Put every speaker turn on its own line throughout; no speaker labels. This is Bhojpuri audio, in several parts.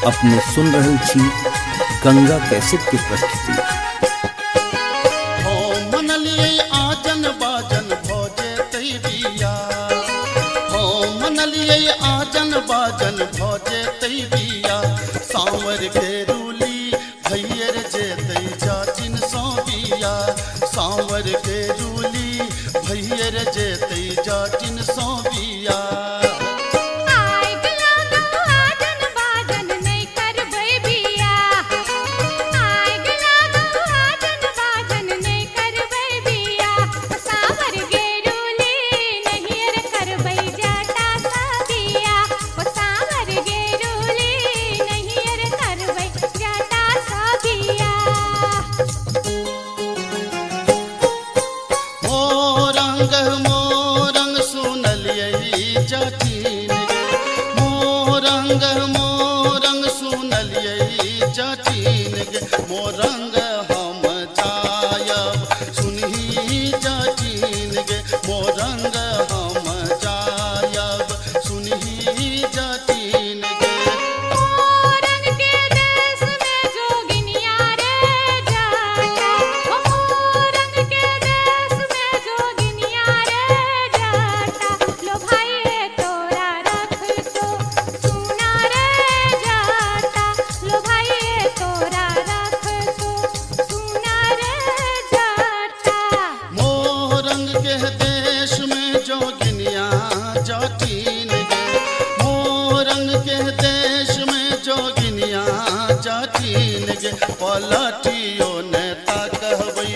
अपने सुन रहल छी गंगा कैसेट के प्रस्तुति।
आजन बाजन भोजे तैबिया, आजन बाजन भोजे तैबिया, सांवर के रूली भैयर जे तै जाचिन सौबिया, सांवर के रूली भैयर जे तै जाचिन सौबिया। मोरंग सुनलियै जाचिन गे, मोरंग सुनलियै जाचिन गे, मोरंग हम जायब सुनही जाचिन गे, मोरंग हम जायब सुनही जाचिन गे। पलटियो नेता कहबै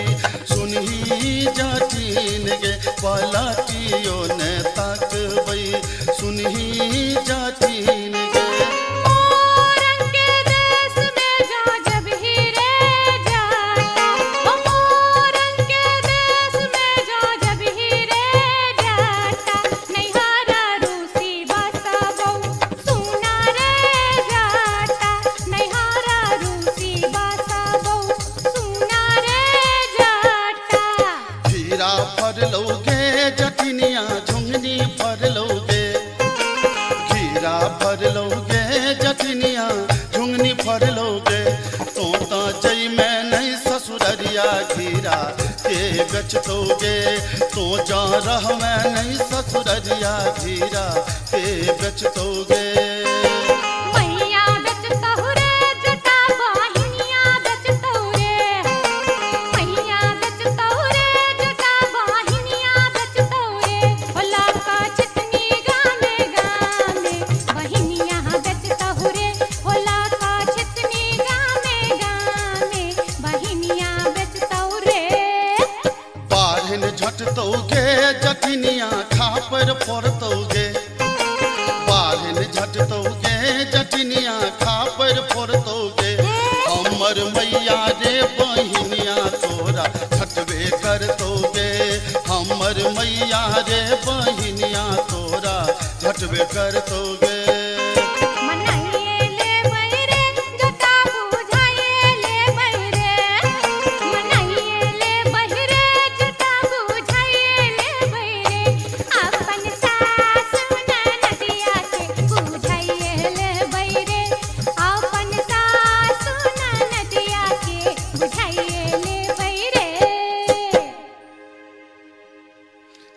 सुनही जाचिन गे, पलटियो नेता कहबै सुनही जाचिन गे। फरलोगे जटिनिया झुंगनी फरलोगे, घीरा फरलोगे जटिनिया झुंगनी फरलोगे, तो जई में नहीं ससुररिया घीरा के बेचतोगे, तो जा रह में नहीं ससुररिया घीरा के बेचतोगे। झटतोगे जटिनिया खापर फोड़तोगे, बाहन झटतोगे जटिनिया खापर फोड़तोगे, हमर मैया रे बहिनिया तोरा झटबे करतोगे, हमर मैया रे बहिनिया तोरा झटबे करतोगे।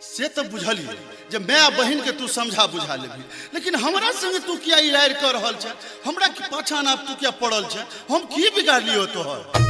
से तो बुझली जब मैं बहन के तू समझा बुझा लेबी, लेकिन हमरा संगे तू क्या इरार कर रहल छ, हमरा की पाछा ना तू क्या पड़ल छ, हम की बिगाड़ लियो तोहर।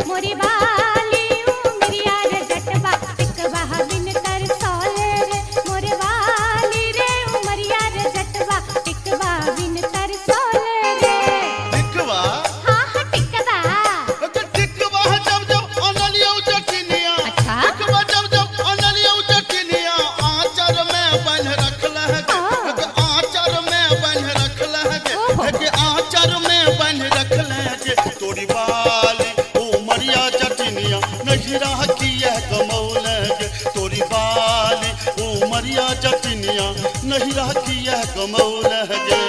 मोरी बाली उमरिया रे जटबा
जटिनिया नहिरा किया कमौल गे तोरी बाली उमरिया जटिनिया नहिरा किया कमौल गे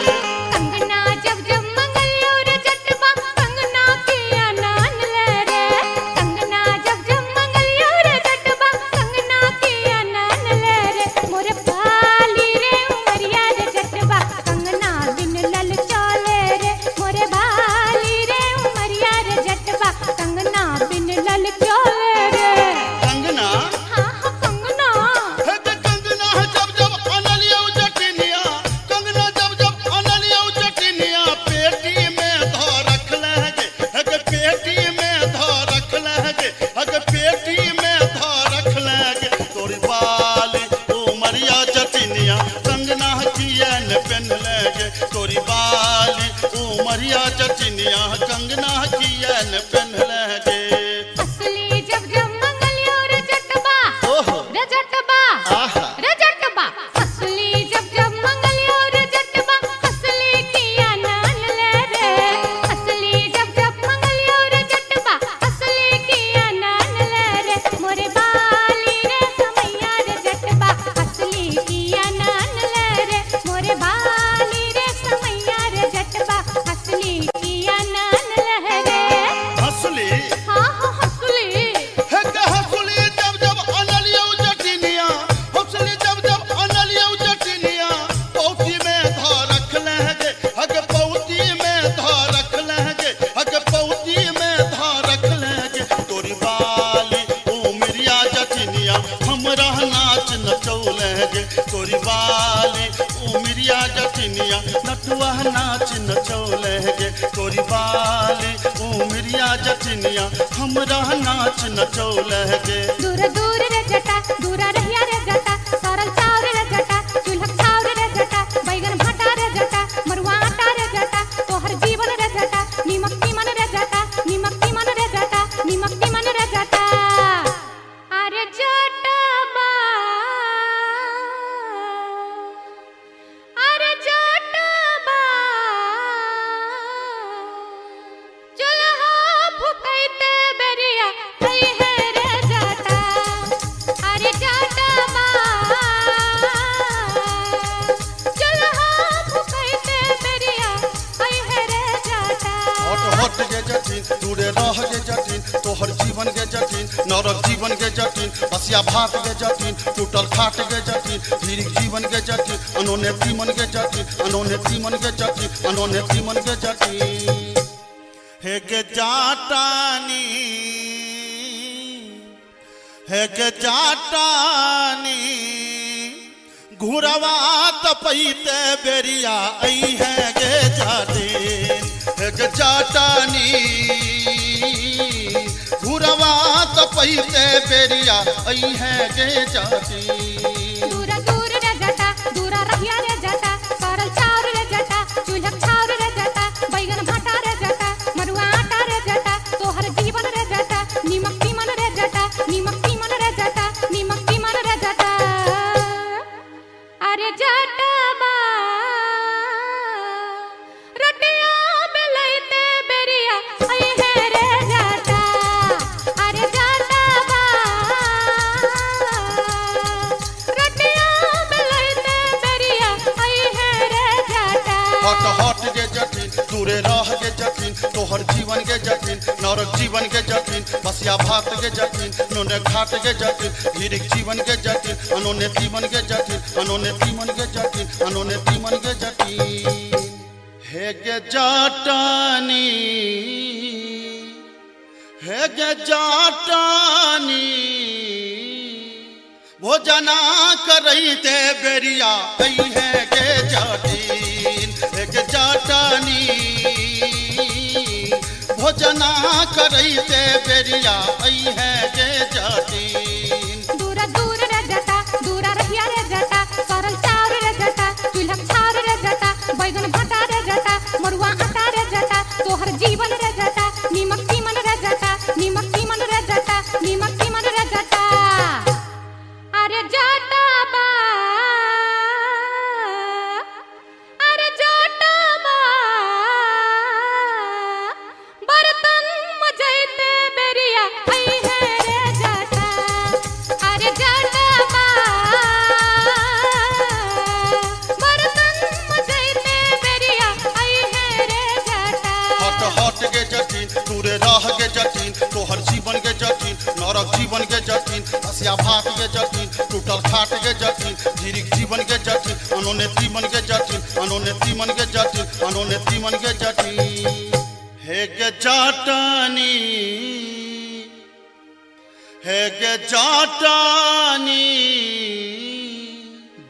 कंगना जब जब मंगलियो रे जटबा कंगना किया नान ले रे कंगना जब जब मंगलियो रे जटबा कंगना किया नान ले रे मोरे बाली रे उमरिया रे जटबा कंगना बिन लल चले रे मोरे बाली रे उमरिया रे जटबा कंगना बिन लल चले रे
कंगना
हाँ हाँ कंगना
है ते कंगना जब जब अनलियो जटिनिया कंगना जब जब अनलियो जटिनिया पेटी में धो रख लगे है के पेटी में धो रख लगे है के पेटी में धो रख लगे तोरी बाली उमरिया जटिनिया कंगना किया न पहन लगे तोरी बाली उमरिया जटिनिया कंगना किया न पहन लगे
असली जब जब मंगलियो रे जटबा
ओहो
रे जटबा
आहा
रे जटबा असली जब जब मंगलियो रे जटबा असली किया नान ले रे असली जब जब मंगलियो रे जटबा असली किया नान ले रे मोरे बाली रे समैया रे जटबा असली किया नान ले रे मोरे बाली रे समैया रे जटबा असली किया नान ले रे
असली
हाँ हाँ असली
है के हसुली जब जब अनलियो जटिनिया हसुली जब जब अनलियो जटिनिया पौती में धो रख लगे हग पौती में धो रख लगे हग पौती में धो रख लगे तोरी बाली उमरिया जटिनिया हमरा नाच नचौलगे तोरी बाली उमरिया जटिनिया नटुआ नाच नचौलगे तोरी बाली उमरिया जटिनिया हमरा नाच नचौलगे
दूर दूर रे जटा दूरा रहिया रे जटा सरल चाव रे जटा चूल्हा छाव रे जटा बैगन भाटा रे जटा मरुआ आटा रे जटा तोहर जीवन रे जटा नीमक तीमन रे जटा नीमक तीमन रे जटा नीमक तीमन रे जटा अरे जटबा अरे जटबा चूल्हा फुकैते बेरिया आई है रे जटा अरे जटबा चूल्हा फुकैते बेरिया आई है रे जटा
हट हट गे जटिन दूरे रह गे जटिन तोहर जीवन गे जटिन नरक जीवन गे जटिन बसिया भात गे जटिन टूटल खाट गे जटिन धीरिक जीवन गे जटिन अनोने तीमन गे जटिन अनोने तीमन गे जटिन अनोने तीमन गे जटिन हे गे जाटानी है के जाटानी घुरवा तपैते बेरिया आई है गे जाटिन है के जाटानी घुरवा तपैते बेरिया आई है गे जाटिन
दूरा दूर रे जटा दूरा रहिया रे जटा सरल चाव रे जटा चूल्हा छाव रे जटा बैगन भाटा रे जटा मरुआ आटा रे जटा तोहर जीवन रे जटा नीमक तीमन रे जटा नीमक तीमन रे जटा नीमक तीमन रे जटा अरे जटबा रटिया बेलैते बेरिया आई है रे जटा अरे जटबा रटिया बेलैते बेरिया आई है रे जटा
हट हट गे जटिन दूरे रह गे जटिन तोहर जीवन गे जटिन नरक जीवन गे जटिन बसिया भात गे जटिन नोने घाट गे जटिन धीरिक जीवन गे जटिन अनोने तीमन गे जटिन अनोने तीमन गे जटिन अनोने तीमन गे जटिन हे गे जाटानी हे गे जाटानी भोजना करैते बेरिया आई है गे जाटिन हे गे जाटानी भोजना करैते बेरिया आई है गे जाटिन
दूरा दूर रे जटा दूरा रहिया रे जटा सरल चाव रे जटा चूल्हा छाव रे जटा बैगन भाटा रे जटा मरुआ आटा रे जटा तोहर जीवन रे जटा नीमक तीमन रे जटा नीमक तीमन रे जटा नीमक तीमन रे जटा अरे जटबा अरे जटबा बर्तन मजैते बेरिया आई
जीवन के जटिन हसिया भात के जटिन टूटल खाट के जटिन धीरिक जीवन के जटिन अनोने तीमन के जटिन अनोने तीमन के जटिन अनोने तीमन के जटिन हे गे जाटानी हे गे जाटानी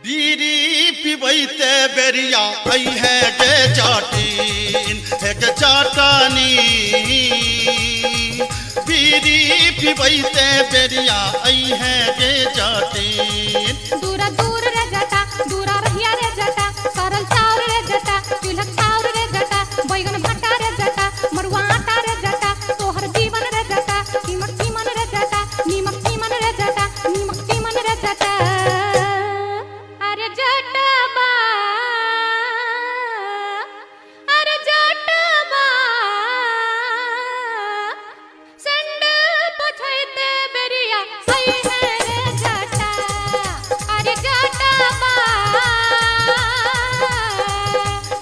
बीरी पिबैते बेरिया आई है गे जाटिन हे गे जाटानी बीरी पिबैते बेरिया आई है गे जाटिन
दूरा दूर रे जटा दूरा रहिया रे जटा सरल चाउर रे जटा चूल्हा चाउर रे जटा बैगन भट्टा रे जटा मरुआ आटा रे जटा तोहर जीवन रे जटा नीमक चीमन रे जटा नीमक चीमन रे जटा नीमक चीमन रे जटा अरे जटबा अरे जटबा संडल पछैते बेरिया आई है रे जटा अरे जटबा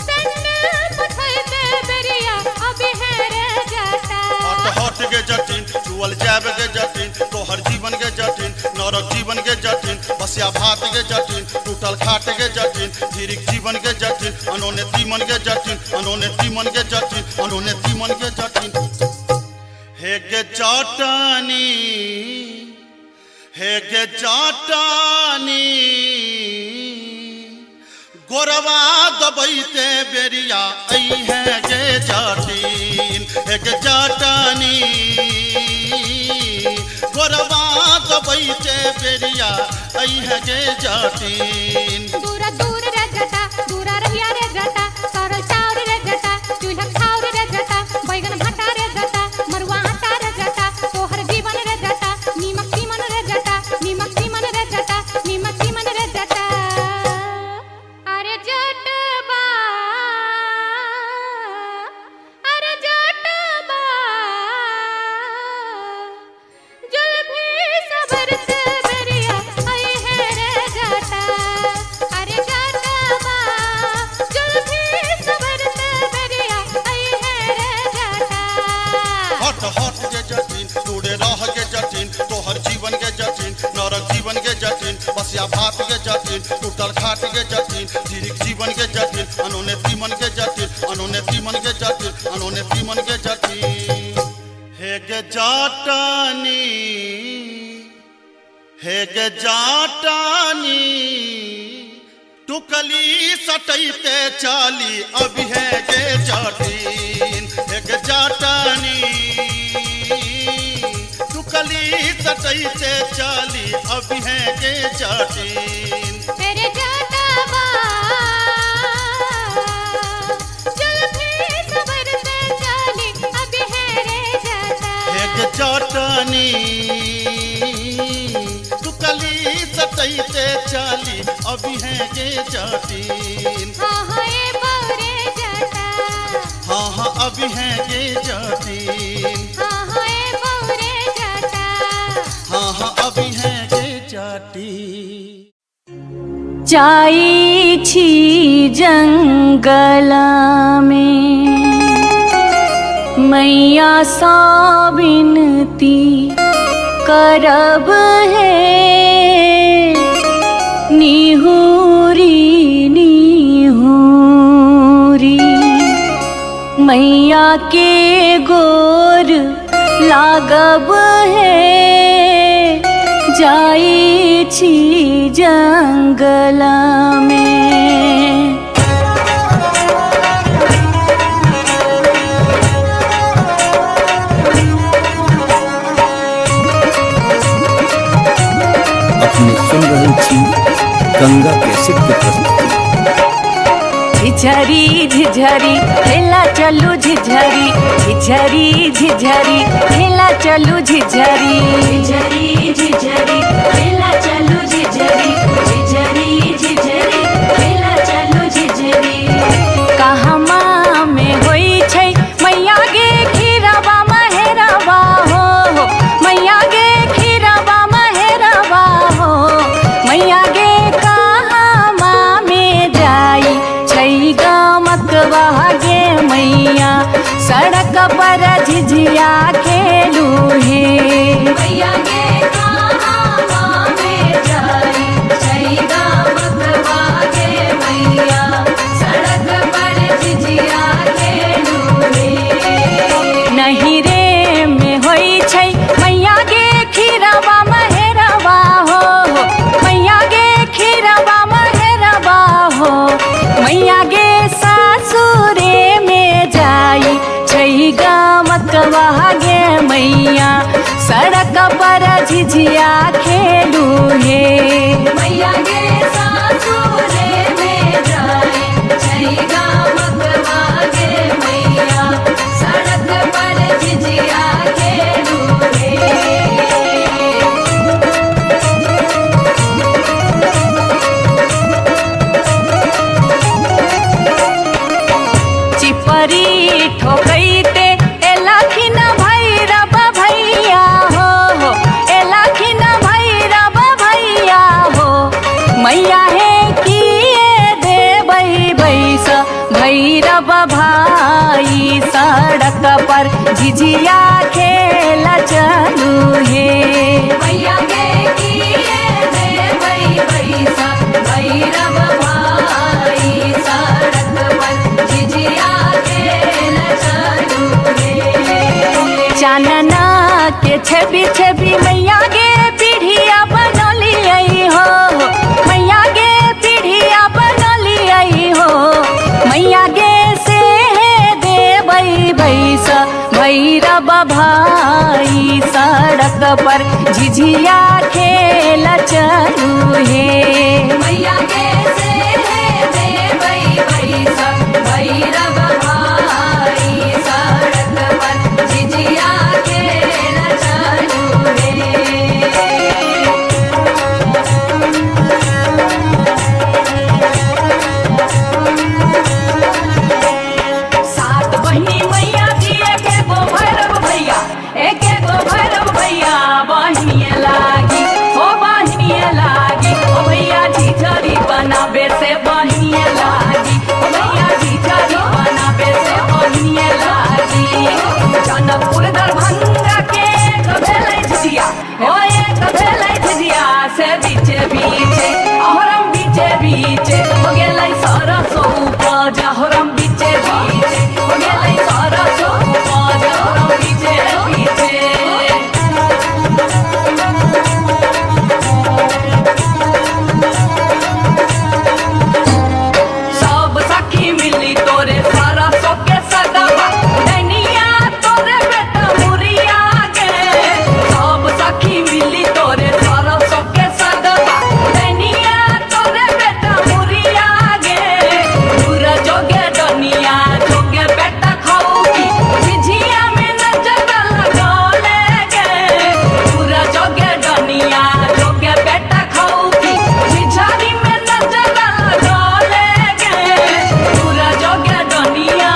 संडल पछैते बेरिया अभी है रे जटा
हट हट के जटिन चुअल जाब के जटिन तोहर जीवन के जटिन नरक जीवन के जटिन बसिया भात के जटिन टूटल खाट के जटिन धीरिक जीवन के जटिन अनोने तीमन के जटिन अनोने तीमन के जटिन अनोने तीमन के जटिन हे गे जाटानी हे गे जाटानी गोरवा दबैते बेरिया आई है गे जाटिन हे गे जाटानी गोरवा दबैते बेरिया आई है गे जाटिन
दूरा दूर रे जटा दूरा रहिया रे जटा सरल चाउर रे जटा चूल्हा चाउर रे जटा बैगन भट्टा रे जटा मरुआ आटा रे जटा तोहर जीवन रे जटा नीमक चीमन रे जटा नीमक चीमन रे जटा नीमक चीमन रे जटा अरे जटबा अरे जटबा जुल्फी सबरते बेरिया आई है रे जटा अरे जटबा जुल्फी सबरते बेरिया आई है रे जटा
हट हट के जटिन टूड़े रह के जटिन तोहर जीवन के जटिन नरक जीवन के जटिन बसिया भात के जटिन टूटल खाट के जटिन धीरिक जीवन के जटिन अनोने तीमन के जटिन अनोने तीमन के जटिन अनोने तीमन के जटिन हे गे जाटानी हे गे जाटानी टुकली सटैते चाली अभी है गे जाटिन हे गे जाटानी टुकली सटैते चाली अभी है गे जाटिन
तेरे जटबा जुल्फी सबरते चाली अभी है रे जटा
हे गे जाटानी टुकली सटैते चाली अभी है गे जाटिन
हाँ हाँ ये बौरे जटा
हाँ हाँ अभी है गे जाटिन
हाँ हाँ ये बौरे जटा
हाँ हाँ अभी है गे जाटिन
जाई छी जंगला में मैया सा विनती करब है निहुरी निहुरी मैया के गोर लागब है जाई छी जंगला में
अपने सुन रहे थी गंगा कैसेट की प्रस्तुति
झिझरी झिझरी खेला चलू झिझरी झिझरी झिझरी खेला चलू झिझरी झिझरी झिझरी खेला चलू झिझरी झिझरी झिझरी खेला चलू झिझरी कहमा में होई छै मैया गे खीराबा महेराबा हो मैया गे खीराबा महेराबा हो मैया गे कहमा में जाई छै गमकवा गे मैया सड़क पर झिझिया खेलू हे मैया गे झिझिया खेलू हे मैया गे सासुरे में जाए छैगा मगवा गे मैया सड़क पर झिझिया खेलू हे चिपरी ठोकैते एलाखिन भैरव भैया हो एलाखिन भैरव भैया हो मैया हे किए देबै बैस भैरव भाई सड़क पर झिझिया खेल चलू हे मैया गे किए देबै बैस भैरव भाई सड़क पर झिझिया खेल चलू हे चानना के छवि छवि मैया गे पीढ़िया बनलियै हो मैया गे पीढ़िया बनलियै हो मैया गे से देबै बैस भैरव भाई सड़क पर झिझिया खेल चलू हे मैया गे से देबै बैस भैरव भाई सड़क पर झिझिया खेल चलू हे सात बहिनी मैया जी एके गो भैरव भैया एके गो भैरव भैया बहिनिए लागी ओ बहिनिए लागी ओ भैया झिझरी बनाबे से बहिनिए लागी ओ भैया झिझरी बनाबे से बहिनिए लागी जनकपुर दरभंगा के एक भेलै झिझिया ओ एक भेलै झिझिया से बीचे बीचे अहरम बीचे बीचे हो गेलै सरसो उपज अहरम बीचे बीचे हो गेलै सरसो उपज अहरम बीचे बीचे सब सखी मिली तोरे सरसो के सगवा नैनिया तोरे बेटा मुरिया गे सब सखी मिली तोरे सरसो के सगवा नैनिया तोरे बेटा मुरिया गे पूरा जोगे डनिया जोगे बेटा खाऊगी झिझिया में नजर लगौले गे पूरा जोगे डनिया जोगे बेटा खाऊगी झिझरी में नजर लगौले गे पूरा जोगे डनिया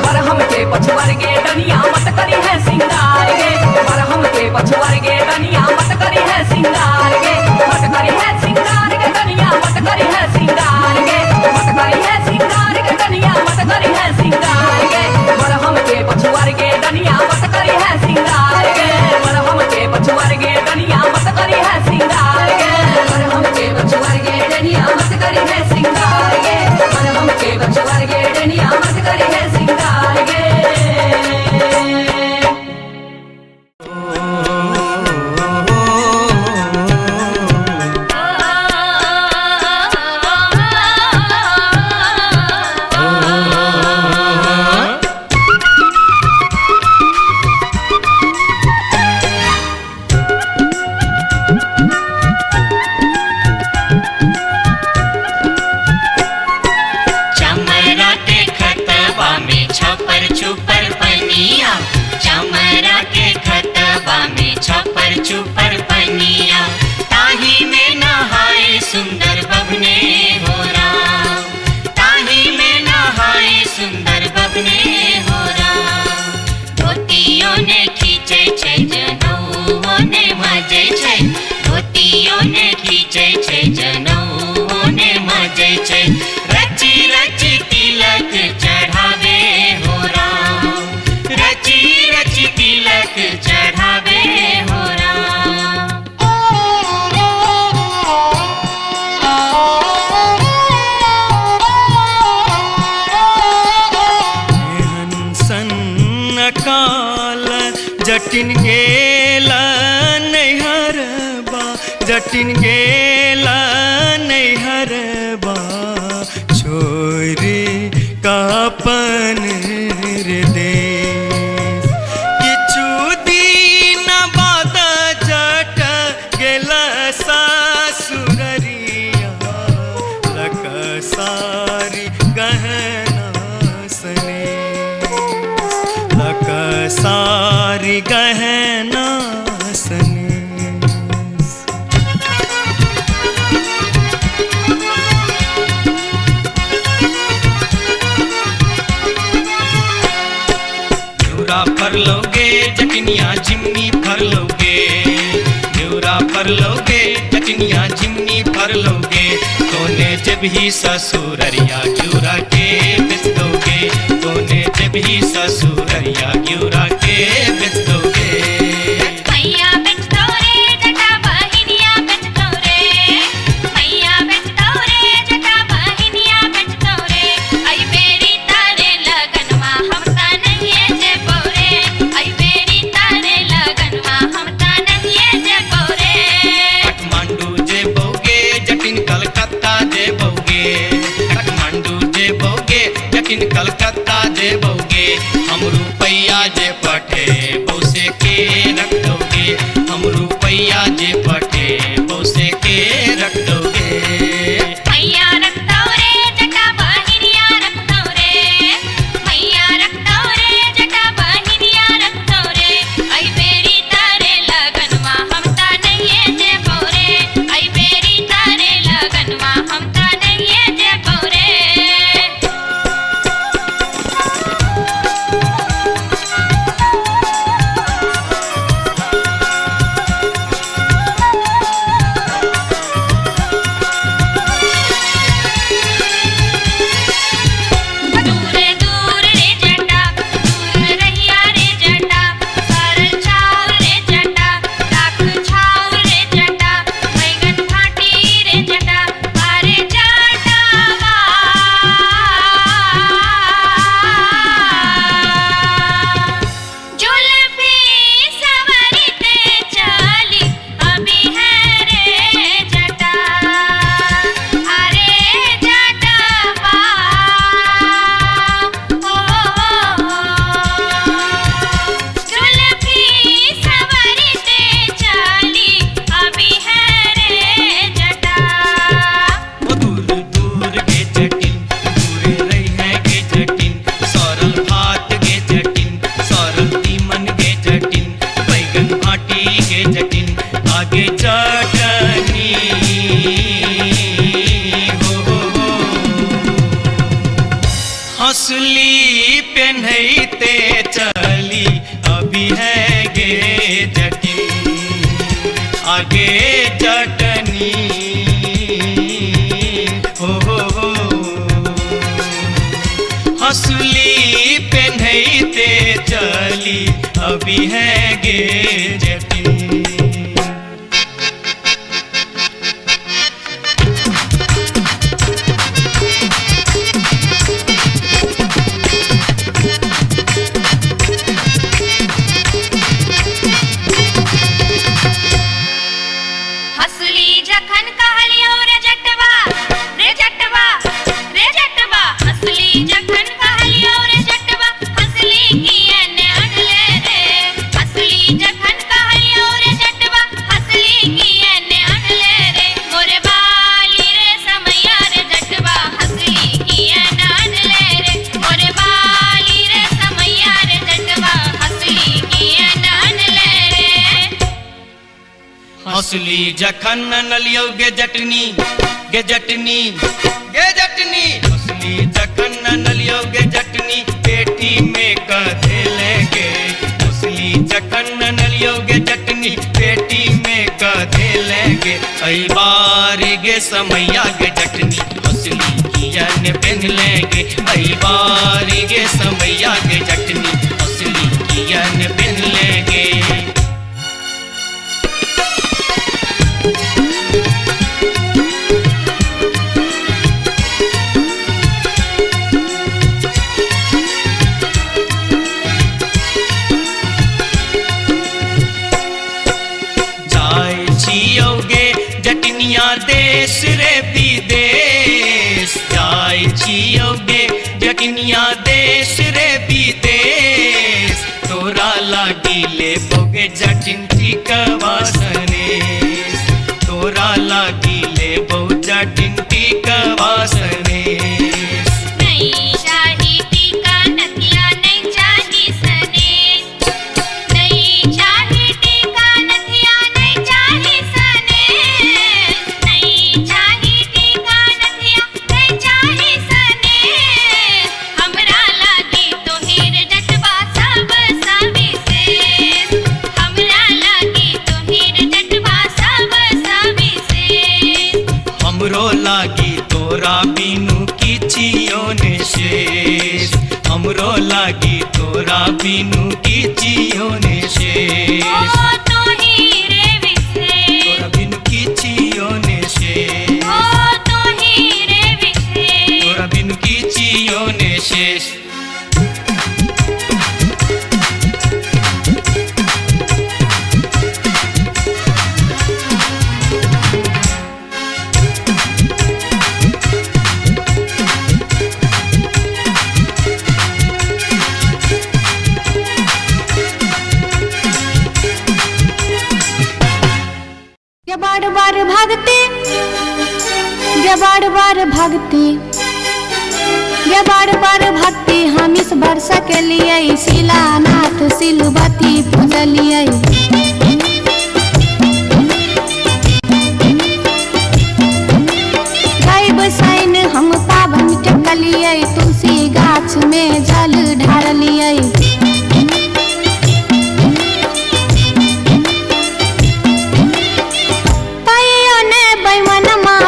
बरहम के पछुआर गे डनिया मत करी है सिंगार गे बरहम के पछुआर गे डनिया मत करी है सिंगार गे मत करी है सिंगार गे डनिया मत करी है सिंगार गे मत करी है सिंगार गे डनिया मत करी है सिंगार गे बरहम के पछुआर गे डनिया मत करी है सिंगार गे बरहम के पछुआर गे डनिया मत करी है सिंगार गे बरहम के पछुआर गे डनिया मत करी है सिंगार गे बरहम के पछुआर गे डनिया मत करी है सिंगार गे
चमरा के खतबा में छपर छुपर पनिया चमरा के खतबा में छपर छुपर पनिया ताही में नहाए सुंदर बबने हो राम ताही में नहाए सुंदर बबने हो राम धोतियों ने खींचे छै जनौओ ने मजे छै धोतियों ने खींचे छै जनौओ ने मजे छै रची रची तिलक चढ़ावे हो राम रची रची तिलक चढ़ावे हो राम
हंसन काल जटिन गेला नैहरबा जटिन गेला नैहरबा कापन रे देश किछु दिन बाद जट गेला सासुररिया लकसारी गहना सने लकसारी गहना सने फर लोगे जटनिया जिमनी फर लोगे न्यूरा फर लोगे जटनिया जिमनी फर लोगे तोने जब ही ससुररिया ग्यूरा के बेच दोगे तोने जब ही ससुररिया ग्यूरा के बेच दोगे
मैया बेच दो रे जटा बहिनिया बेच दो रे मैया बेच दो रे जटा बहिनिया बेच दो रे आई बेरी तारे लगनवा हम ता नहीं जे बोरे आई बेरी तारे लगनवा हम ता नहीं जे बोरे
काठमांडू जे बोगे जटिन कलकत्ता जे बोगे काठमांडू जे बोगे जटिन कलकत्ता जे बोगे हम रुपैया जे पठे बौसे के रख दोगे हम रुपैया जे पठे बौसे के रख दोगे
मैया रख दो रे जटा बहिनिया रख दो रे मैया रख दो रे जटा बहिनिया रख दो रे आई बेरी तारे लगनवा हम ता नहीं जे बोरे आई बेरी तारे लगनवा हम ता नहीं जे बोरे दूर दूर रे जटा दूर रहिया रे जटा सरल छाव रे जटा लाख छाव रे जटा बैगन फाटी रे जटा अरे जटावा जुल्फी सवरते चली अभी है रे जटा अरे जटावा जुल्फी सवरते चली अभी है रे जटा
दूर दूर के जटिन दूर रही है के जटिन सरल भात के जटिन सरल तीमन के जटिन बैगन भाटी के जटिन आगे चटनी हो हंसली पेन्हते चली अभी है गे जटिन आगे चटनी हो हंसली पेन्हते चली अभी है गे जटिन
हसली जखन कहलियो रे जटवा रे जटवा रे जटवा हसली जखन कहलियो रे जटवा हसली कियन अनले रे हसली जखन कहलियो रे जटवा हसली कियन अनले रे मोरे बाली रे समैया रे जटवा हसली कियन अनले रे मोरे बाली रे समैया रे जटवा हसली कियन अनले रे
हंसली जखन नलियो गे जटनी गे जटनी गे जटनी हंसली जखन नलियो गे जटनी पेटी में कधे लेगे हंसली जखन नलियो गे जटनी पेटी में कधे लेगे आई बारी गे समैया गे जटनी हंसली कियन पहन लेगे आई बारी गे समैया गे जटनी हंसली कियन पहन लेगे देश रे विदेश जाय छियोगे जटनिया देश रे विदेश तोरा लागिले बोगे जटिन टिकवा सनेश तोरा लागिले बो जटिन टिकवा सनेश
नहीं चाही टीका नथिया नहीं चाही सनेश नहीं चाही टीका नथिया नहीं चाही सनेश नहीं चाही टीका नथिया नहीं चाही सनेश हमरा लागी तो हीर जटवा सब सविशेष हमरा लागी तो हीर जटवा सब सविशेष
हमरो लागी तोरा बिनु किछियो ने शेष हमरो लागी तोरा बिनु किछियो ने शेष
ओ तो हीरे विशेष
तोरा बिनु किछियो ने शेष
ओ तो हीरे विशेष
तोरा बिनु किछियो ने शेष
बार बार भागते ये बार बार भागते ये बार बार भागते हम इस वर्ष के लिए शिलानाथ सिलवती पूजलिए गायब साइन हम पावन टकलिए तुलसी गाछ में जल ढारलिए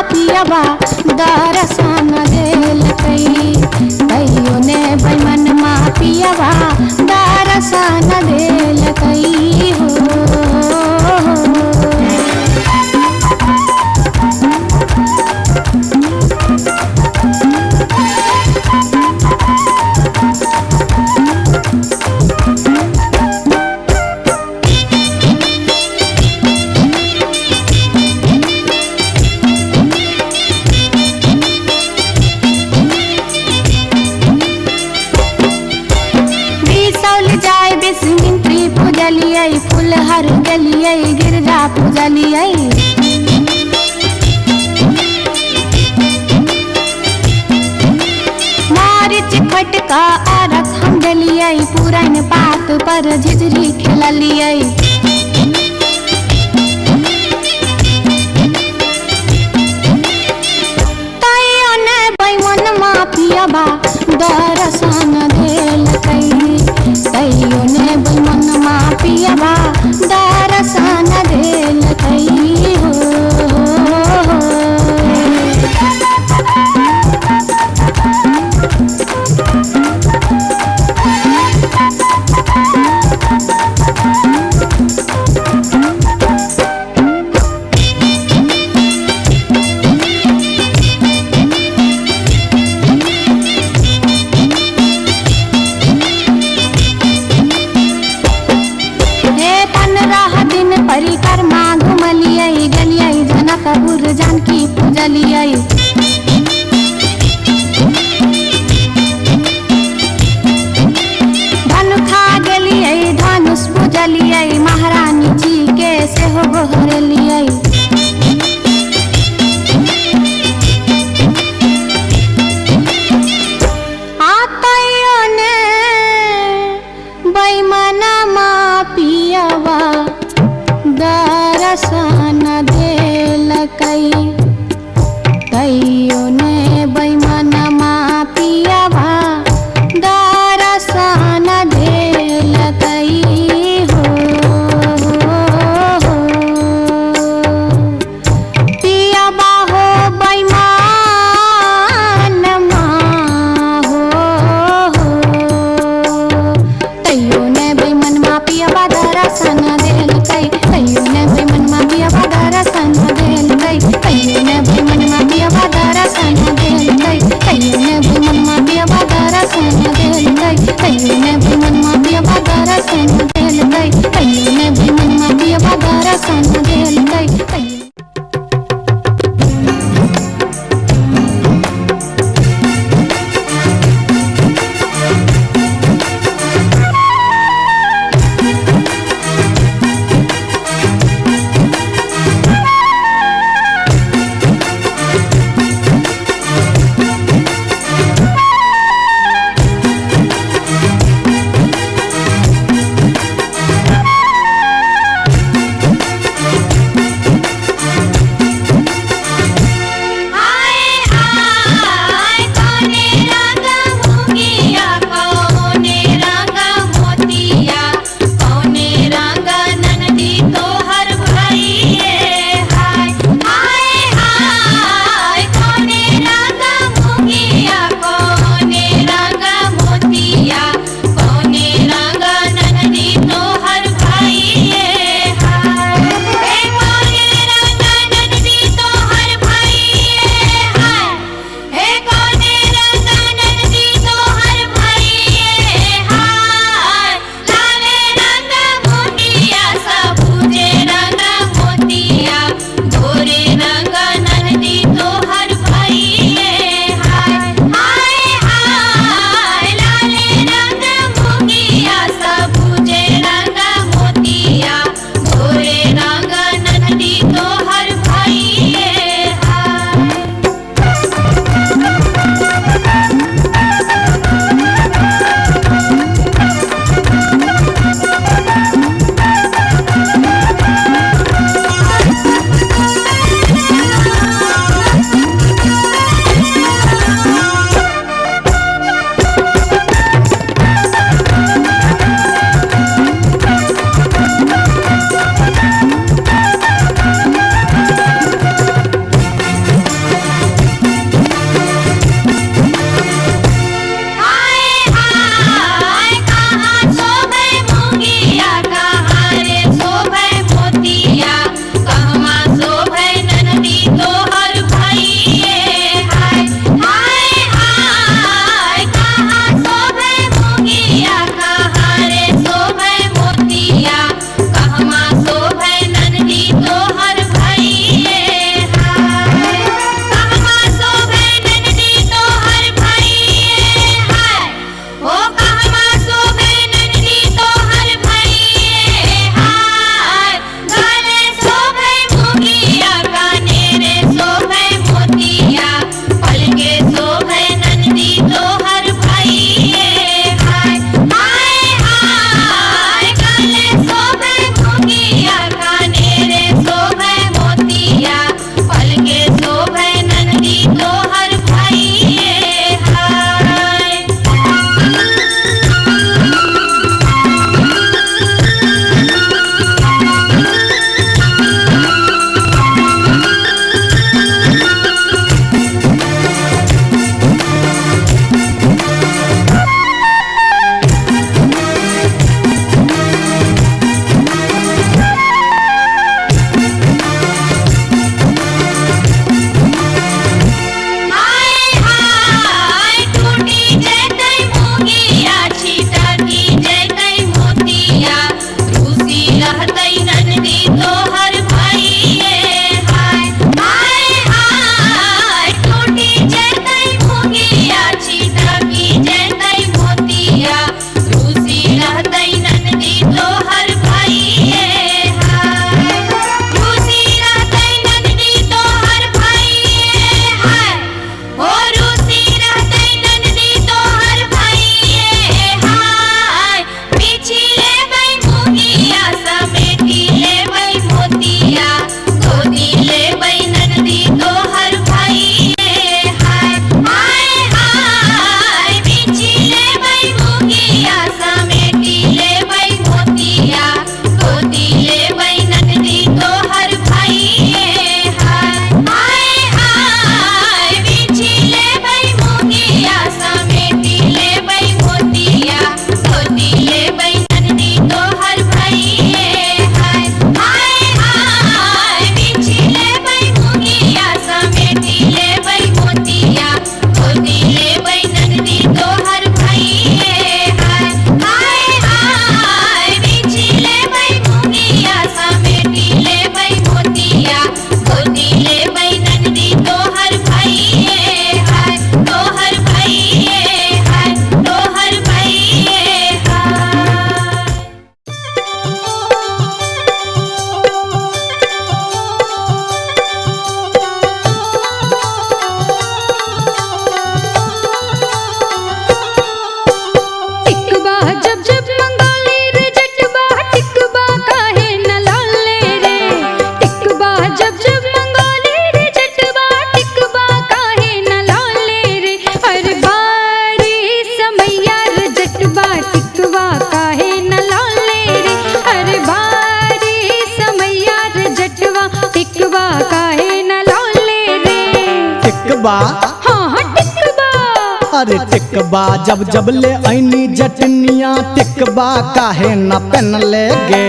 पियबा दर्शन देलकै कहियो ने बैमन मा पियबा दर्शन देलकै हो फुलहर गलिए गिरजा पूजलिए मारिच फटका आरख हम डलिए पुरान पात पर झिझरी खेललिए तैयो ने बैमन मा पियबा दर्शन देलकै तैयो ने बैमन मा पियबा दर्शन देलकै हो परिक्रमा घुमलिए गलिए जनकपुर जानकी पूजलिए धनुखा गेलिए धनुष पूजलिए महारानी जी के सेहो गोहरलिए आतैयो ने बैमन मा पियबा दर्शन देलकै तैयो ने बैमन मा पियबा दर्शन देलकै हो पियबा हो बैमन मा हो तैयो ने बैमन मा पियबा दर्शन देलकै तैयो ने बैमन मा पियबा दर्शन देलकै तैयो ने बैमन मा पियबा दर्शन देलकै तैयो ने बैमन मा पियबा दर्शन देलकै तैयो ने बैमन मा पियबा दर्शन देलकै तैयो ने बैमन मा पियबा दर्शन देलकै
टिकबा
हाँ हाँ टिकबा।
अरे टिकबा जब जब ले ऐनी जटनिया टिकबा काहे न पहन ले गे।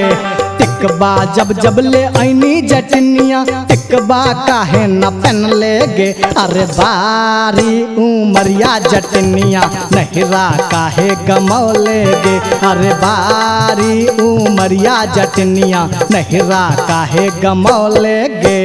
टिकबा जब जब ले ऐनी जटनिया टिकबा काहे न पहन ले गे। अरे बारी उमरिया जटनिया नहिरा काहे गमौले गे। अरे बारी उमरिया जटनिया नहिरा काहे गमौले गे।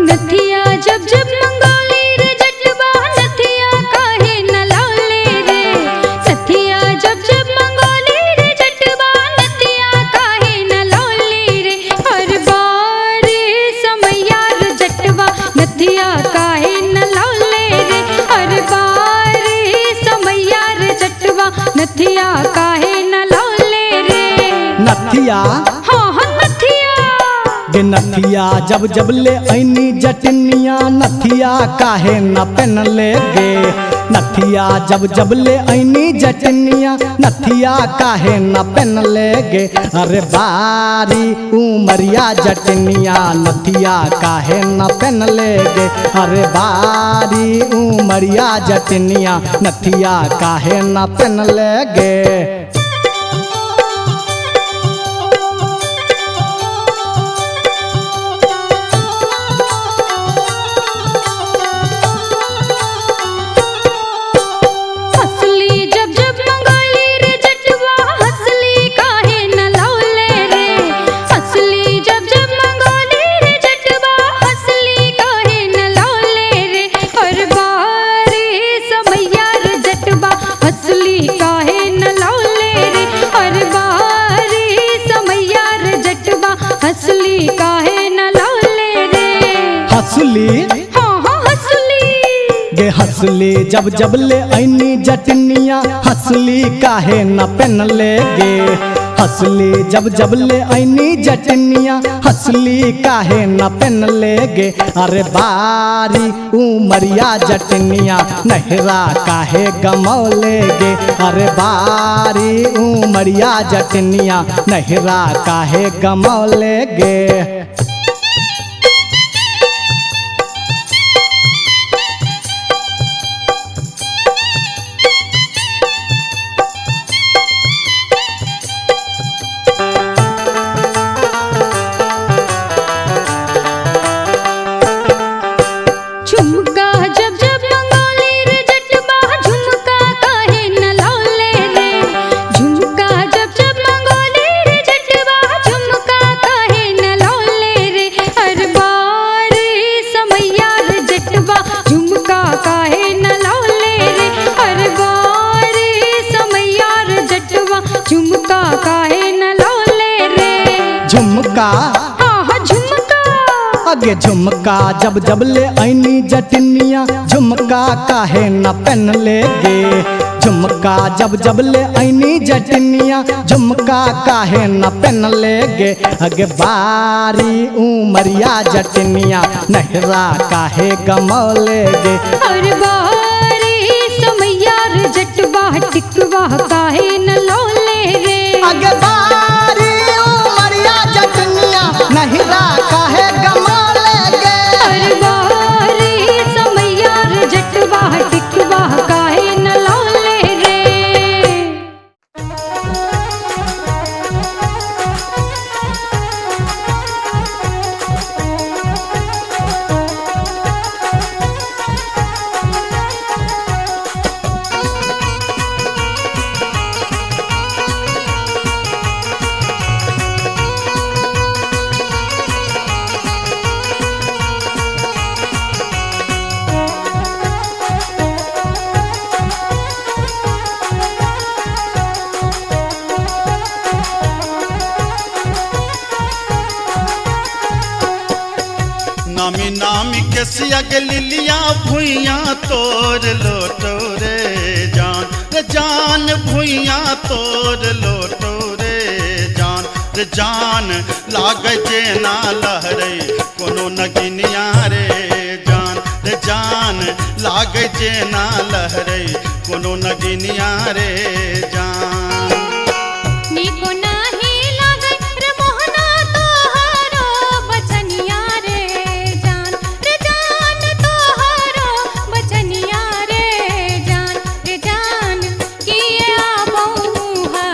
नथिया जब जब मंगोली रे जटवा नथिया काहे न लौले रे। नथिया जब जब मंगोली रे जटवा नथिया काहे न लौले रे। हर बार समैया रे जटवा नथिया काहे न लौले रे। हर बार समैया रे जटवा नथिया काहे न लौले रे।
नथिया
हाँ हाँ नथिया।
गे नथिया जब जब ले ऐनी जटनिया नथिया काहे न पहन ले गे। नथिया जब जब ले ऐनी जटनिया नथिया काहे न पहन ले गे। अरे बारी उमरिया जटनिया नथिया काहे न पहन ले गे। अरे बारी उमरिया जटनिया नथिया काहे न पहन ले गे।
हंसली जब जब मंगोली रे जटवा हंसली काहे न लौले रे। हंसली जब जब मंगोली रे जटवा हंसली काहे न लौले रे। हर बार समैया रे जटवा हंसली काहे न लौले रे। हर बार समैया रे जटवा हंसली काहे न लौले रे।
हंसली
हाँ हाँ हंसली।
गे हंसली जब जब ले ऐनी जटनिया हंसली काहे न पहन ले गे। हंसली जब जब ले ऐनी जटनिया हंसली काहे न पहन ले गे। अरे बारी उमरिया जटनिया नहिरा काहे गमौले गे। अरे बारी उमरिया जटनिया नहिरा काहे गमौले गे।
झुमका जब जब मंगोली रे जटवा झुमका काहे न लौले रे। झुमका जब जब मंगोली रे जटवा झुमका काहे न लौले रे। हर बार समैया रे जटवा झुमका काहे न लौले रे। हर बार समैया रे जटवा झुमका काहे न लौले रे।
झुमका
हाँ हाँ झुमका।
अगे झुमका जब जब ले ऐनी जटनिया झुमका काहे न पहन ले गे। झुमका जब जब ले ऐनी जटनिया झुमका काहे न पहन ले गे। अगे बारी उमरिया जटनिया नहिरा काहे गमौले गे।
हर बार समैया रे जटवा टिकवा काहे न लौले रे।
अगे बारी उमरिया जटनिया नहिरा काहे गमौले गे।
हर बार समैया रे जटवा टिकवा काहे न लौले रे।
नामी नामी के सियग लिलिया भुइया तोर लोटो रे जान भुइया तोर लोटो रे रे जान लागे जे ना लहरे कोनो नगिनिया रे जान रे जान लागे जे ना लहरे कोनो नगिनिया रे जान
नीको नाही लागे रे मोहना तोहारो बचनिया रे जान तोहारो बचनिया रे जान किए आबहुहा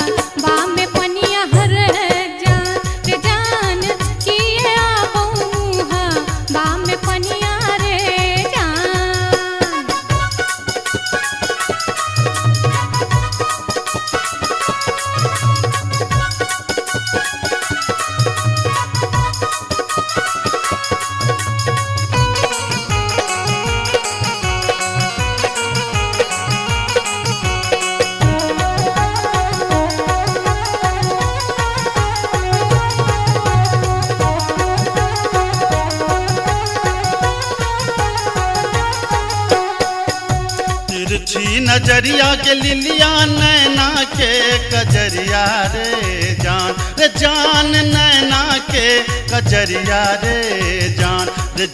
बा में पनिया हर जान किए आबहुहा बा में पनिया रे जान
तिरछी नजरिया के लिलिया नैना के कजरिया रे जान नैना के कजरिया रे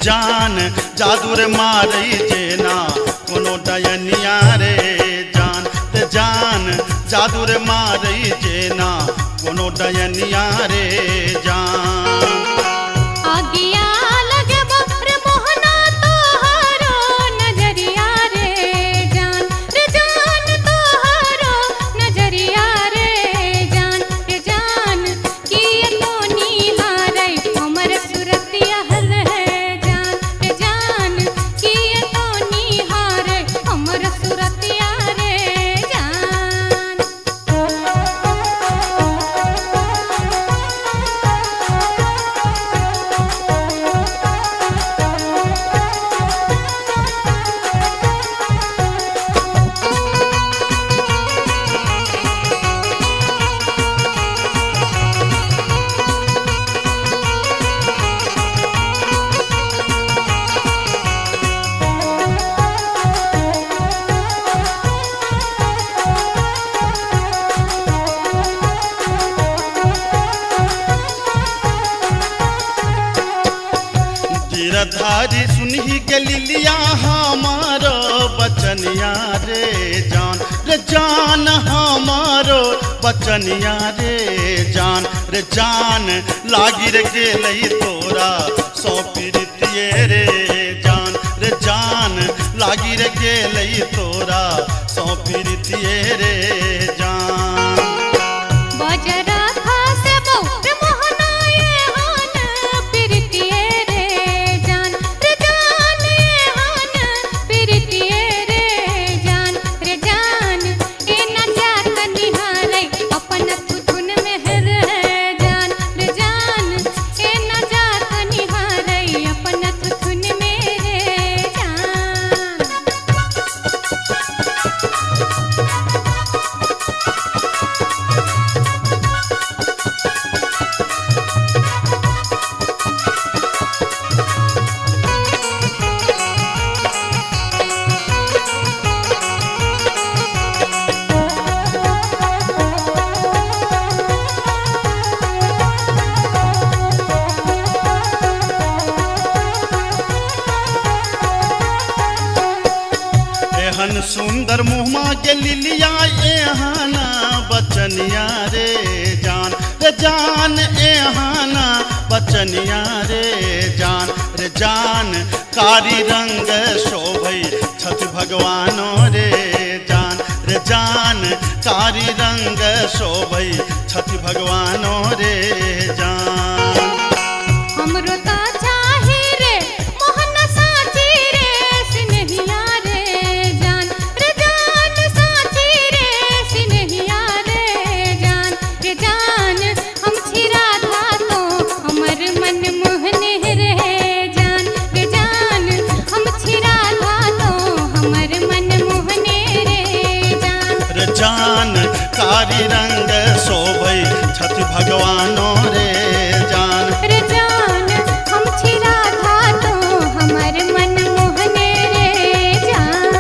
जान जादू रे मारई जेना कोनो डयनिया रे जान जादू रे मारई जेना कोनो डयनिया रे जान
आगिया लगे रे मोहना तोहारो नजरिया रे जान तोहारो नजरिया रे जान किए तो निहारै हमर सुरतिया हर जान किए तो निहारै हमर सुरतिया रे जान
गिरधारी सुनही के लिलिया हमारो बचनिया रे जान हमारो बचनिया रे जान लागी रे गेलई तोरा सौ पीरितिये रे जान लागी रे गेलई तोरा सौ पीरितिये रे जान
बजरा खासे बहुत मोहना ये हान प्रीतिये रे जान ये हान प्रीतिये रे जान ए न जात निहारै अपन थुथुन में हर जान ए न जात निहारै अपन थुथुन में रे जान
एहन सुंदर मुहमा के लिलिया एहाना बचनिया रे जान एहाना बचनिया रे जान कारी रंग शोभई छठ भगवानो रे जान कारी रंग शोभई छठ भगवानो रे जान
हमरो ता चाही रे मोहन साची रे सिनहिया रे जान साची रे सिनहिया रे जान हम छिरा था तो हमर मन मोहने रे जान हम छिरा था तो हमर मन मोहने रे
जान कारी रंग शोभई छठ भगवानो रे जान
हम छिरा था तो हमर मन मोहने रे जान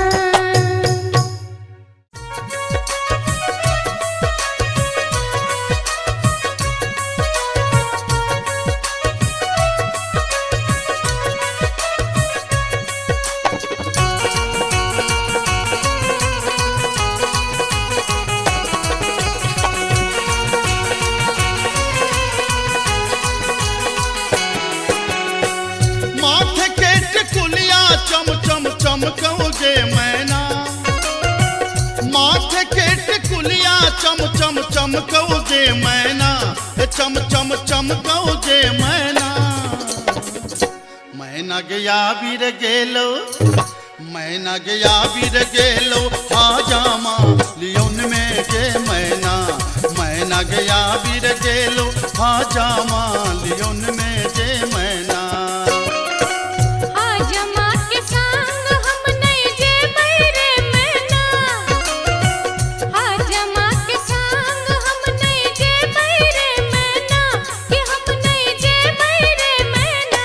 चमकौ जे मैना, चम चम चमकौ जे मैना। मैना गया बीर गेलो, मैना गया बीर गेलो, हाजामा लियोन में के मैना। मैना गया बीर गेलो, हाजामा लियोन में के मैना।
हाजमा के संग हम नहीं जे बैरे मैना, हाजमा के संग हम नहीं जे बैरे मैना, कि हम नहीं जे बैरे मैना।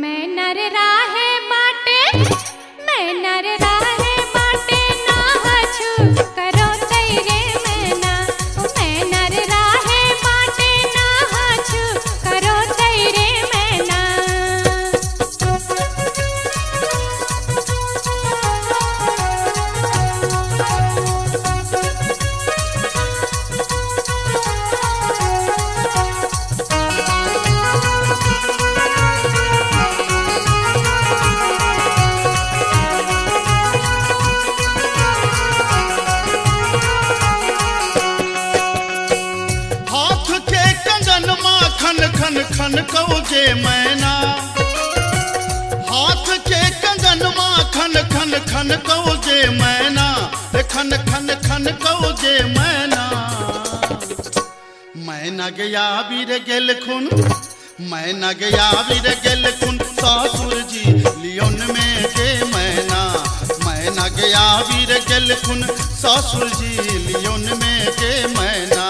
मैना रे राहे बाटे, मैना रे राहे बाटे, ना हछु करो तैरे मैना। मैना रे राहे बाटे, ना हछु करो तैरे मैना।
हाथ के कंगन माखन खन खन कौ जे मैना। हाथ के कंगन माखन खन खन कौ जे मैना, खन खन खन कौ जे मैना। मैना गया बीर गेल खुन, मैना गया बीर गेल खुन, सासुर जी लियोन में के मैना। मैना गया बीर गेल खुन, सासुर जी लियोन में के मैना।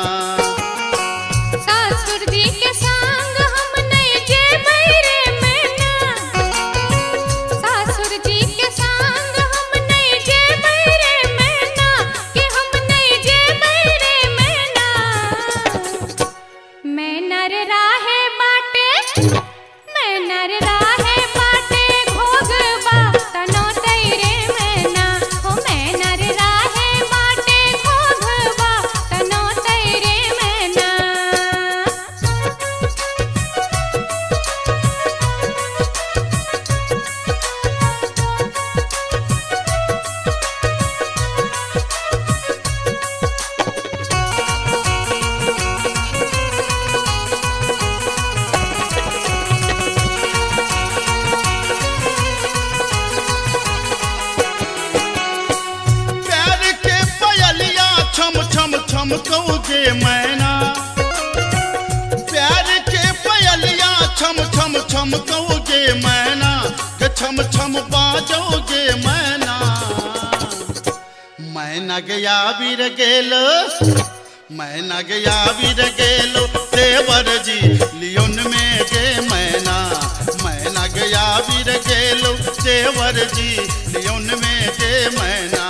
सासुर जी के संग हम नहीं जे बैरे मैना, सासुर जी के संग हम नहीं जे बैरे मैना, कि हम नहीं जे बैरे मैना। मैना रे राहे बाटे, मैना रे राहे बाटे, घोगबा तनो तैरे मैना। हो मैना रे राहे बाटे, घोगबा तनो तैरे मैना।
प्यार के पयलिया छम छम छम कौ जे मैना। प्यार के पयलिया छम छम छम कौ जे मैना, के छम छम बाजो जे मैना। मैना गया बीर गेलो, मैना गया बीर गेलो, देवर जी लियोन में के मैना। मैना गया बीर गेलो, देवर जी लियोन में के मैना।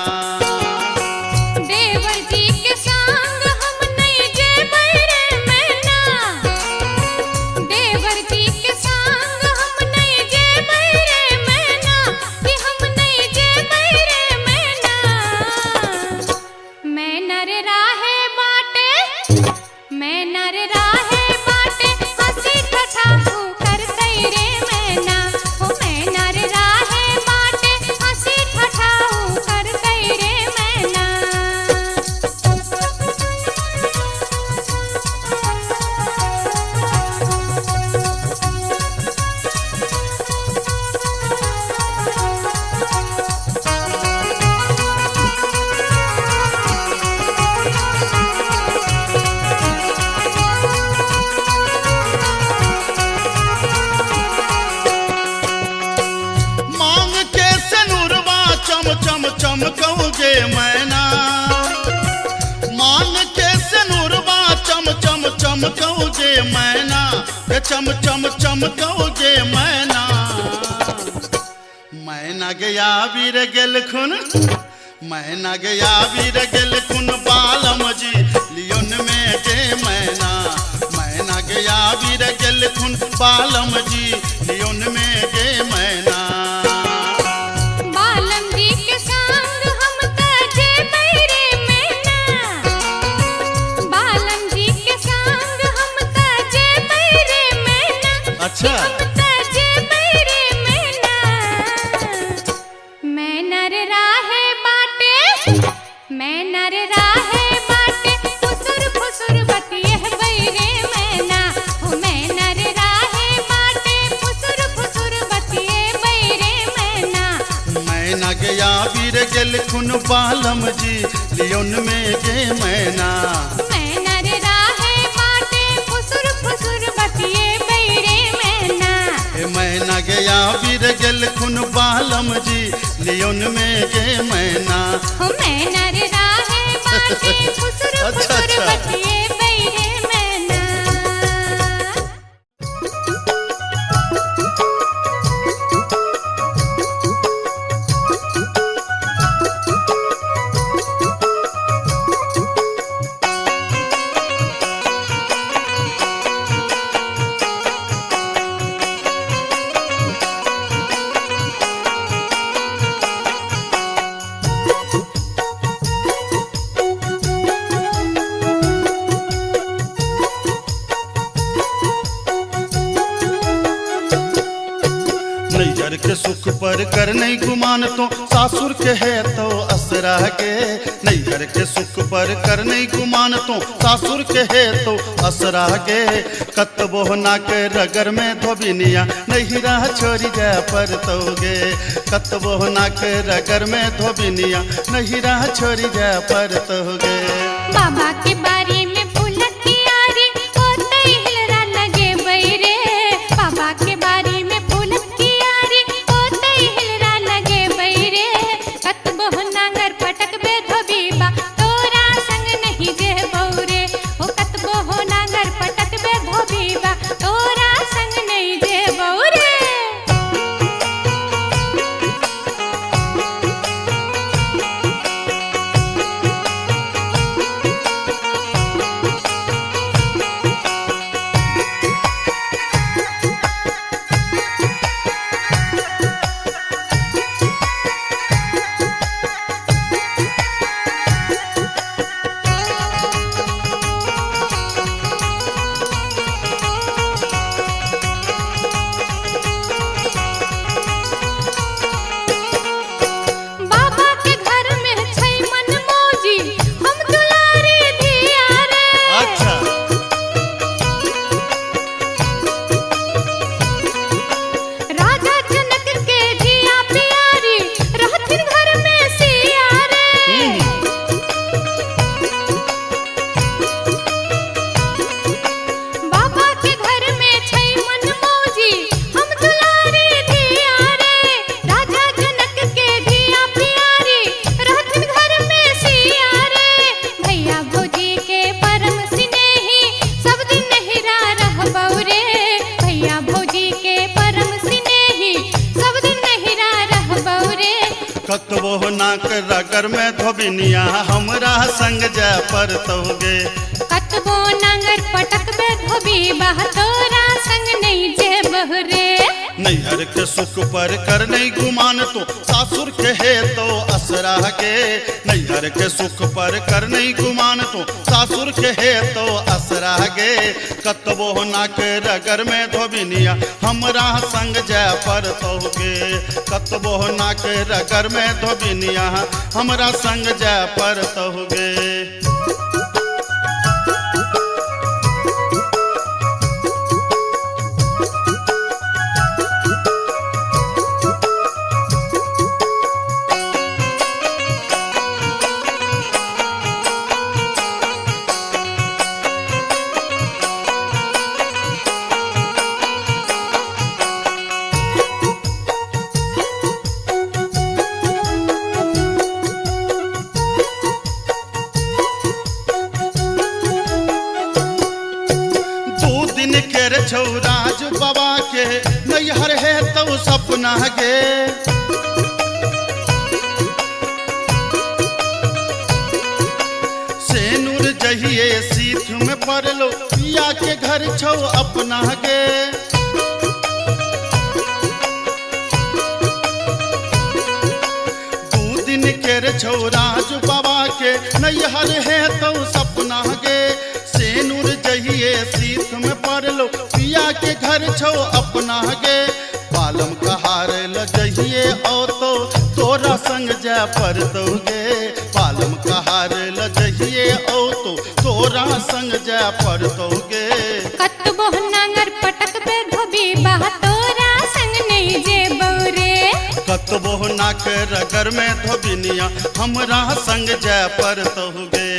देवर जी के संग हम नहीं जे बैरे मैना, देवर जी के संग हम नहीं जे बैरे मैना, कि हम नहीं जे बैरे मैना। मैना रे राहे बाटे, मैना रे राहे बाटे, हंसी ठठा कर तैरे मैना। हो मैना रे राहे बाटे, हंसी ठठा कर तैरे मैना।
मांग के सनुरवा चम चम चमकौ जे मैना। मांग के सनुरवा चम चम चमकौ जे मैना, के चम चम चमकौ जे मैना। मैना गया बीर गेल खुन, मैना गया बीर गेल खुन, बालम जी लियोन में के मैना। मैना गया बीर गेल खुन, बालम जी लियोन में के मैना।
बालम जी के संग हम तजे बैरे मैना, बालम जी के संग हम तजे बैरे मैना।
अच्छा
हम तजे बैरे मैना। मैना रे राहे बाटे, मैना रे राहे बाटे,
मैना गया वीर गेल खुन बालम जी लियोन में गे मैना
मैना रे राहे बाटे फुसुर फुसुर बतिए बैरे मैना
मैना गया वीर गेल खुन बालम जी लियोन में गे मैना
हो मैना रे राहे बाटे फुसुर
अच्छा,
फुसुर
अच्छा।
बतिए बैरे मैना
नैहर के सुख पर कर नहीं गुमान तो सासुर के है तो असरा के नैहर के सुख पर कर नहीं गुमान तो सासुर के है तो असरा के कतबो ना के रगर में धोबिनिया नहीं रह छोड़ी जा पर तोगे कतबो ना के रगर में धोबिनिया नहीं रह छोड़ी जा पर तोगे
बाबा के बारी में फूलक की आरी होते हिलरा लगे बैरे बाबा के बारी में फूलक की आरी होते हिलरा लगे बैरे कतबो नांगर पटक बे धोबीबा तोरा संग नहीं जे बौरे ओ कतबो नांगर पटक बे धोबीबा तोरा संग नहीं जे बौरे बाबा के घर में छै मन मौजी हम दुलारी धिया रे
अच्छा
राजा जनक के धिया प्यारी रहथिन घर में सिया रे बाबा के घर में छै मन मौजी हम दुलारी धिया रे राजा जनक के धिया प्यारी रहथिन घर में सिया रे भैया भौजी के परम स्नेही सब दिन नहिरा रहबौ रे भैया भौजी के परम स्नेही सब दिन नहिरा रहबौ रे
कतबो ना के रगर में धोबिनिया हमरा संग जा पर तोगे
कतबो नांगर पटक बे धोबी बह तोरा संग नहीं जे बहरे
नैहर के सुख पर कर नहीं गुमान तो सासुर के है तो असरा के नैहर के सुख पर कर नहीं गुमान तो सासुर के है तो असरा के कतबो ना के रगर में धोबिनिया हमरा संग जा पर तोगे कतबो ना के रगर में धोबिनिया हमरा संग जा पर तोगे छौराज बाबा के नैहर है तो सपना गे सेनुर जहिए सीठ में पड़लो पिया के घर छौ अपना गे दू दिन के छौराज बाबा के नैहर है तो सपना गे सेनुर जहिए सीख में पड़लो पिया के घर छो अपना गे पालम कहार ल जहिए ओ तो तोरा संग जा पर दोगे पालम कहार ल जहिए ओ तो तोरा संग जा पर दोगे
कतबो नांगर पटक पे धोबी बा तोरा संग नहीं जे बौरे
कतबो ना के रगर में धोबिनिया हमरा संग जय पर तहुगे।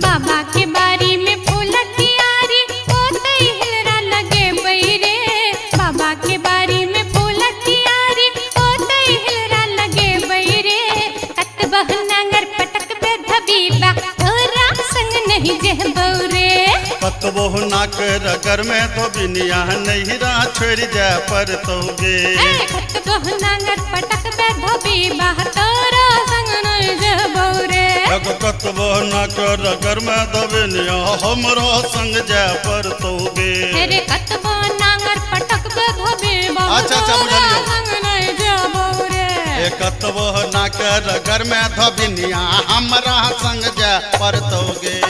बाबा के बारी में फूल कियारी ओते हिलरा लगे बैरे। बाबा के बारी में फूल कियारी ओते हिलरा लगे बैरे। कतबह नांगर पटक बे धबीबा तोरा संग नहीं जह बौरे।
कतबो ना के रगर में धोबिनिया नैहरा छोड़ जय पर तहुगे।
कतबह नांगर पटक बे धबीबा तोरा संग नहीं जह बौरे।
कतबो ना के रगर में धोबिनिया हमरा संग जय पर तहुगे।
अरे कतबो नांगर पटक बे धबीबा
अच्छा, बुझलियो।
संग नहीं जह बौरे।
कतबो ना के रगर में धोबिनिया हमरा संग जय पर तहुगे।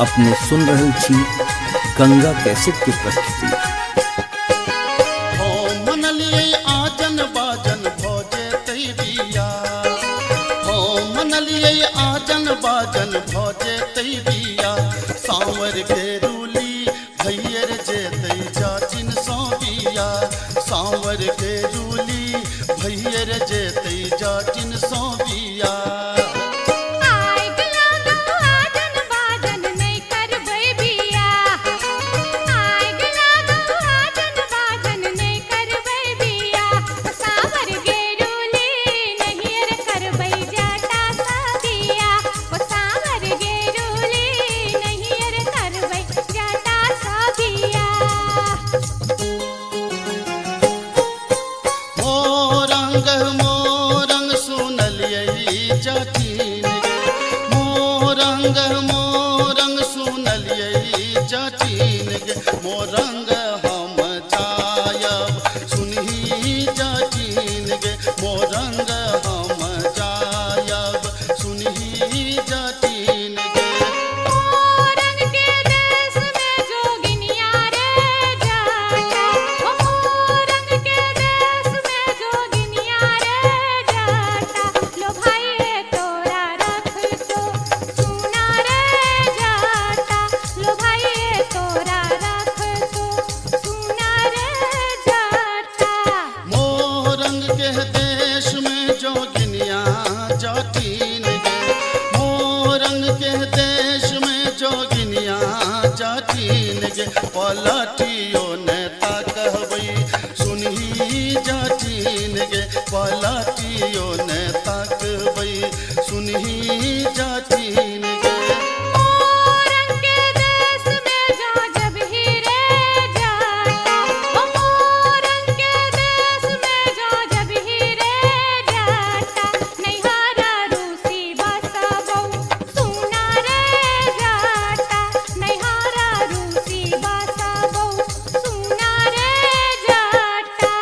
अपने सुन रहल छी गंगा कैसेट के प्रस्तुति।
हो मनलिए आजन बाजन भोजे तई बिया, हो मनलिए आजन बाजन भोजे तई बिया, सांवर के रूली भैयर जे तई जाचिन सो बिया, सांवर के रूली भैयर जे तई जाचिन सो बिया। मोरंग सुनलिए जाचिन गे, मोरंग सुनलिए जाचिन गे, मोरंग हम जायब सुनही जाचिन गे, मोरंग हम जायब सुनही जाचिन गे।
मोरंग के देश में जोगिनिया रे जाता, मोरंग के देश में जोगिनिया रे जाता, लो भाई तोरा रख तो सुना रे जाता, लो भाई तोरा रख तो सुना रे जाता।
मोरंग के देश में जोगिनिया जाटिन गे, मोरंग के देश में जोगिनिया जाटिन गे, पलटियो नेता कहबै सुनही जाटिन गे, पलटियो नेता कहबै सुनही जाटिन गे।
मोरंग के देश में जो जब ही रे जाता, मोरंग के देश में जो जब ही रे जाता, नैहारा रूसी बसबौ सुना रे जाता, नैहारा रूसी बसबौ सुना रे जाता।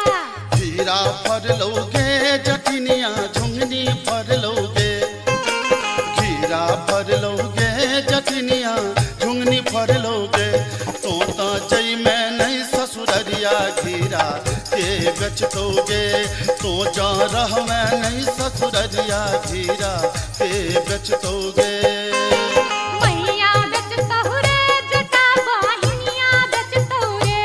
हीरा फरलौगे जटिनिया झुंगनी फरलौगे, खीरा फरलौगे जटिनिया झुंगनी फरलौगे, तोता जई में नहीं ससुररिया घीरा के बेचतोगे, तो जा रह में नहीं ससुररिया घीरा के बेचतोगे।
मैया बेचतहु रे जटा बहिनिया बेचतहु रे,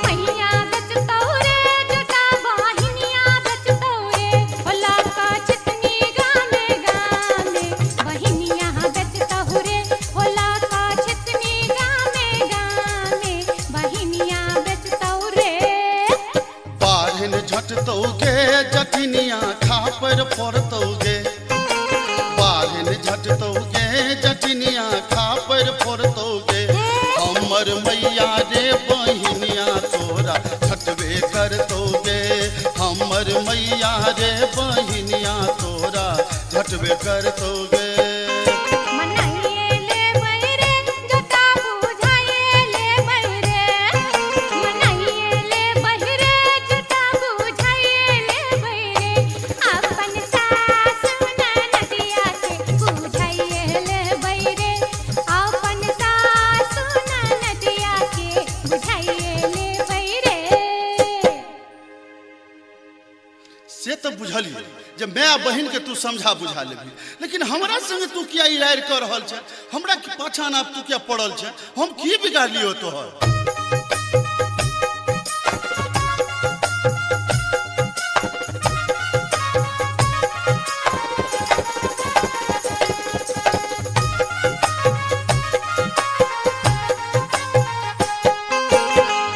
मैया बेचतहु रे जटा बहिनिया बेचतहु रे, होला का चितनी गामे गामे बहिनिया बेचतहु रे, होला का चितनी गामे गामे बहिनिया बेचतहु रे।
बारहन झटतोगे जटिनिया खापर फोड़तोगे, बारहन झटतोगे जटिनिया खापर फोड़तोगे, हमर मैया रे बहिनिया तोरा छटबे करतोगे, हमर मैया रे बहिनिया तोरा झटबे करतोगे।
मनाइए ले बैरे जटा बुझाइए ले बैरे, मनाइए ले बहिरे जटा बुझाइए ले बैरे, अपन सास ननदिया के बुझाइए ले बैरे, अपन सास ननदिया के बुझाइए ले बैरे।
से तो बुझली जब मैं बहन के तू समझा बुझा लेबी, लेकिन हमरा संगे तू किया इलाज कर रहल छ, हमरा के पाछा ना तू क्या पड़ल छ, हम की बिगाड़ लियो तोहर।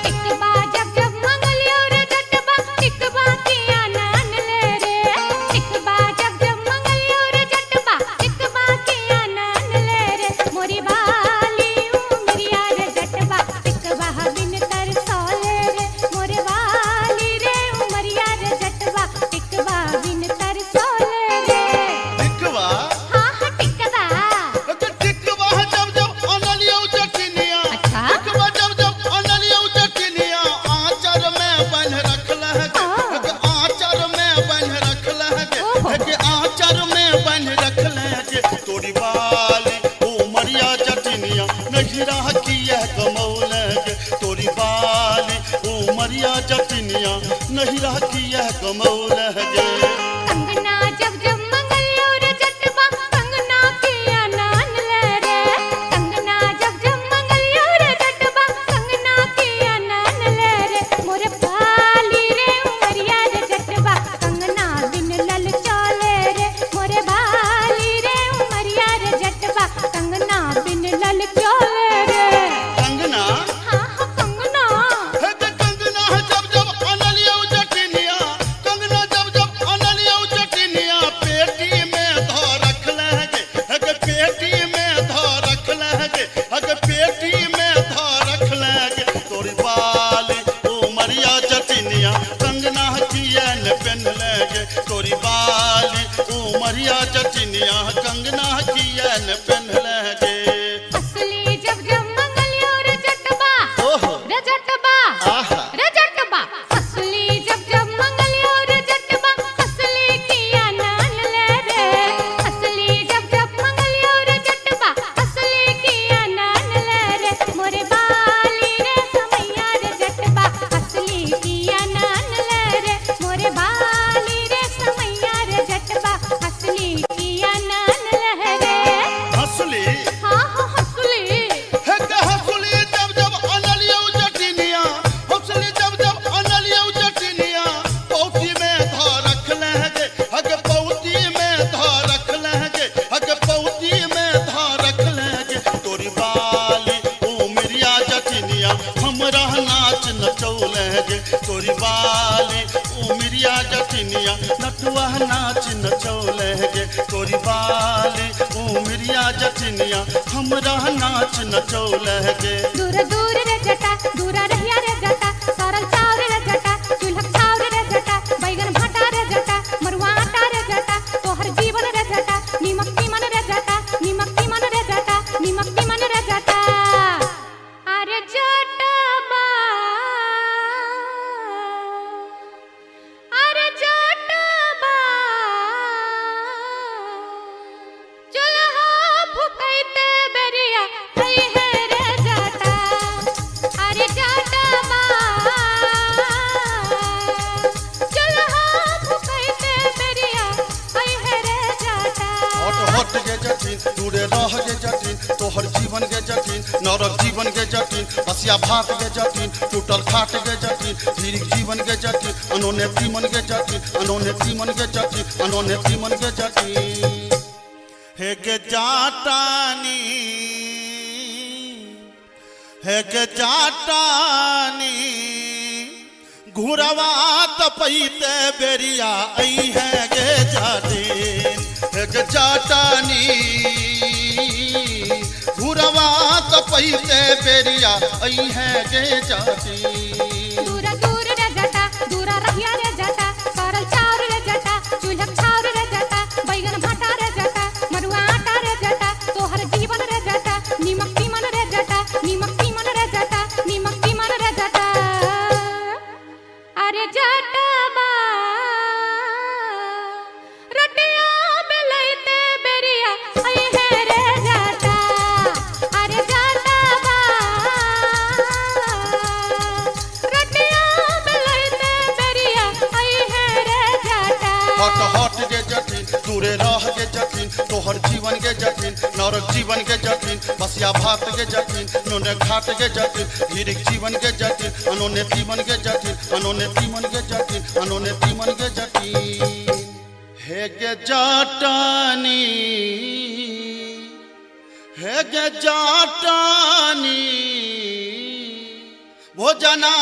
टिकबा जब जब मंगलियो रे जटबा, टिकबा किया नान ले रे, टिकबा जब जब मंगलियो रे जटबा, टिकबा किया नान ले रे, मोरी बाली उमरिया रे जटबा, टिकबा
कमौल गे।
कंगना जब जब मंगलियो रे जटबा कंगना किया नान ले रे। कंगना जब जब मंगलियो रे जटबा कंगना किया नान ले रे। मोरे बाली रे उमरिया रे जटबा कंगना बिन लल चले रे। मोरे बाली रे उमरिया रे जटबा कंगना बिन लल चले रे।
कंगना
हाँ हाँ कंगना
है के कंगना है जब जब अनलियो जटिनिया। कंगना जब जब अनलियो जटिनिया पेटी में धो रख लगे। है के पेटी में धो रख लगे। है के पेटी में धो रख लगे। तोरी बाली उमरिया जटिनिया कंगना किया न पहन लगे। तोरी बाली उमरिया जटिनिया कंगना किया न पहन लगे।
असली जब जब मंगलियो रे जटबा
ओहो
रे जटबा
आहा
रे जटबा असली जब जब मंगलियो रे जटबा असली किया नान ले रे। असली जब जब मंगलियो रे जटबा असली किया नान ले रे। मोरे बाली रे समैया रे जटबा असली किया नान ले रे। मोरे बाली रे समैया रे जटबा असली किया नान ले रे।
असली
हाँ हाँ असली
है के हंसली जब जब अनलियो जटिनिया। हंसली जब जब अनलियो जटिनिया पौती में धो रख लगे। हग पौती में धो रख लगे। हग पौती में धो रख लगे। तोरी बाली उमरिया जटिनिया हमरा नाच नचौलगे। तोरी बाली उमरिया जटिनिया नटुआ नाच नचौलगे। तोरी बाली उमरिया जटिनिया हमरा नाच नचौलगे।
दूर दूर रे जटा दूरा रहिया रे जटा सरल चाउर रे जटा चूल्हा चाउर रे जटा बैगन भाटा रे जटा मरुआ आटा रे जटा तोहर जीवन रे जटा नीमक तीमन रे जटा नीमक तीमन रे जटा नीमक तीमन रे जटा। अरे जटबा अरे जटबा चूल्हा फुकैते बेरिया आई है रे जटा। अरे जटबा चूल्हा फुकैते बेरिया आई है रे जटा।
हट हट गे जटिन दूरे रह गे जटिन तोहर जीवन गे जटिन नरक जीवन गे जटिन बसिया भात गे जटिन टूटल खाट गे जटिन धीरिक जीवन गे जटिन अनोने तीमन गे जटिन अनोने तीमन गे जटिन अनोने तीमन गे जटिन। हे गे जाटानी हे गे जाटानी घुरवा तपैते बेरिया आई है गे जाटिन। हे गे जाटानी घुरवा तपैते बेरिया आई है गे जाटिन।
दूरा दूर रे जटा दूरा रहिया रे जटा सरल चाउर रे जटा चूल्हा चाउर रे जटा बैगन भाटा रे जटा मरुआ आटा रे जटा तोहर जीवन रे जटा नीमक तीमन रे जटा नीमक तीमन रे जटा नीमक तीमन रे जटा। अरे जटबा रोटिया बेलैते बेरिया आई है रे जटा। अरे जटबा रोटिया बेलैते बेरिया आई है रे जटा।
हट हट गे जटिन दूरे रह गे जटिन तोहर जीवन गे जटिन नरक जीवन गे जटिन बसिया भात गे जटिन नोने घाट गे जटिन धीरिक जीवन गे जटिन अनोने तीमन गे जटिन अनोने तीमन गे जटिन अनोने तीमन गे जटिन। हे गे जाटानी हे गे जाटानी भोजना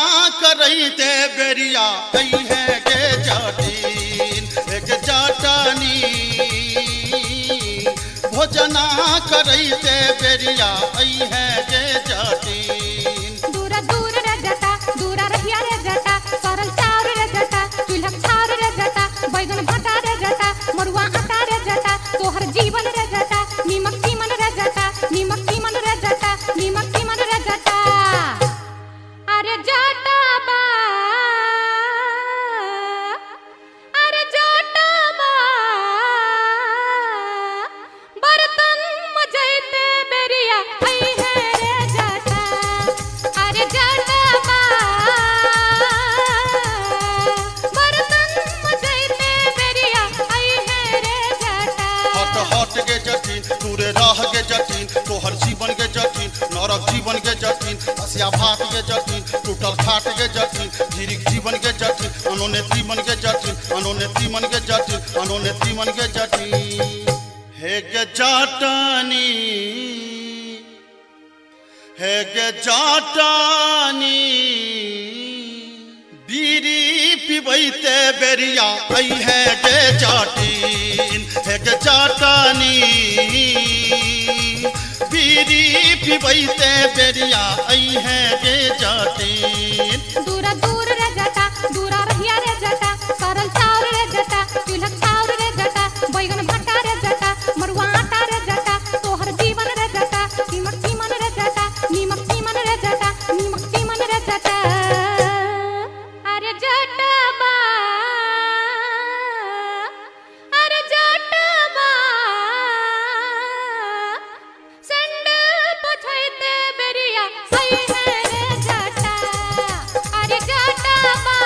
करैते बेरिया आई है गे जटिन। हे गे जाटानी भोजना करैते बेरिया आई है गे जटिन।
दूरा दूर रे जटा दूरा रहिया रे जटा सरल चाउर रे जटा चूल्हा चाउर रे जटा बैगन भाटा रे जटा मरुआ आटा रे जटा तोहर जीवन रे जटा नीमक तीमन रे जटा नीमक तीमन रे जटा नीमक तीमन रे जटा। अरे जटबा अरे जटबा बर्तन मजैते बेरिया आई है रे
राह के जटिन तोहर जीवन के जटिन नरक जीवन के जटिन हसिया भात के जटिन टूटल खाट के जटिन धीरिक जीवन के जटिन अनोने तीमन के जटिन अनोने तीमन के जटिन अनोने तीमन के जटिन हे गे जाटानी हे गे जाटानी बीरी पिबैते बेरिया आई है गे जाटिन हे गे जाटानी बीरी पिबैते बेरिया आई है गे जाटिन
दूरा दूर रे जटा दूरा रहिया रे जटा सरल चाउर रे जटा चूल्हा चाउर रे जटा बैगन भट्टा रे जटा मरुआ आटा रे जटा तोहर जीवन रे जटा नीमक तीमन रे जटा नीमक तीमन रे जटा नीमक तीमन रे जटा अरे जटबा अरे जटबा संडल पछैते बेरिया आई है रे जटा अरे जटबा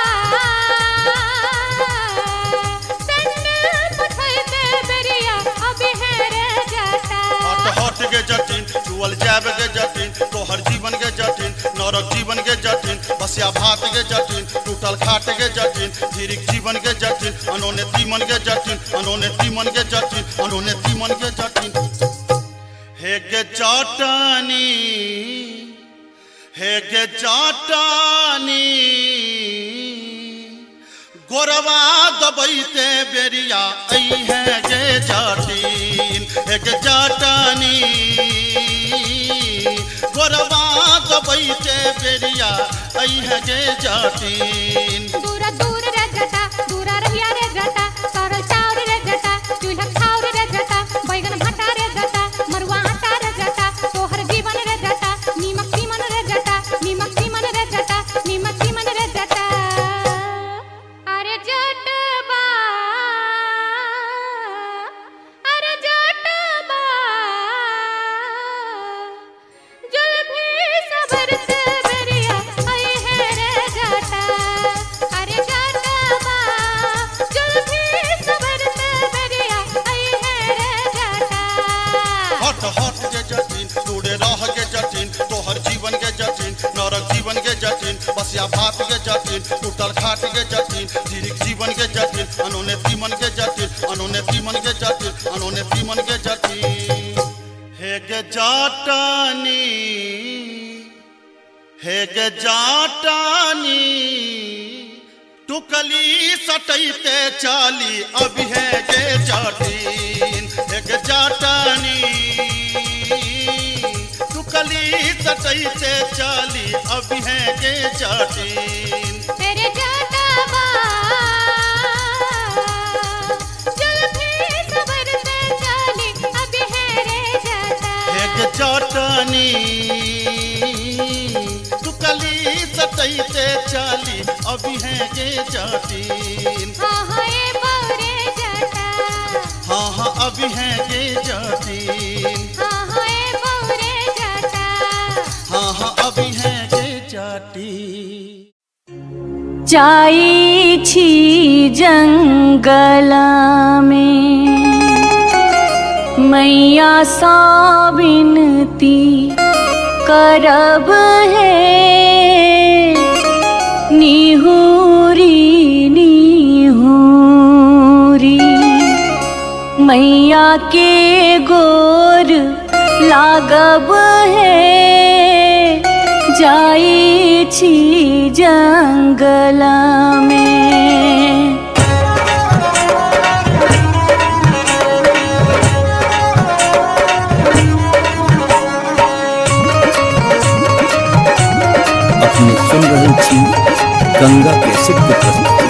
संडल पछैते बेरिया अभी है रे जटा
हट हट के जटिन चुअल जाब के जटिन तोहर जीवन के जटिन नरक जीवन के जटिन बसिया भात के जटिन टूटल खाट के जटिन धीरिक जीवन के जटिन अनोने तीमन के जटिन अनोने तीमन के जटिन अनोने तीमन के जटिन हे गे जाटानी हे गे जाटानी गोरवा दबैते बेरिया आई है गे जाटिन हे गे जाटानी गोरवा दबैते बेरिया आई है गे जाटिन
दूरा दूर रे जटा दूरा रहिया रे जटा सरल चाउर रे जटा चूल्हा चाउर रे जटा बैगन भट्टा रे जटा मरुआ आटा रे जटा तोहर जीवन रे जटा नीमक तीमन रे जटा नीमक तीमन रे जटा नीमक तीमन रे जटा अरे जटबा अरे जटबा जुल्फी सबर से बेरिया आई है रे जटा अरे जटबा जुल्फी सबर से बेरिया आई है रे जटा
हट हट के जटिन तोड़े राह के जटिन तोहर जीवन के जटिन नरक जीवन के जटिन बसिया भात के जटिन टूटल खाट के जटिन धीरिक जीवन के जटिन अनोने तीमन के जटिन अनोने तीमन के जटिन अनोने तीमन के जटिन हे गे जाटानी हे गे जाटानी टुकली सटैते चाली अभी है गे जाटिन हे गे जाटानी टुकली सटैते चाली अभी है गे जाटिन
तेरे जटबा जुल्फी सबर से चाली अभी है रे जटा
हे गे जाटानी टुकली सटैते चाली अभी है गे जाटिन
हाँ हाँ ये बौरे जटा
हाँ हाँ अभी है गे जाटिन
हाँ हाँ ये बौरे जटा
हाँ हाँ अभी है गे जाटिन
जाई छी जंगला में मैया सा विनती करब है निहुरी निहुरी मैया के गोर लागब है जाई छी जंगला में
अपने सुन रहे थी गंगा कैसेट की प्रस्तुति।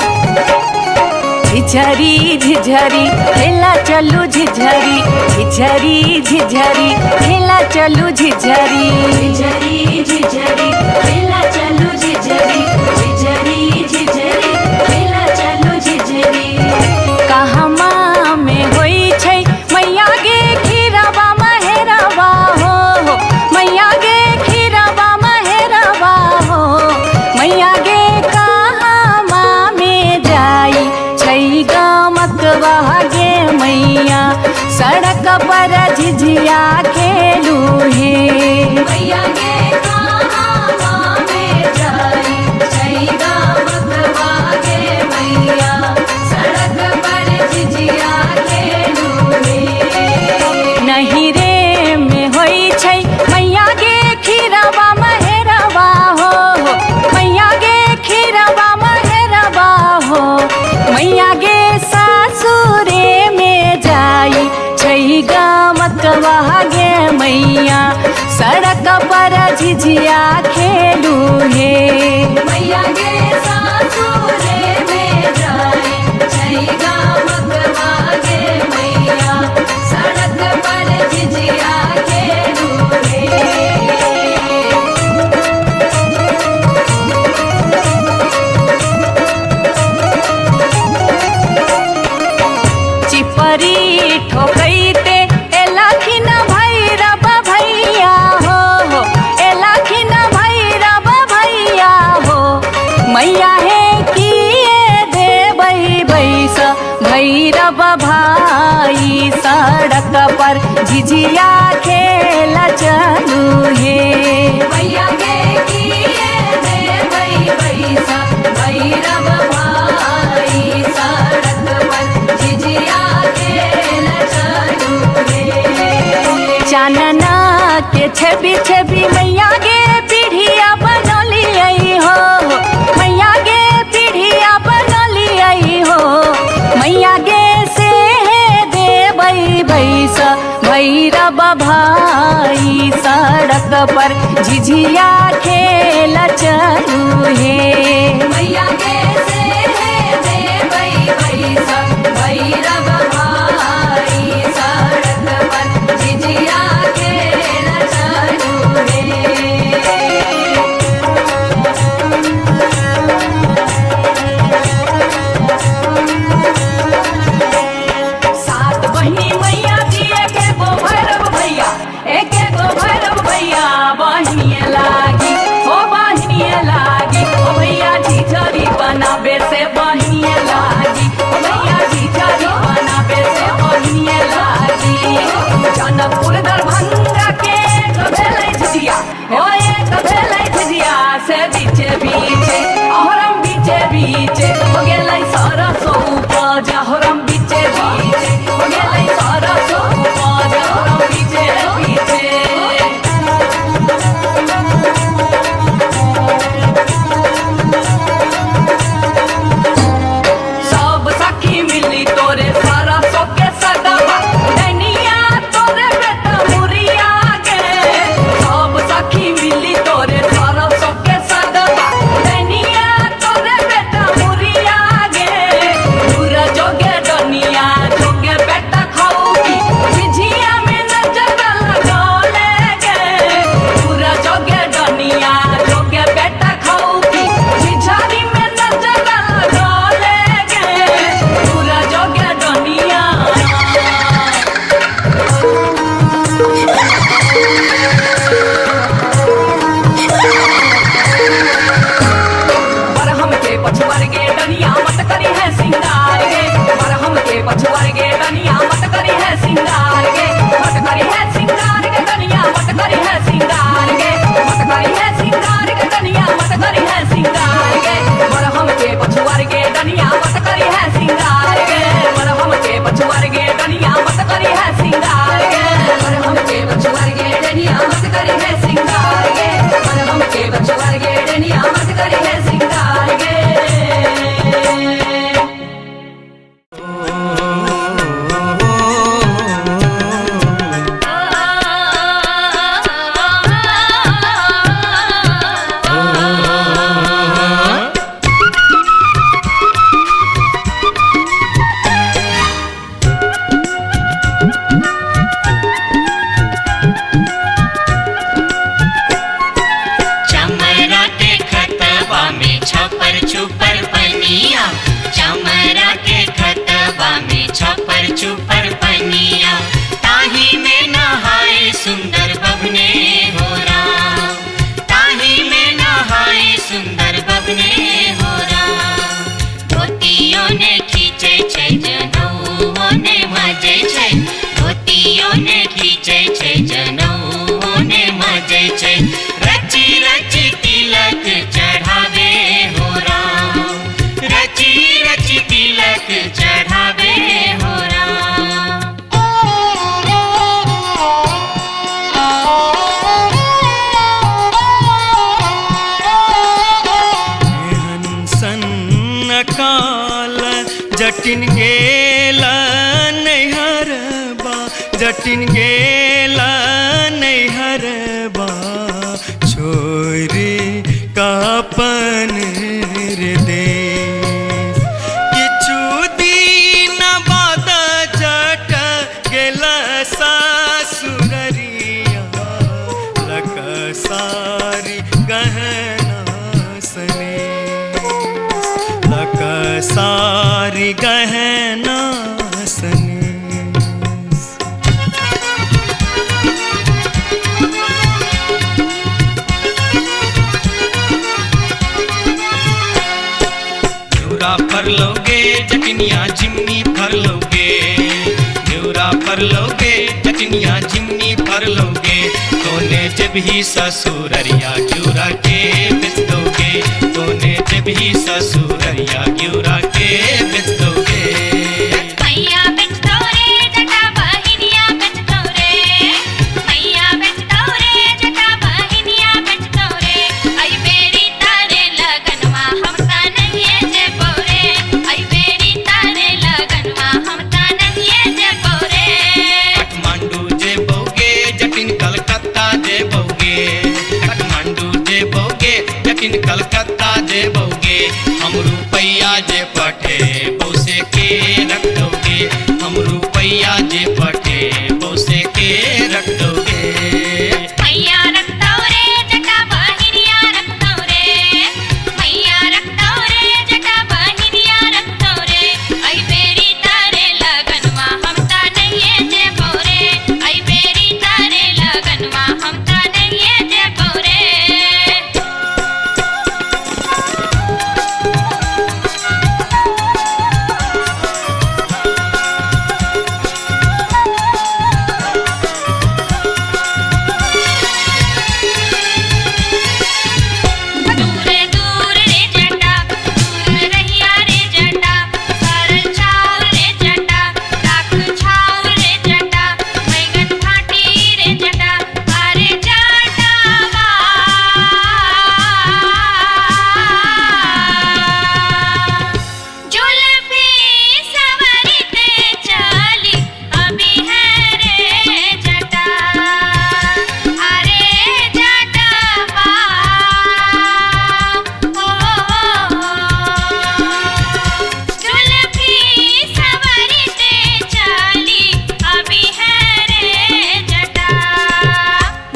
झिझरी झिझरी खेला चलू झिझरी झिझरी झिझरी खेला चलू झिझरी झिझरी झिझरी खेला चलू झिझरी झिझरी झिझरी खेला चलू झिझरी कहमा में होई छै मैया गे खीरावा महेरावा हो मैया गे खीरावा महेरावा हो मैया गे कहमा में जाई छै गामकवा गे मैया सड़क पर झिझिया खेलू हे मैया गे कहाँ में जाई छैगा मखवा गे मैया सड़क पर झिझिया खेलू हे नहीं रे में होई छै मैया गे खीरवा महेरवा हो मैया गे खीरवा महेरवा हो मैया गे सासुरे में जाई छैगा मकवा गे मैया सड़क पर झिझिया खेलू हे मैया गे सासुरे में जाई छैगा मकवा गे मैया सड़क पर झिझिया खेलू हे चिपरी ठोकैते एलाखिन भैरव भैया हो एलाखिन भैरव भैया हो मैया हे किए देबै बैस भैरव भाई सड़क पर झिझिया खेल चलू हे मैया गे किए देबै बैस भैरव भाई सड़क पर झिझिया खेल चलू हे चानना के छवि छवि मैया गे पीढ़िया बनलियै हो मैया गे पीढ़िया बनलियै हो मैया गे से देबै बैस भैरव भाई सड़क पर झिझिया खेल चलू हे मैया गे से देबै बैस भैरव भाई सड़क पर झिझिया खेल चलू हे सात बहिनी मैया दिए के गो भैरव भैया एक गो भैरव भैया बहिनिए लागी हो बहिनिए लागी ओ भैया झिझरी बनाबे से बहिनिए लागी ओ भैया झिझरी बनाबे से बहिनिए लागी जनकपुर दरभंगा के भेलै झिझिया हो एक भेलै झिझिया से बीचे बीचे अहरम बीचे बीचे हो गेलै सरसो उपज अहरम बीचे बीचे हो गेलै सरसो उपज अहरम बीचे बीचे सब सखी मिली तोरे सरसो के सगवा नैनिया तोरे बेटा मुरिया गे सब सखी मिली तोरे सरसो के सगवा नैनिया तोरे बेटा मुरिया गे पूरा जोगे डनिया जोगे बेटा खाऊगी झिझिया में नजर लगौले गे पूरा जोगे डनिया जोगे बेटा खाऊगी झिझरी में नजर लगौले गे पूरा जोगे डनिया बरहम के पछुआर गे डनिया मत करी है सिंगार गे बरहम के पछुआर गे डनिया मत करी है सिंगार गे मत करी है सिंगार गे डनिया मत करी है सिंगार गे मत करी है सिंगार गे डनिया मत करी है सिंगार गे बरहम के पछुआर गे डनिया मत करी है सिंगार गे बरहम के पछुआर गे डनिया मत करी है सिंगार गे बरहम के पछुआर गे डनिया मत करी है सिंगार गे बरहम के पछुआर गे डनिया मत करी है सिंगार गे
चमरा के खतबा में छपर छुपर पनिया चमरा के खतबा में छपर छुपर पनिया ताही में नहाए सुंदर बबने हो राम ताही में नहाए सुंदर बबने हो राम धोतियों ने खींचे छै जनौओं ने मजे छै
जटिन गेला नैहरबा जटिन गेला नैहरबा छोरी कापन रे देश किछु दिन बाद जट गेला सासुररिया लक सारी गहना सने लक सारी गहना सने फर लोगे जटनिया जिमनी फर लोगे न्यूरा फर लोगे जटनिया जिमनी फर लोगे तोने जब ही ससुररिया ग्यूरा के बेच दोगे तोने जब ही ससुररिया ग्यूरा के बेच दोगे
मैया बेच दो रे जटा बहिनिया बेच दो रे मैया बेच दो रे जटा बहिनिया बेच दो रे आई बेरी तारे लगनवा हम ता नहीं जे बोरे आई बेरी तारे लगनवा हम ता नहीं जे बोरे
काठमांडू जे बोगे जटिन कलकत्ता जे बोगे काठमांडू जे बोगे जटिन कलकत्ता जे बोगे हम रुपैया जे पठे बौसे के रख दोगे हम रुपैया जे पठे बौसे के रख दोगे
मैया रख दो रे जटा बहिनिया रख दो रे मैया रख दो रे जटा बहिनिया रख दो रे आई बेरी तारे लगनवा हम ता नहीं जे बोरे आई बेरी तारे लगनवा हम ता नहीं जे बोरे दूर दूर रे जटा दूर रहिया रे जटा सरल छाव रे जटा लाख छाव रे जटा बैगन भाटी रे जटा अरे जटावा जुल्फी सवरते चली अभी है रे जटा अरे जटावा जुल्फी सवरते चली अभी है रे जटा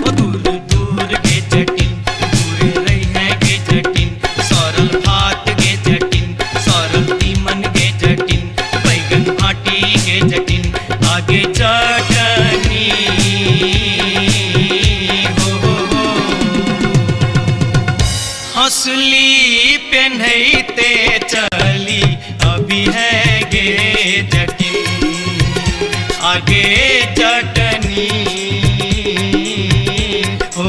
ओ दूर दूर के जटिन दूर रही है के जटिन सरल भात के जटिन सरल तीमन के जटिन बैगन भाटी के जटिन आगे चटनी हो हंसली पेन्हते चली अभी है गे जटिन आगे चटनी हो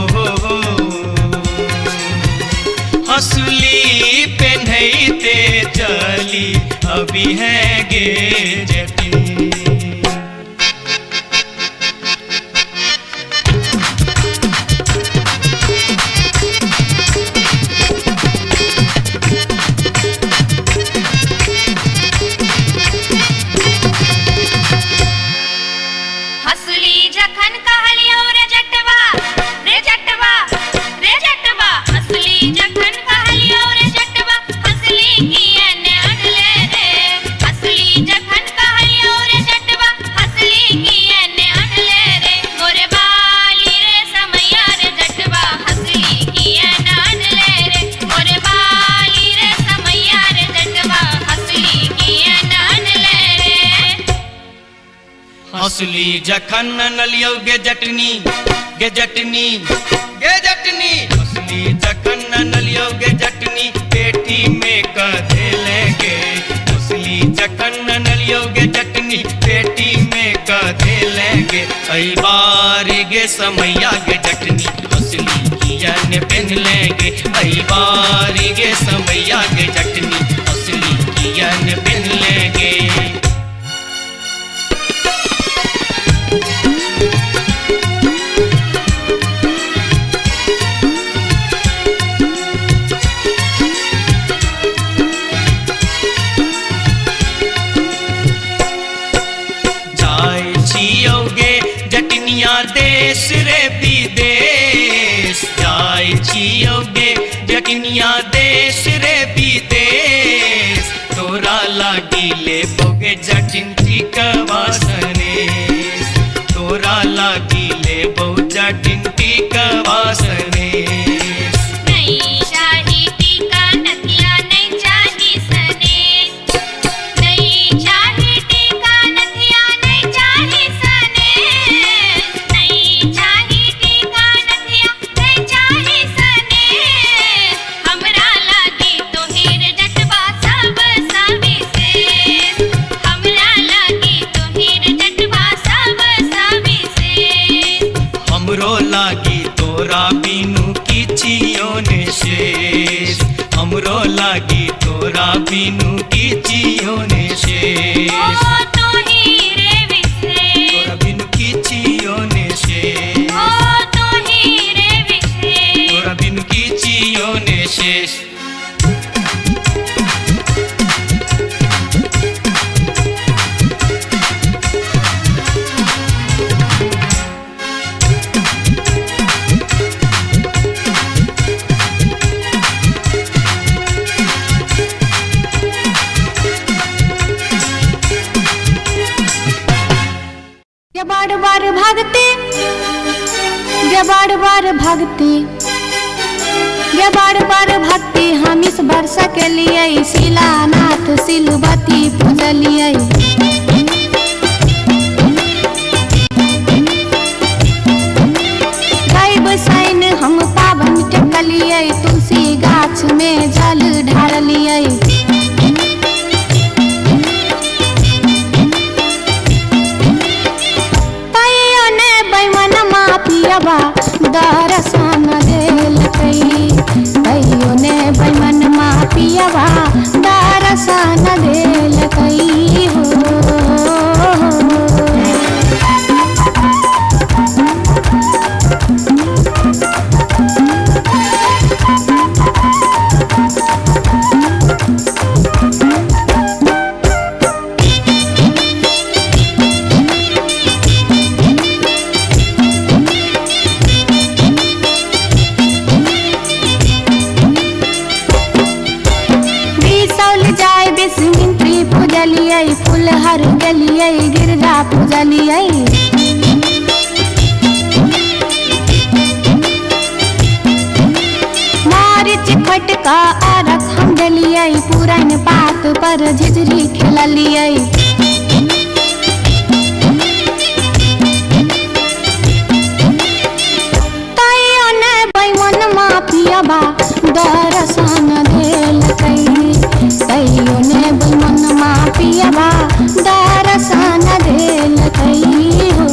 हंसली पेन्हते चली अभी है गे जटिन
हसली जखन कहलियो रे जटवा रे जटवा रे जटवा हसली जखन कहलियो रे जटवा हसली कियन अनले रे हसली जखन कहलियो रे जटवा हसली कियन अनले रे मोरे बाली रे समैया रे जटवा हसली कियन अनले रे मोरे बाली रे समैया रे जटवा हसली कियन अनले रे
हंसली जखन नलियो गे जटनी गे जटनी गे जटनी हंसली जखन नलियो गे जटनी पेटी में कधे लेगे हंसली जखन नलियो गे जटनी पेटी में कधे लेगे आई बारी गे समैया गे जटनी हंसली कियन पेन लेगे आई बारी गे समैया गे जटनी हंसली कियन पेन लेगे छियोगे जटनिया देश रे विदेश जाय छियोगे जटनिया देश रे विदेश तोरा लागी ले बोगे जटिन टिकवा सनेश तोरा लागी ले बो जटिन टिकवा सनेश
नहीं चाही टीका नथिया नहीं चाही सनेश नहीं चाही टीका नथिया नहीं चाही सनेश नहीं चाही टीका नथिया नहीं चाही सनेश हमरा लागी तोहेर जटवा सब सविशेष हमरा लागी तोहेर जटवा सब सविशेष
हमरो लागी तोरा बिनु किछियो ने शेष हमरो लागी तोरा बिनु किछियो ने शेष
ओ तोही रे विशेष
तोरा बिनु किछियो ने शेष
ओ तोही रे विशेष
तोरा बिनु किछियो ने शेष
ये बार बार भागते ये बार बार भागते ये बार बार भागते हम इस वर्ष के लिए शिलानाथ सिलवती पूजलिए गायब सैन हम पावन टेकलिए तुलसी गाछ में जल ढारलिए पियबा दर्शन देल कहियो ने बैमन मा पियबा दर्शन देल कई हो पूजलिए फुलहर गलिए गिरजा पूजलिए मारिच फटका आरख हम डलिए पुरान पात पर झिझरी खेललिए तैयो ने बैमन मा पियबा दर्शन देल तैयो ने बैमन मा पियबा दर्शन देल कई हो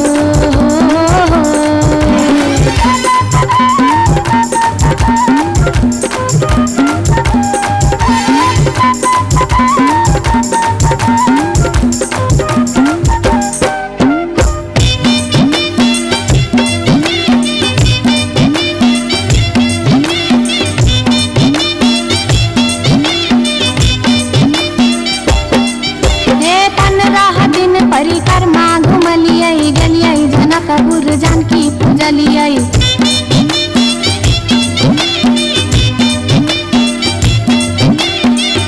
परिक्रमा घुमलिए गलिए जनकपुर जानकी पूजलिए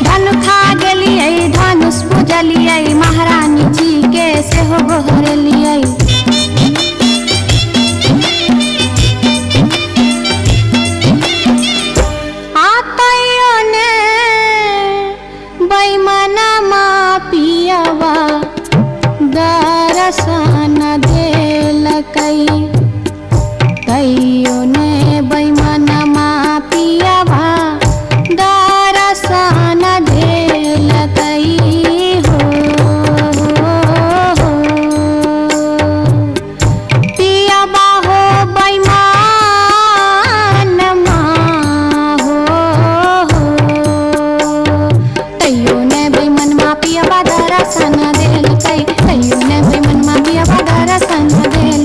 धनुखा गेलिए धनुष पूजलिए महारानी जी के सेहो गोहरलिए आतयो ने बैमन मा पियबा दर्शन देल तैयो ने बैमन मा पियबा दर्शन देल हो पियबा हो बैमन मा हो तैयो ने बैमन मा पियबा दर्शन देल तैयो ने बैमन मा पियबा दर्शन देल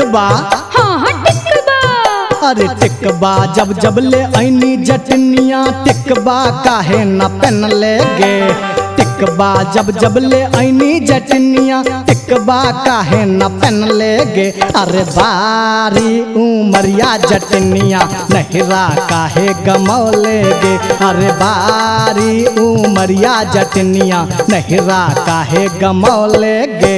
टिकबा
हाँ हाँ टिकबा।
अरे टिकबा जब जब ले ऐनी जटनिया टिकबा काहे न पहन ले गे। टिकबा जब जब ले ऐनी जटनिया टिकबा काहे न पहन ले गे। अरे बारी उमरिया जटनिया नहिरा काहे गमौले गे। अरे बारी उमरिया जटनिया नहिरा काहे गमौले गे।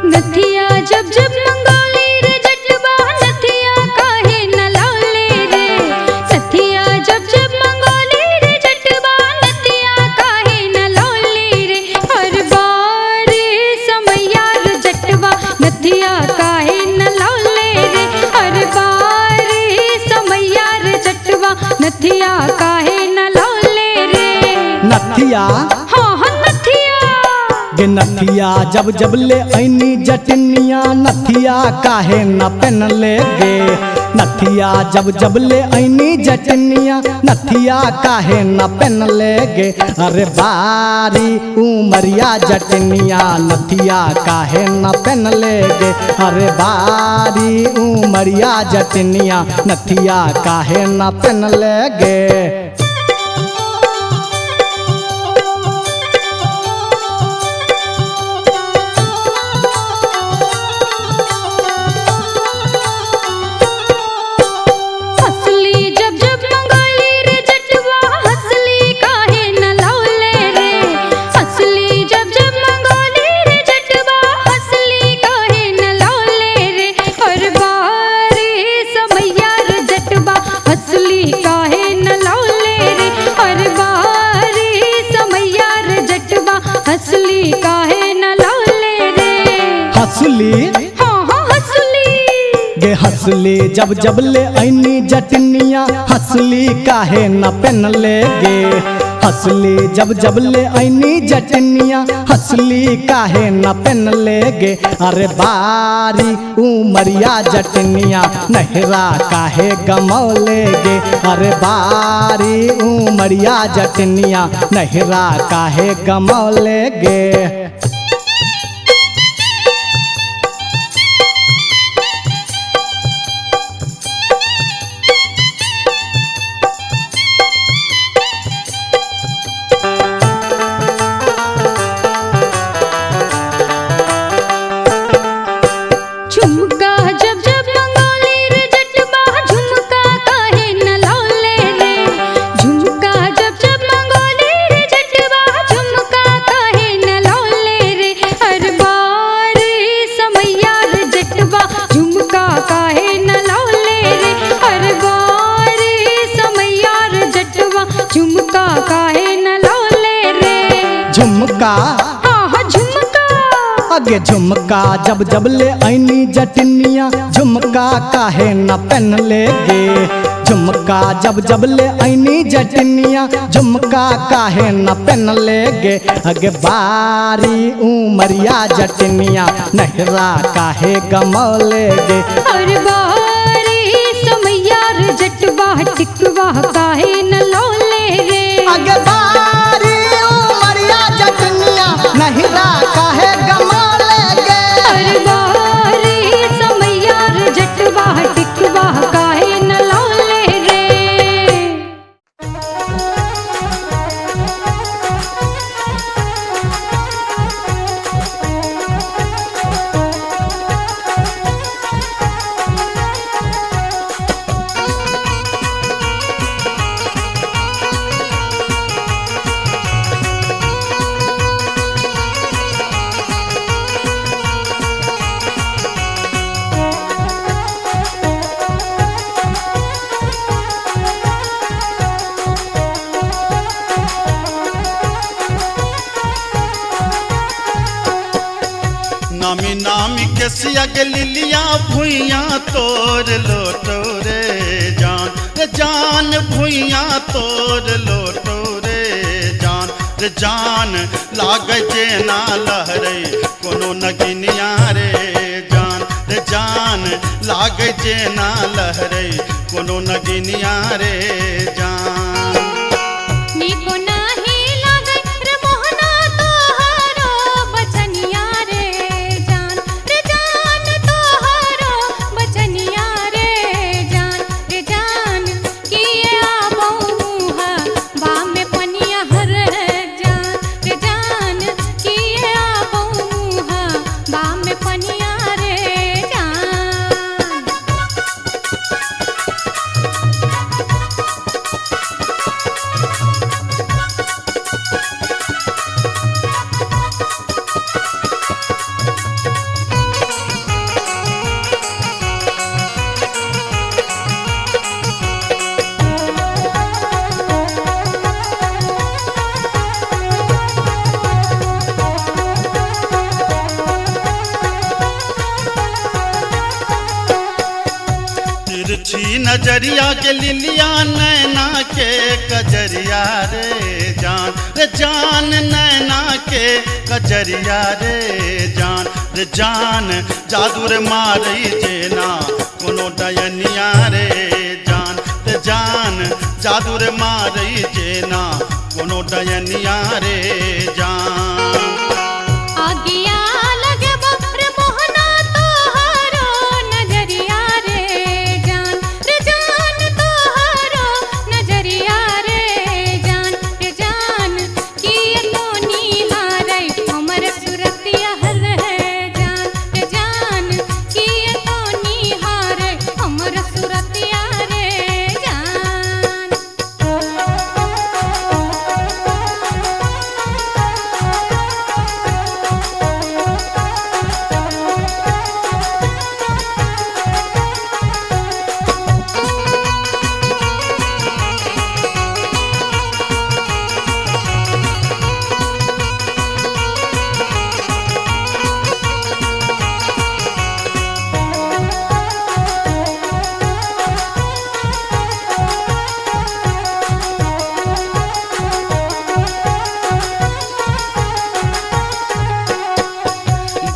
नथिया जब जब मंगोली रे जटवा नथिया काहे न लौले रे। नथिया जब जब मंगोली रे जटवा नथिया काहे न लौले रे। हर बार समैया रे जटवा नथिया काहे न लौले रे। हर बार समैया रे जटवा नथिया काहे न लौले रे।
नथिया
हाँ हाँ नथिया
गे नथिया जब जब ले ऐनी जटनिया नथिया काहे न पहन ले गे। नथिया जब जब ले ऐनी जटनिया नथिया काहे न पहन ले गे। अरे बारी उमरिया जटनिया नथिया काहे न पहन ले गे। अरे बारी उमरिया जटनिया नथिया काहे न पहन ले गे।
हंसली जब जब मंगोली रे जटवा हंसली काहे न लौले रे। हंसली जब जब मंगोली रे जटवा हंसली काहे न लौले रे। हर बार समैया रे जटवा हंसली काहे न लौले रे। हर बार समैया रे जटवा हंसली काहे न लौले रे।
हंसली
हाँ हाँ हंसली
गे हंसली जब जब ले ऐनी जटनिया हंसली काहे न पहन ले गे। हंसली जब जब ले ऐनी जटनिया हंसली काहे न पहन ले गे। अरे बारी उमरिया जटनिया नहिरा काहे गमौले गे। अरे बारी उमरिया जटनिया नहिरा काहे गमौले गे।
झुमका जब जब मंगोली रे जटवा झुमका काहे न लौले रे। झुमका जब जब मंगोली रे जटवा झुमका काहे न लौले रे। हर बार समैया रे जटवा झुमका काहे न लौले रे। हर बार समैया रे जटवा झुमका काहे न लौले रे।
झुमका
हाँ हाँ झुमका
अगे झुमका जब जब ले ऐनी जटनिया झुमका काहे न पहन ले गे। झुमका जब जब ले ऐनी जटनिया झुमका काहे न पहन ले गे। अगे बारी उमरिया जटनिया नहिरा काहे गमौले गे।
हर बार समैया रे जटवा टिकवा काहे न लौले रे।
अगे बारी उमरिया जटनिया नहिरा काहे गमौले गे।
हर बार समैया रे जटवा टिकवा काहे न लौले रे।
नामी नामी के सिया के लिलिया भुइया तोर लोटो रे जान भुइया तोर लोटो रे रे जान लागे जे ना लहरे कोनो नगिनिया रे जान रे जान लागे जे ना लहरे कोनो नगिनिया रे जान
नीको नाही लागे रे मोहना तोहारो बचनिया रे जान तोहारो बचनिया रे जान किए आबो मुहा बा में पनिया हर जान किए आबो मुहा बा में पनिया रे जान
तिरछी नजरिया के लिलिया नैना के कजरिया रे जान नैना के कजरिया रे जान जादू रे मारई जेना कोनो डयनिया रे जान जादू रे मारई जेना कोनो डयनिया रे जान
आगिया लगे रे मोहना तोहारो नजरिया रे जान तोहारो नजरिया रे जान किए तो निहारै हमर सुरतिया हर जान किए तो निहारै हमर सुरतिया रे जान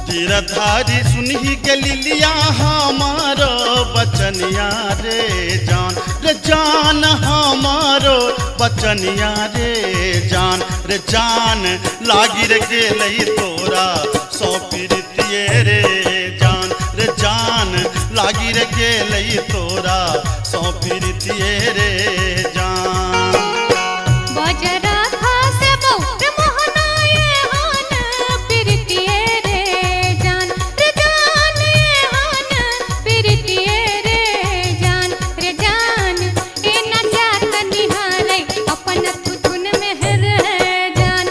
गिरधारी सुनही के लिलिया हमारो बचनिया रे जान हमारो बचनिया रे जान लागी रे गेलई तोरा सौ प्रीतिये रे जान लागी रे गेलई तोरा सौ प्रीतिये रे जान
बजरा खासे बहुत मोहना ये हान प्रीतिये रे जान ये हान प्रीतिये रे जान ए न जात निहारै अपन तुथुन में हर जान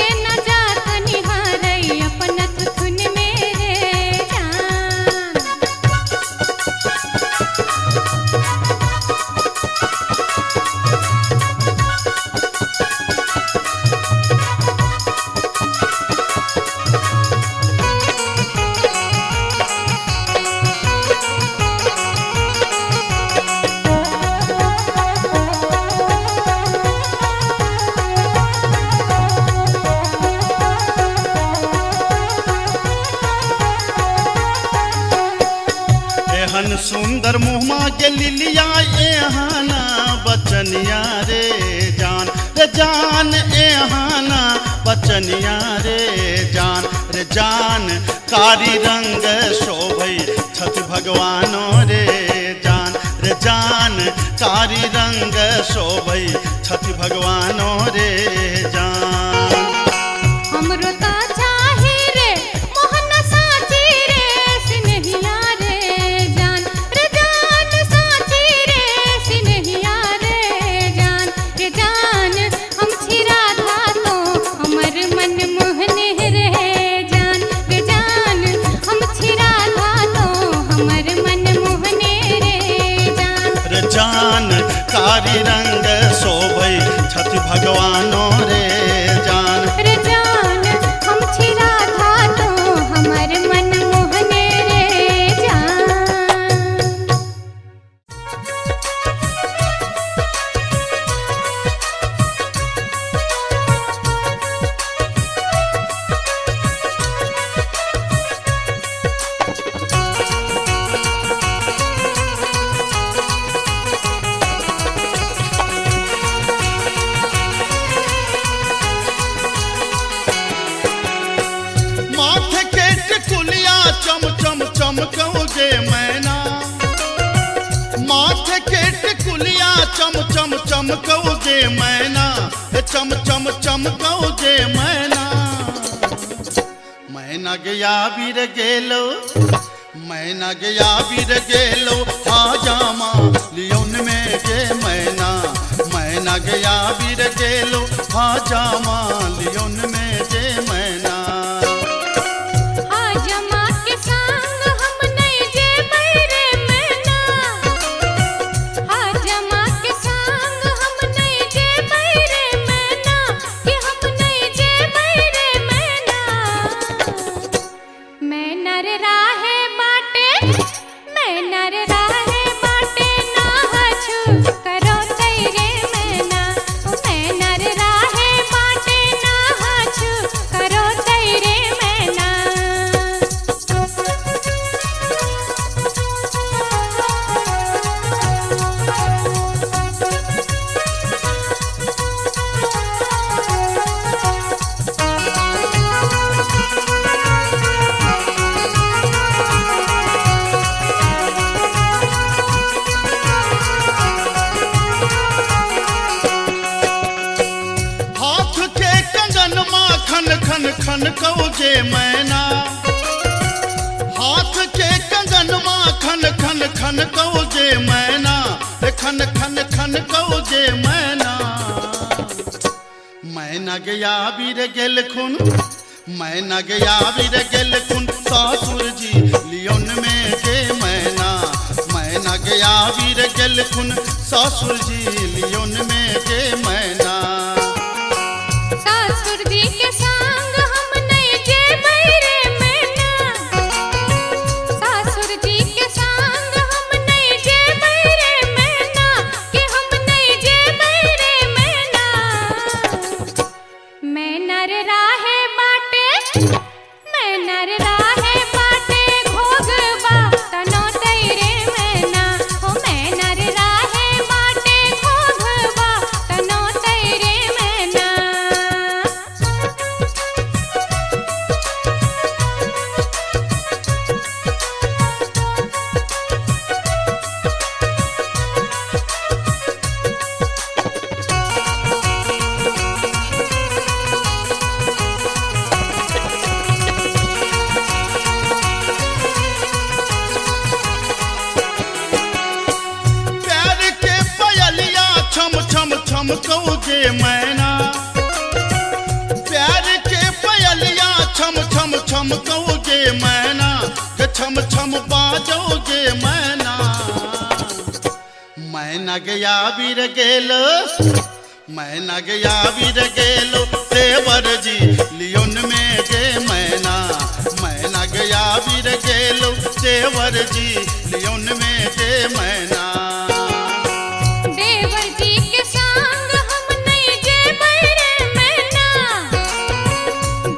ए न जात निहारै अपन तुथुन में रे जान
एहन सुंदर मुहमा के लिलिया एहाना बचनिया रे जान एहाना बचनिया रे जान कारी रंग शोभई छठ भगवानो रे जान कारी रंग शोभई छठ भगवानो रे जान
हमरो ता चाही रे मोहन साची रे सिनहिया रे जान साची रे सिनहिया रे जान हम छिरा था तो हमर मन मोहने रे जान हम छिरा था तो हमर मन मोहने रे
जान कारी रंग शोभई छठ भगवानो रे जान
हम छिरा था तो हमर मन मोहने रे जान
चमकऊ गे मैना माथे के टिकुलिया चम चम चमकऊ गे मैना चम चम चमकऊ गे मैना मैना गया बीर गेलो मैना गया बीर गेलो हाजामा लियोन में गे मैना मैना गया बीर गेलो हाजामा लियोन में गे मैना
हाजमा के संग हम नहीं जे बैरे मैना हाजमा के संग हम नहीं जे बैरे मैना कि हम नहीं जे बैरे मैना मैं नर राहे बाटे मैं नर राहे बाटे ना हछु करो तेरे मैना मैं नर राहे बाटे ना हछु करो तेरे मैना
हाथ के कंगन खन खन खन कौजे मैना हाथ के कंगन खन खन खन कौजे मैना खन खन खन कौजे मैना मैना गया बीर गेल खुन मैना गया बीर गेल खुन सासुर जी लियोन में गे मैना मैना गया बीर गेल खुन सासुर जी लियोन में गे मैना
सासुर जी के संग हम नहीं जे बैरे मैना सासुर जी के संग हम नहीं जे बैरे मैना कि हम नहीं जे बैरे मैना मैं नर राहे बाटे मैं नर राहे बाटे घोगबा तनो तेरे मैना हो मैं नर राहे बाटे घोगबा तनो तेरे मैना
प्यार के पयलिया छम छम छम कौजे मैना प्यार के पयलिया छम छम छम कौजे मैना के छम छम बाजोगे मैना मैना गया बीर गेलो मैना गया बीर गेलो देवर जी लियोन में गे मैना मैना गया बीर गेलो देवर जी लियोन में गे मैना
देवर जी के संग हम नहीं जे बैरे मैना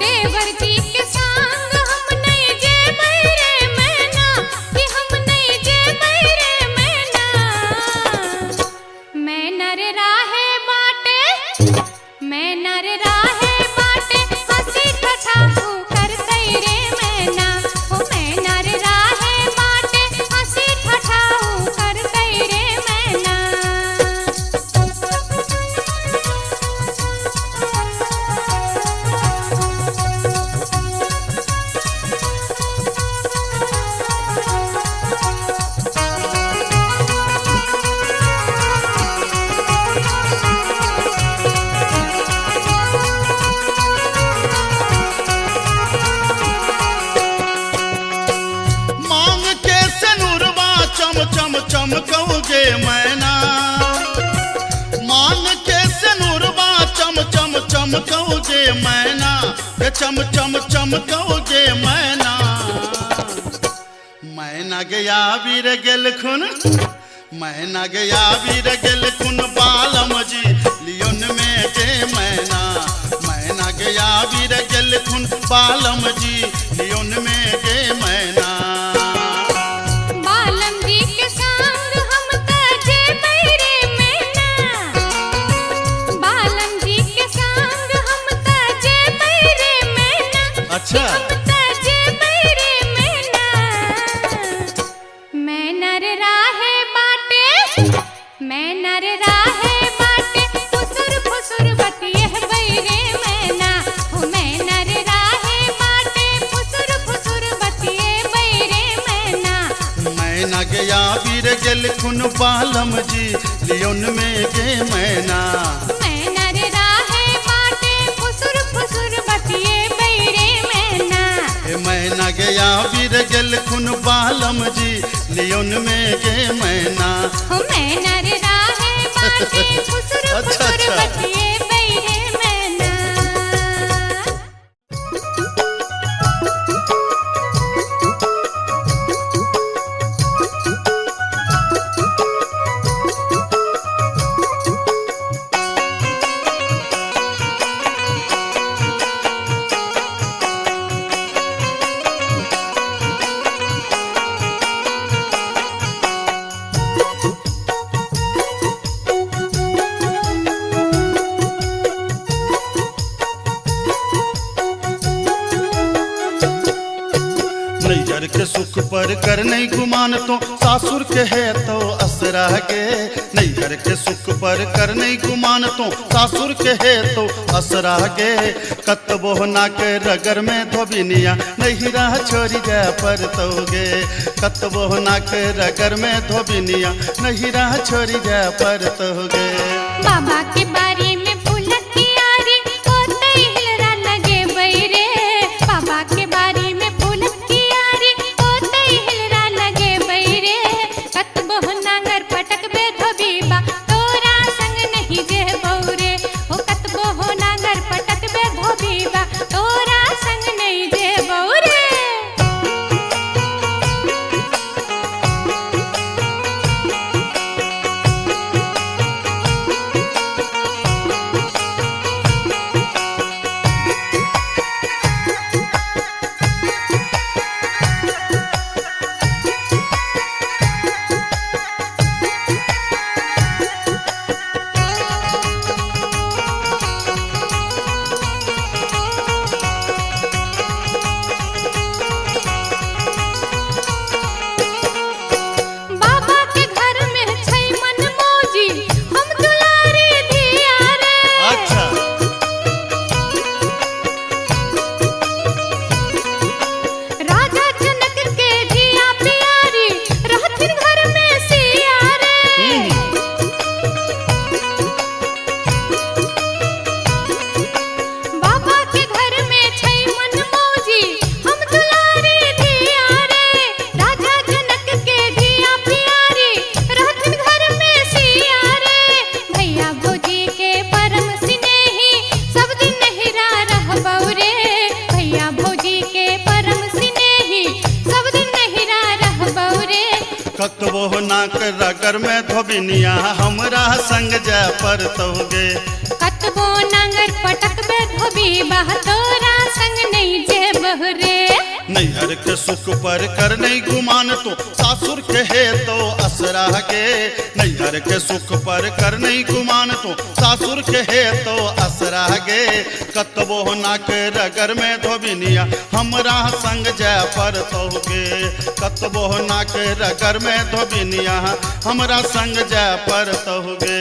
देवर जी के संग हम नहीं जे बैरे मैना कि हम नहीं जे बैरे मैना मैं नर राहे बाटे मैं नर राहे बाटे हंसी ठठा कर तेरे मैना हो मैं नर राहे बाटे हंसी ठठा कर तेरे मैना
मांग के सनुरवा चम चम चम कौगे मैना मांग के सनुरवा चम चम चम कौगे मैना के चम चम चम कौगे मैना मैना गया बीर गेल खुन मैना गया बीर गेल खुन बालम जी लियोन में गे मैना मैना गया बीर गेल खुन बालम जी लियोन में गे मैना
बालम जी के संग हम तजे बैरे मैना बालम जी के संग हम तजे बैरे मैना
अच्छा
हम तजे बैरे मैना
गेल खुन बालम जी लियोन में गे मैना
मैना रे राहे बाटे फुसुर फुसुर बतिए बैरे मैना
ए मैना गया वीर गेल खुन बालम जी लियोन में गे मैना
हो मैना रे राहे बाटे फुसुर
अच्छा,
फुसुर
अच्छा।
बतिए बैरे मैना
नैहर के सुख पर कर नहीं गुमान तो सासुर के है तो असरा के नैहर के सुख पर कर नहीं गुमान तो सासुर के है तो असरा के कतबो ना के रगर में धोबिनिया नहीं रह छोड़ी जा पर तोगे कतबो ना के रगर में धोबिनिया नहीं रह छोड़ी जा पर तोगे
बाबा के बारी में फूलक की आरी होते हिलरा लगे बैरे बाबा के बारी में फूलक की आरी होते हिलरा लगे बैरे कतबो नांगर पटक बे धोबीबा तोरा संग नहीं जे बौरे ओ कतबो नांगर पटक बे धोबीबा तोरा संग नहीं जे बौरे बाबा के घर में छै मन मौजी हम दुलारी धिया रे
अच्छा
राजा जनक के धिया प्यारी रहथिन घर में सिया रे बाबा के घर में छै मन मौजी हम दुलारी धिया रे राजा जनक के धिया प्यारी रहथिन घर में सिया रे भैया भौजी के परम स्नेही सब दिन नहिरा रहबौ रे भैया भौजी के परम स्नेही सब दिन नहिरा रहबौ रे
कतबो ना के रगर में धोबिनिया हमरा संग जा पर तोगे
कतबो नांगर पटक बे धोबी बह तोरा संग नहीं जे बहरे
नैहर के सुख पर कर नहीं गुमान तो सासुर के है तो असरा के नैहर के सुख पर कर नहीं गुमान तो सासुर के है तो असरा के कतबो ना के रगर में धोबिनिया हमरा संग जा पर तोगे कतबो ना के रगर में धोबिनिया हमरा संग जा पर तोगे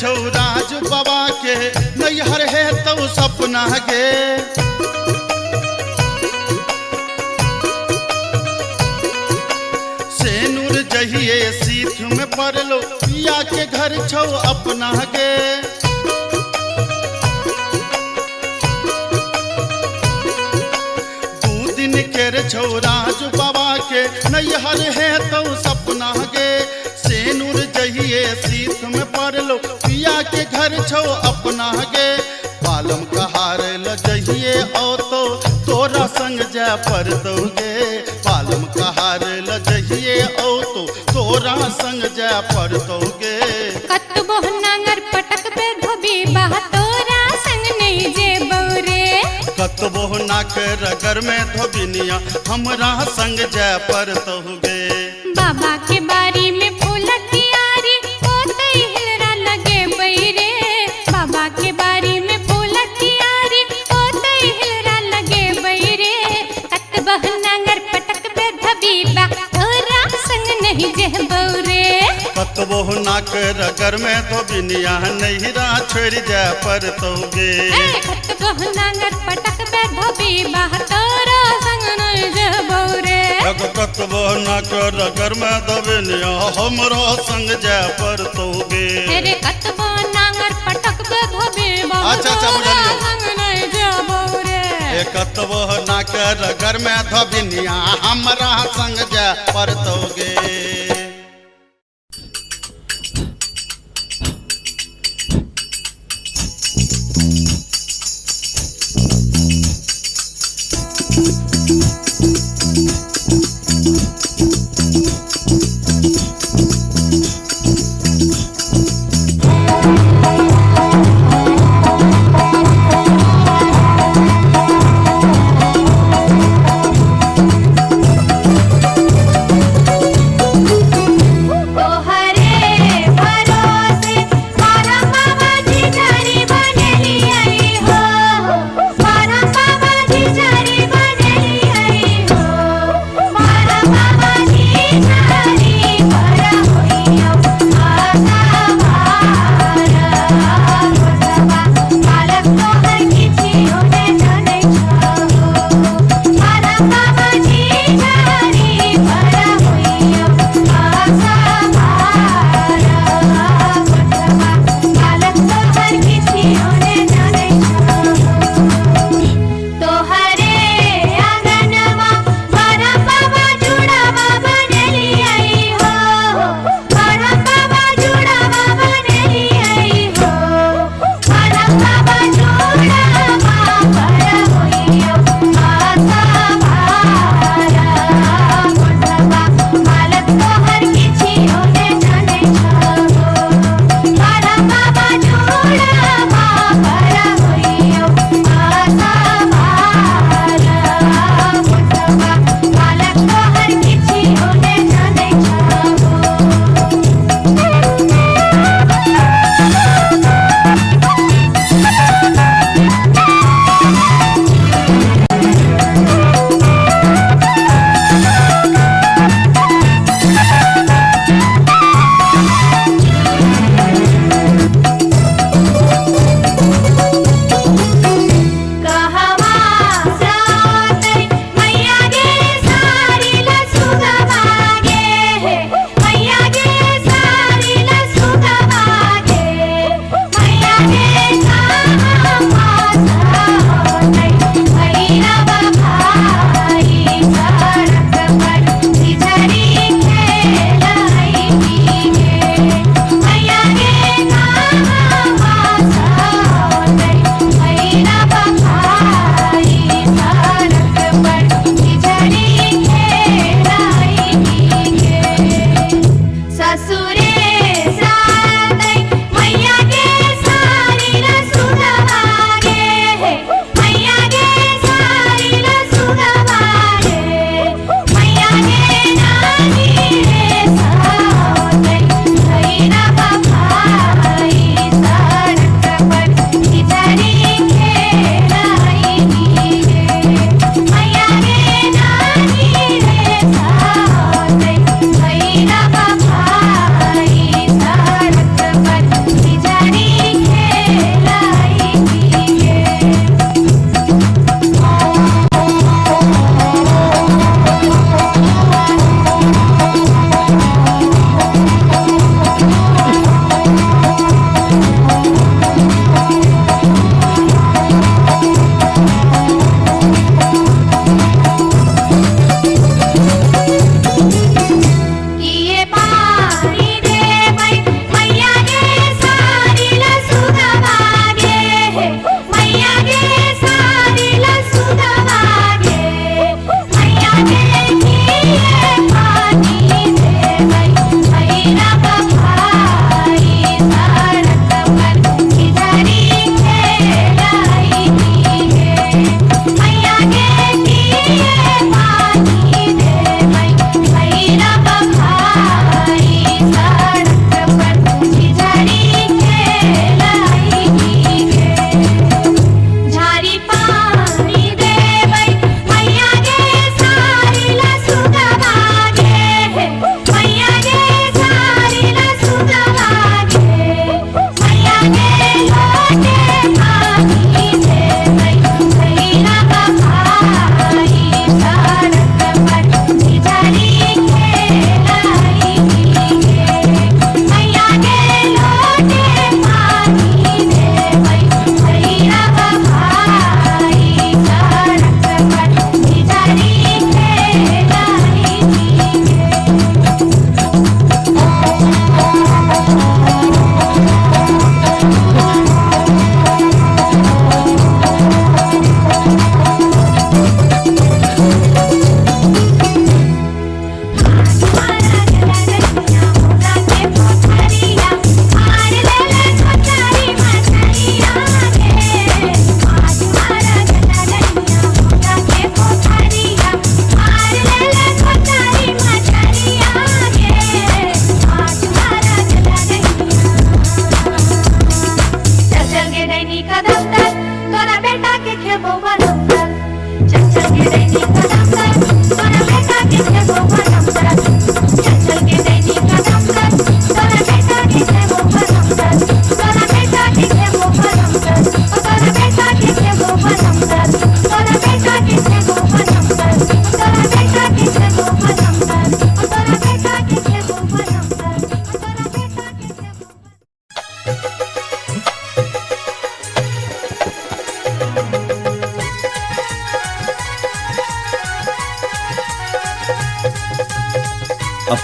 छौराज बाबा के नैहर है तो सपना गे सेनुर जहिए सीठ में पड़लो पिया के घर छौ अपना गे दू दिन केर छौराज बाबा के नैहर है तो सपना गे सेनुर जहिए सीख में पड़लो पिया के घर छो अपना गे पालम कहार ल जहिए ओ तो तोरा संग जा पर दोगे पालम कहार ल जहिए ओ तो तोरा संग जा पर दोगे
कतबो नांगर पटक पे धोबी बह तोरा संग नहीं जे बौरे
कतबो ना के रगर में धोबिनिया हमरा संग जय पर तहुगे।
बाबा के बारी में फूल कियारी ओते हिलरा लगे बैरे। बाबा के बारी में फूल कियारी ओते हिलरा लगे बैरे। कतबह नांगर पटक बे धबीबा तोरा संग नहीं जह बौरे।
कतबो ना के रगर में धोबिनिया नैहरा छोड़ जय पर तहुगे।
कतबह नांगर पटक बे धबीबा तोरा संग नहीं जह बौरे।
कतबो ना के रगर में धोबिनिया हमरा संग जय पर तहुगे।
अरे कतबो नांगर पटक बे धबीबा
अच्छा, बुझलियो।
संग नहीं जह बौरे।
कतबो ना के रगर में धोबिनिया हमरा संग जय पर तहुगे।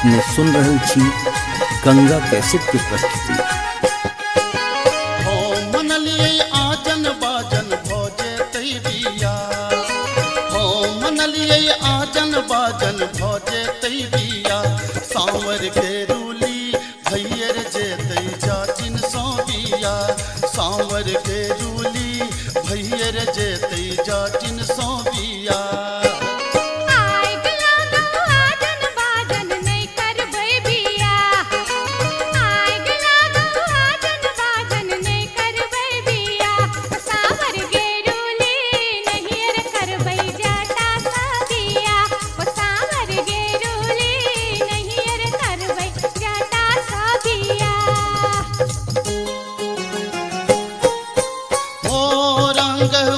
अपने सुन रहल छी गंगा कैसेट की प्रस्तुति।
हो मनलिए आजन बाजन भोजे तैबिया, हो मनलिए आजन बाजन भोजे तैबिया, सांवर के रूली भैयर जे तै जाचिन सौबिया, सांवर के रूली भैयर जे तै जाचिन सौबिया।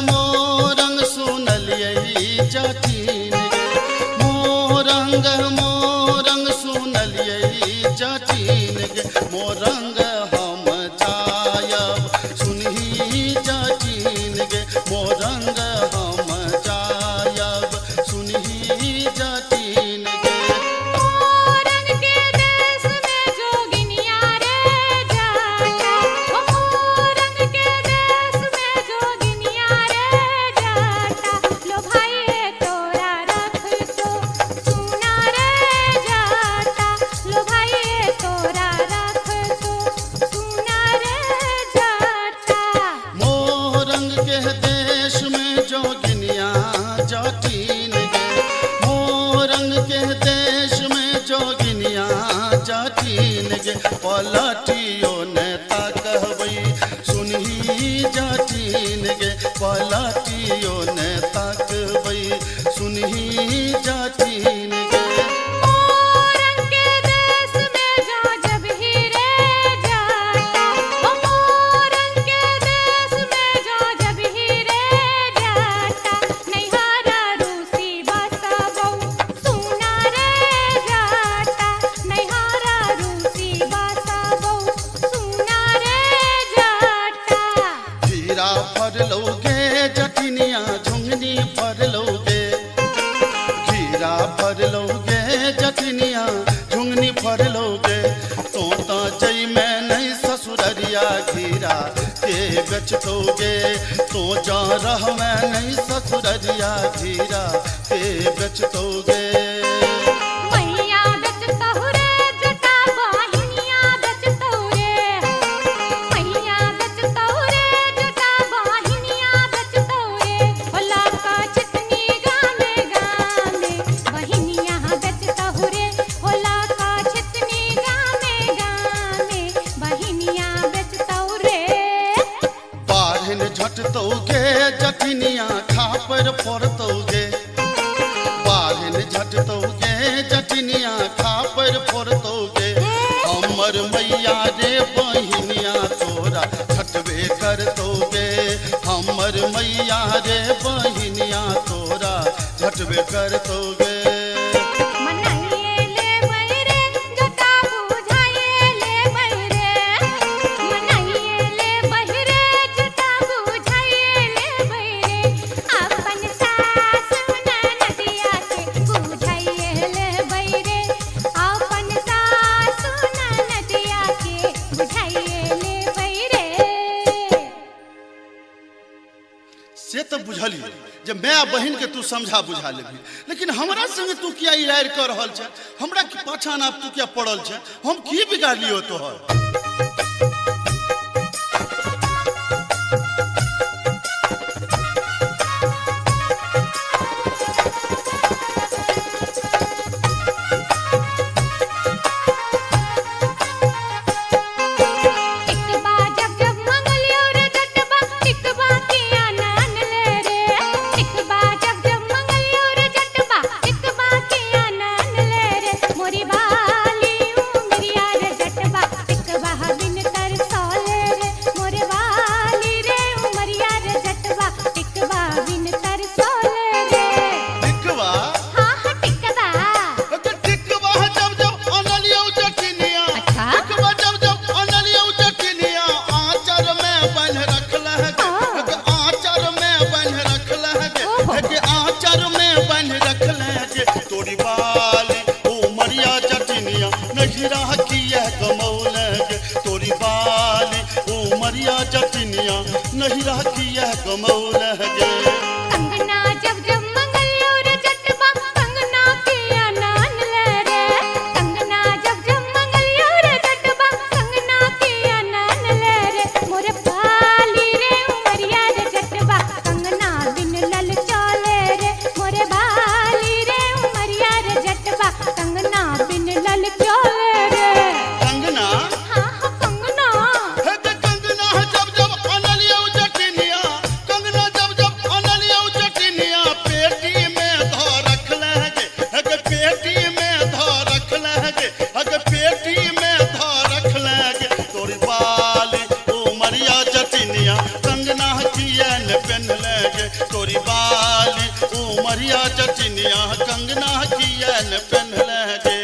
मोरंग सुनलिए जाचिन गे, मोरंग सुनलिए जाचिन गे, मोरंग हम जायब सुनही जाचिन गे, मोरंग हम जायब सुनही जाचिन गे।
मोरंग के देश में जोगिनिया रे जाता, मोरंग के देश में जोगिनिया रे जाता, लो भाई तोरा रख तो सुना रे जाता, लो भाई तोरा रख तो सुना रे जाता।
मोरंग के देश में जोगिनिया जाटिन गे, मोरंग के देश में जोगिनिया जाटिन गे, पलटियो नेता कहबै सुनही जाटिन गे, पलटियो नेता कहबै सुनही जाटिन गे।
मोरंग के देश में जा जब ही रे जाता, मोरंग के देश में जा जब ही रे जाता, नैहारा रूसी बसबौ सुना रे जाता, नैहारा रूसी बसबौ सुना रे जाता।
खीरा फरलौगे जटिनिया झुंगनी फरलौगे, खीरा फरलौगे जटिनिया झुंगनी फरलौगे, तो जई में नहीं ससुररिया खीरा के बेचतोगे, तो जा रह में नहीं ससुररिया खीरा के बेचतोगे।
मैया बेचतहु रे जटा बहिनिया बेचतहु रे, मैया बेचतहु रे जटा बहिनिया बेचतहु रे, होला का चितनी गामे गामे बहिनिया बेचतहु रे, होला का चितनी गामे गामे बहिनिया बेचतहु रे।
बारहन झटतोगे जटिनिया खापर फोड़तोगे, बारहन झटतोगे जटिनिया खापर फोड़तोगे, हमर मैया रे बहिनिया तोरा छटबे करतोगे, हमर मैया रे बहिनिया तोरा झटबे करतोगे।
मनाइए ले बैरे जटा बुझाइए ले बैरे, मनाइए ले बैरे जटा बुझाइए ले बैरे, अपन सास ननदिया के बुझाइए ले बैरे, अपन सास ननदिया के बुझाइए ले बैरे।
से तो बुझलिए जे माय बहिन के तू समझा बुझा लेबी, लेकिन हमरा संगे तू किया इरार कर रहल छ, हमरा की पाछा ना तू किया पड़ल छ, हम की बिगाड़ लियो तोहर।
टिकबा जब जब मंगलियो रे जटबा, टिकबा किया नान ले रे, टिकबा जब जब मंगलियो रे जटबा, टिकबा किया नान ले रे, मोरी बाली उमरिया रे जटबा, टिकबा
उमरिया जटिनिया नहीं राखी यह कमौल गे
कंगना जब जब मंगलियो रे जटबा कंगना किया नान ले रे कंगना जब जब मंगलियो रे जटबा कंगना किया नान ले रे मोरे बाली रे उमरिया रे जटबा कंगना बिन लल चले रे मोरे बाली रे उमरिया रे जटबा कंगना बिन लल चले रे
कंगना
हाँ हाँ कंगना
है ते कंगना जब जब अनलियो जटिनिया कंगना जब जब अनलियो जटिनिया पेटी में धो रख लगे है पेटी में धो रख लगे है पेटी में धो रख लगे तोरी बाली उमरिया जटिनिया कंगना किया न पहन लगे तोरी बाली उमरिया जटिनिया कंगना किया न पहन लगे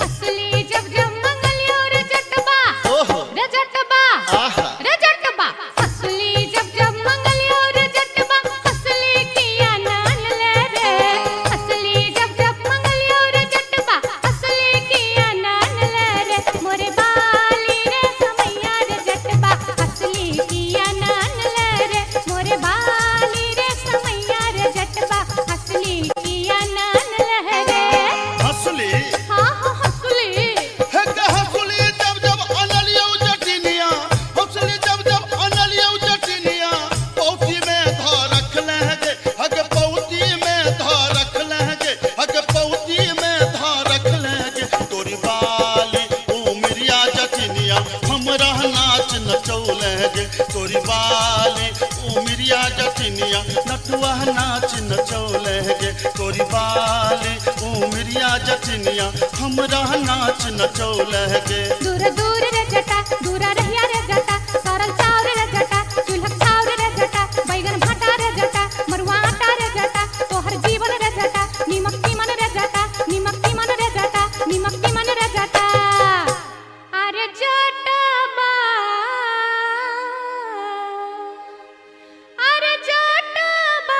असली जब जब मंगलियो रे जटबा
ओहो
रे जटबा
आहा
रे जटबा असली जब जब मंगलियो रे जटबा असली किया नान ले रे असली जब जब मंगलियो रे जटबा असली किया नान ले रे मोरे बाली रे समैया रे जटबा असली किया नान ले रे मोरे बाली रे समैया रे जटबा असली किया नान ले रे
असली
हाँ हाँ असली
है हसुली जब जब अनलियो जटिनिया हसुली जब जब अनलियो जटिनिया पौती में धो रख लगे हग पौती में धो रख लगे हग पौती में धो रख लगे तोरी बाली उमरिया जटिनिया हमरा नाच नचौलगे तोरी बाली उमरिया जटिनिया नटुआ नाच नचौलगे तोरी बाली उमरिया जटिनिया हमरा नाच नचौलगे
दूर दूर रे जटा दूरा रहिया रे जटा सरल चाव रे जटा चूल्हा चाव रे जटा बैगन भाटा रे जटा मरुआ आटा रे जटा तोहर जीवन रे जटा नीमक की मन रे जटा नीमक की मन रे जटा नीमक की मन रे जटा अरे जटबा अरे जटबा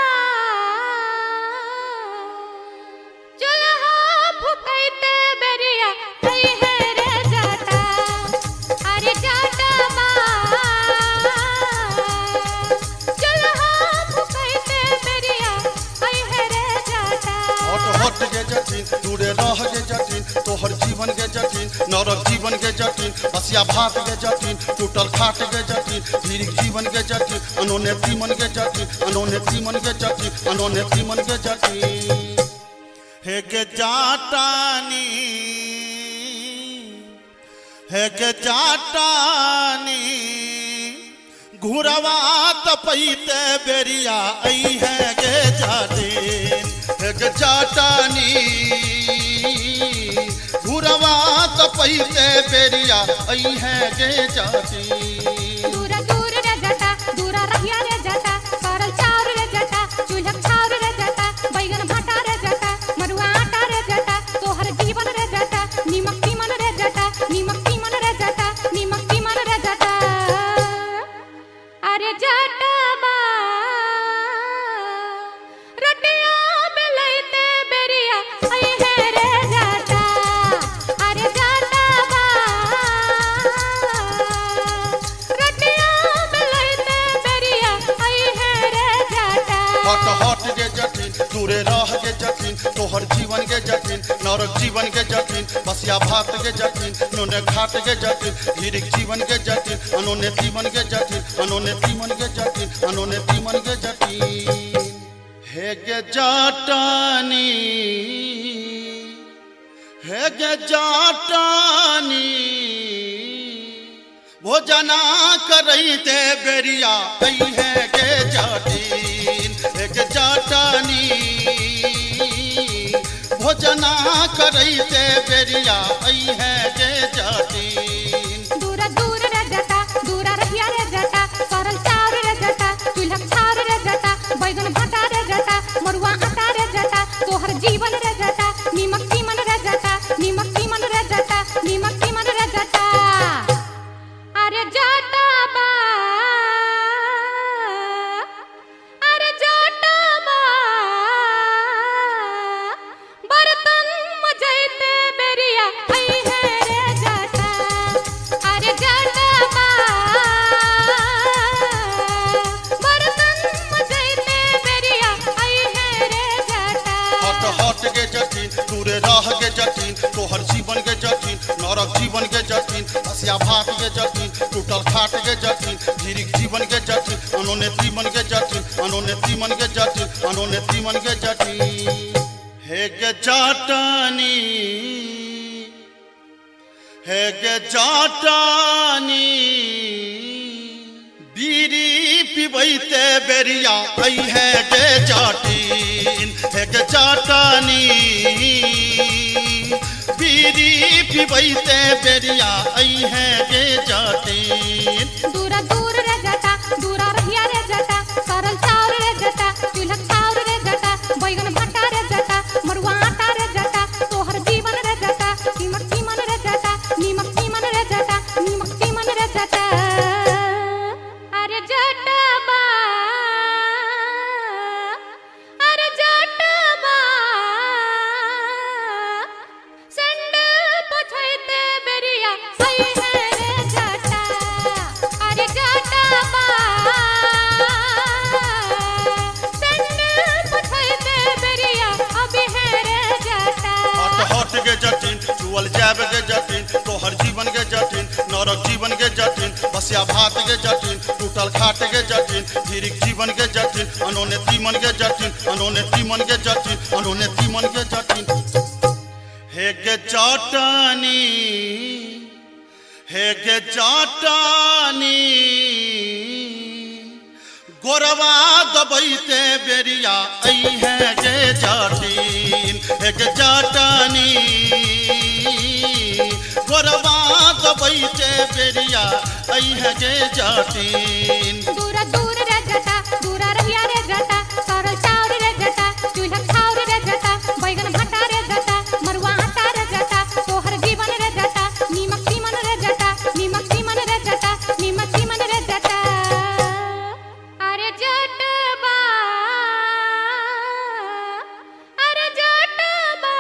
चूल्हा फुकैते बेरिया आई है रे जटा अरे जटबा चूल्हा फुकैते बेरिया आई है रे जटा
हट हट गे जटिन दूरे रह गे जटिन तोहर जीवन गे जटिन नरक जीवन गे जटिन बसिया भात गे जटिन टूटल खाट गे जटिन धीरिक जीवन गे जटिन अनोने तीमन गे जटिन अनोने तीमन गे जटिन अनोने तीमन गे जटिन हे गे जाटानी हे गे जाटानी घुरवा तपैते बेरिया आई है गे जाटिन हे गे जाटानी घुरवा तपैते बेरिया आई है गे जाटिन
दूरा दूर रे जटा दूरा रहिया रे जटा सरल चाव रे जटा चूल्हा चाव रे जटा बैगन भाटा रे जटा मरुआ आटा रे जटा तोहर जीवन रे जटा नीमक की मन रे जटा नीमक की मन रे जटा नीमक की मन रे जटा अरे जटबा रटिया बेलैते बेरिया आई है रे जटा अरे जटबा रटिया बेलैते बेरिया आई है रे जटा
हट हट गे जटिन दूरे रह गे जटिन तोहर जीवन गे जटिन नरक जीवन गे जटिन बसिया भात गे जटिन नोने घाट गे जटिन धीरिक जीवन गे जटिन अनोने तीमन गे जटिन अनोने तीमन गे जटिन अनोने तीमन गे जटिन हे गे जाटानी हे गे जाटानी भोजना करैते बेरिया आई है गे जाटिन हे गे जाटानी भोजना करैते बेरिया आई है गे जाटिन
दूरा दूर रे जटा दूरा रहिया रे जटा सरल चाव रे जटा चूल्हा चाव रे जटा बैगन भाटा रे जटा मरुआ आटा रे जटा तोहर जीवन रे जटा नीमक की मन रे जटा नीमक की मन रे जटा नीमक की मन रे जटा अरे जटबा अरे जटबा बर्तन मजैते बेरिया
भात के जटिन टूटल खाट के जटिन धीरिक जीवन के जटिन अनोने तीमन के जटिन अनोने तीमन के जटिन अनोने तीमन के जटिन हे गे जाटानी हे गे जाटानी बीरी पिबैते बेरिया आई है गे जाटिन हे गे जाटानी बीरी पिबैते बेरिया आई है गे जाटिन
दूरा दूर रे जटा दूरा रहिया रे जटा सरल चाउर रे जटा चूल्हा चाउर रे जटा बैगन भट्टा रे जटा मरुआ आटा रे जटा तोहर जीवन रे जटा नीमक चीमन रे जटा नीमक चीमन रे जटा नीमक चीमन रे जटा अरे जटबा अरे जटबा संडल पोछैते बेरिया आई है रे जटा अरे जटबा संडल पोछैते बेरिया अभी है रे जटा
हट हट के जटिन चुअल जाब के जटिन तोहर जीवन के जटिन नरक जीवन के जटिन बसिया भात के जटिन टूटल खाट के जटिन धीरिक जीवन के जटिन अनोने तीमन के जटिन अनोने तीमन के जटिन अनोने तीमन के जटिन हे गे जाटानी हे गे जाटानी गोरवा दबैते बेरिया आई है गे जाटिन हे गे जाटानी गोरवा दबैते बेरिया आई है गे जाटिन
दूरा दूर रे जटा दूरा रहिया रे जटा सरल चाउर रे जटा चूल्हा चाउर रे जटा बैगन भट्टा रे जटा मरुआ आटा रे जटा तोहर जीवन रे जटा नीमक चीमन रे जटा नीमक चीमन रे जटा नीमक चीमन रे जटा अरे जटबा अरे जटबा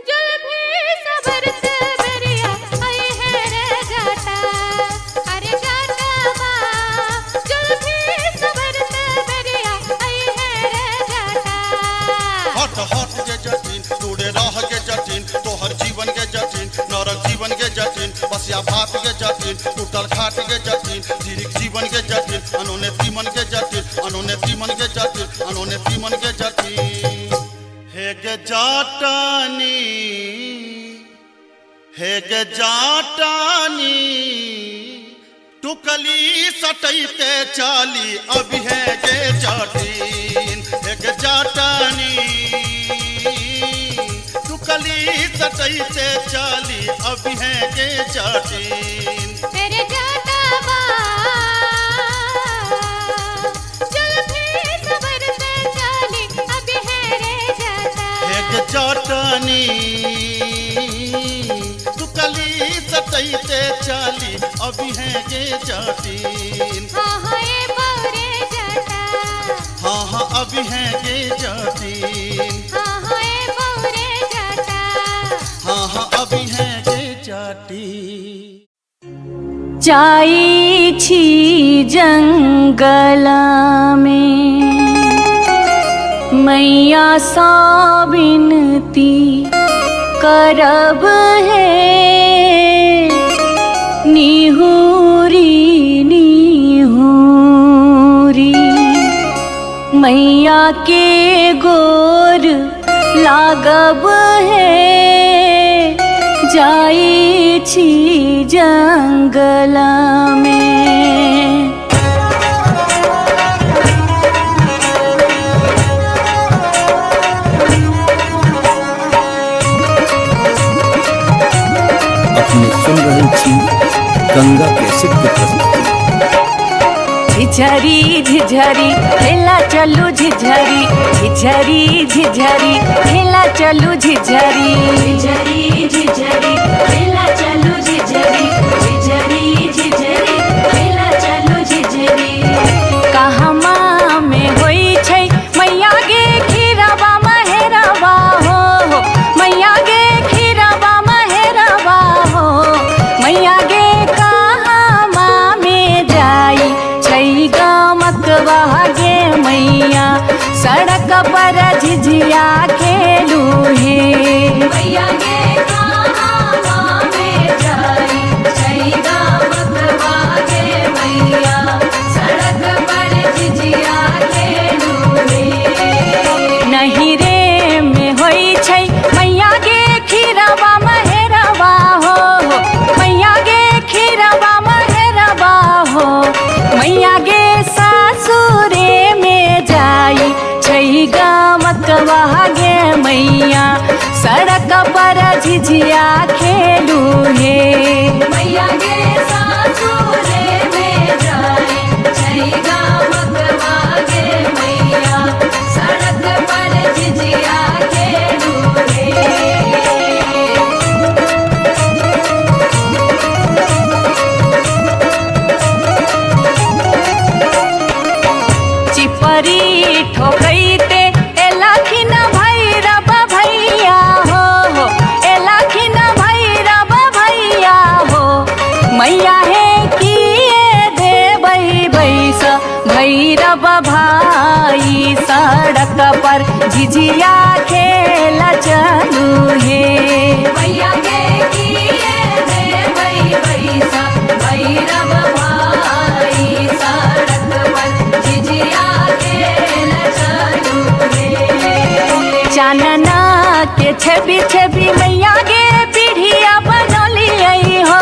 जुल्फी सबरते बेरिया आई है रे जटा अरे जटबा जुल्फी सबरते बेरिया आई है रे जटा
हट हट के जटिन टूटे रह के जटिन तोहर जीवन के जटिन नरक जीवन के जटिन बसिया भात के जटिन टूटल खाट के जटिन धीरिक जीवन के जटिन अनोने तीमन के जटिन अनोने तीमन के जटिन अनोने तीमन के जटिन हे गे जाटानी हे गे जाटानी टुकली सटैते चाली अब है गे जाटिन हे गे जाटानी टुकली सटैते चाली अब है गे जाटिन
तेरे जटबा जुल्फी सबरते चाली अभी है रे जटा
हे गे जाटानी टुकली सटैते चाली अब है गे जाटिन
हाँ हाँ ये बौरे जटा
हाँ हाँ अब है गे जाटिन
हाँ हाँ ये बौरे जटा
हाँ हाँ अब है गे जाटिन
जाई छी जंगल में मैया सा विनती करब है निहुरी निहुरी मैया के गोर लागब है जाई छी जंगल में
अपने सुन रहे थी गंगा कैसेट की प्रस्तुति।
झिझरी झिझरी खेला चलू झिझरी झिझरी झिझरी खेला चलू झिझरी झिझरी झिझरी खेला चलू झिझरी झिझरी झिझरी खेला चलू झिझरी कहमा में होई छै मैया गे खीराबा महेराबा हो मैया गे खीराबा महेराबा हो मैया गे कहमा में जाई छै गमकवा गे मैया सड़क पर झिझिया खेलू हे मैया गे कहमा झिझिया खेलू हे मैया गे सासुरे में जाए छैगा मगवा गे मैया सड़क पर झिझिया खेलू हे चिपरी ठोकैते एलखिन भैरव भैया हो एलखिन भैरव भैया हो मैया हे किए देबै बैस भैरव भाई सड़क पर झिझिया खेल चलू हे मैया गे किए देबै बैस भैरव भाई सड़क पर झिझिया खेल चलू हे चानना के छवि छवि मैया गे पीढ़िया बनलियै हो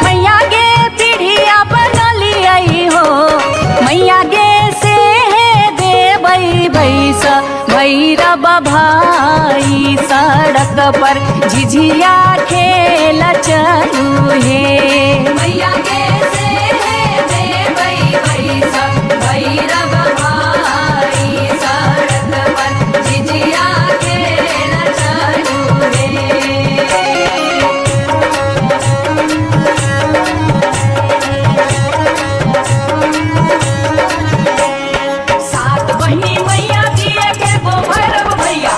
मैया गे पीढ़िया बनलियै हो मैया गे से देबै बैस भैरव भाई सड़क पर झिझिया खेल चलू हे मैया गे से देबै बैस भैरव भाई सड़क पर झिझिया खेल चलू हे सात बहिनी मैया जी एके गो भैरव भैया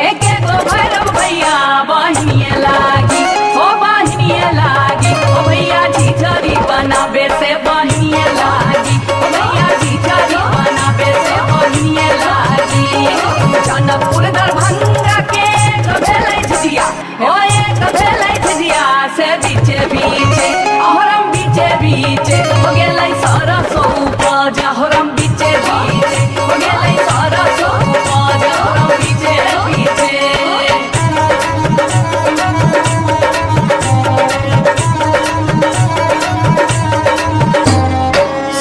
एके गो भैरव भैया बहिनिए लागी ओ बहिनिए लागी ओ भैया झिझरी बनाबे से बहिनिए लागी ओ भैया झिझरी बनाबे से बहिनिए लागी जनकपुर दरभंगा के भेलै झिझिया ओ एक भेलै झिझिया से बीचे बीचे अहरम बीचे बीचे हो गेलै सरसो उपज अहरम बीचे बीचे हो गेलै सरसो उपज अहरम बीचे बीचे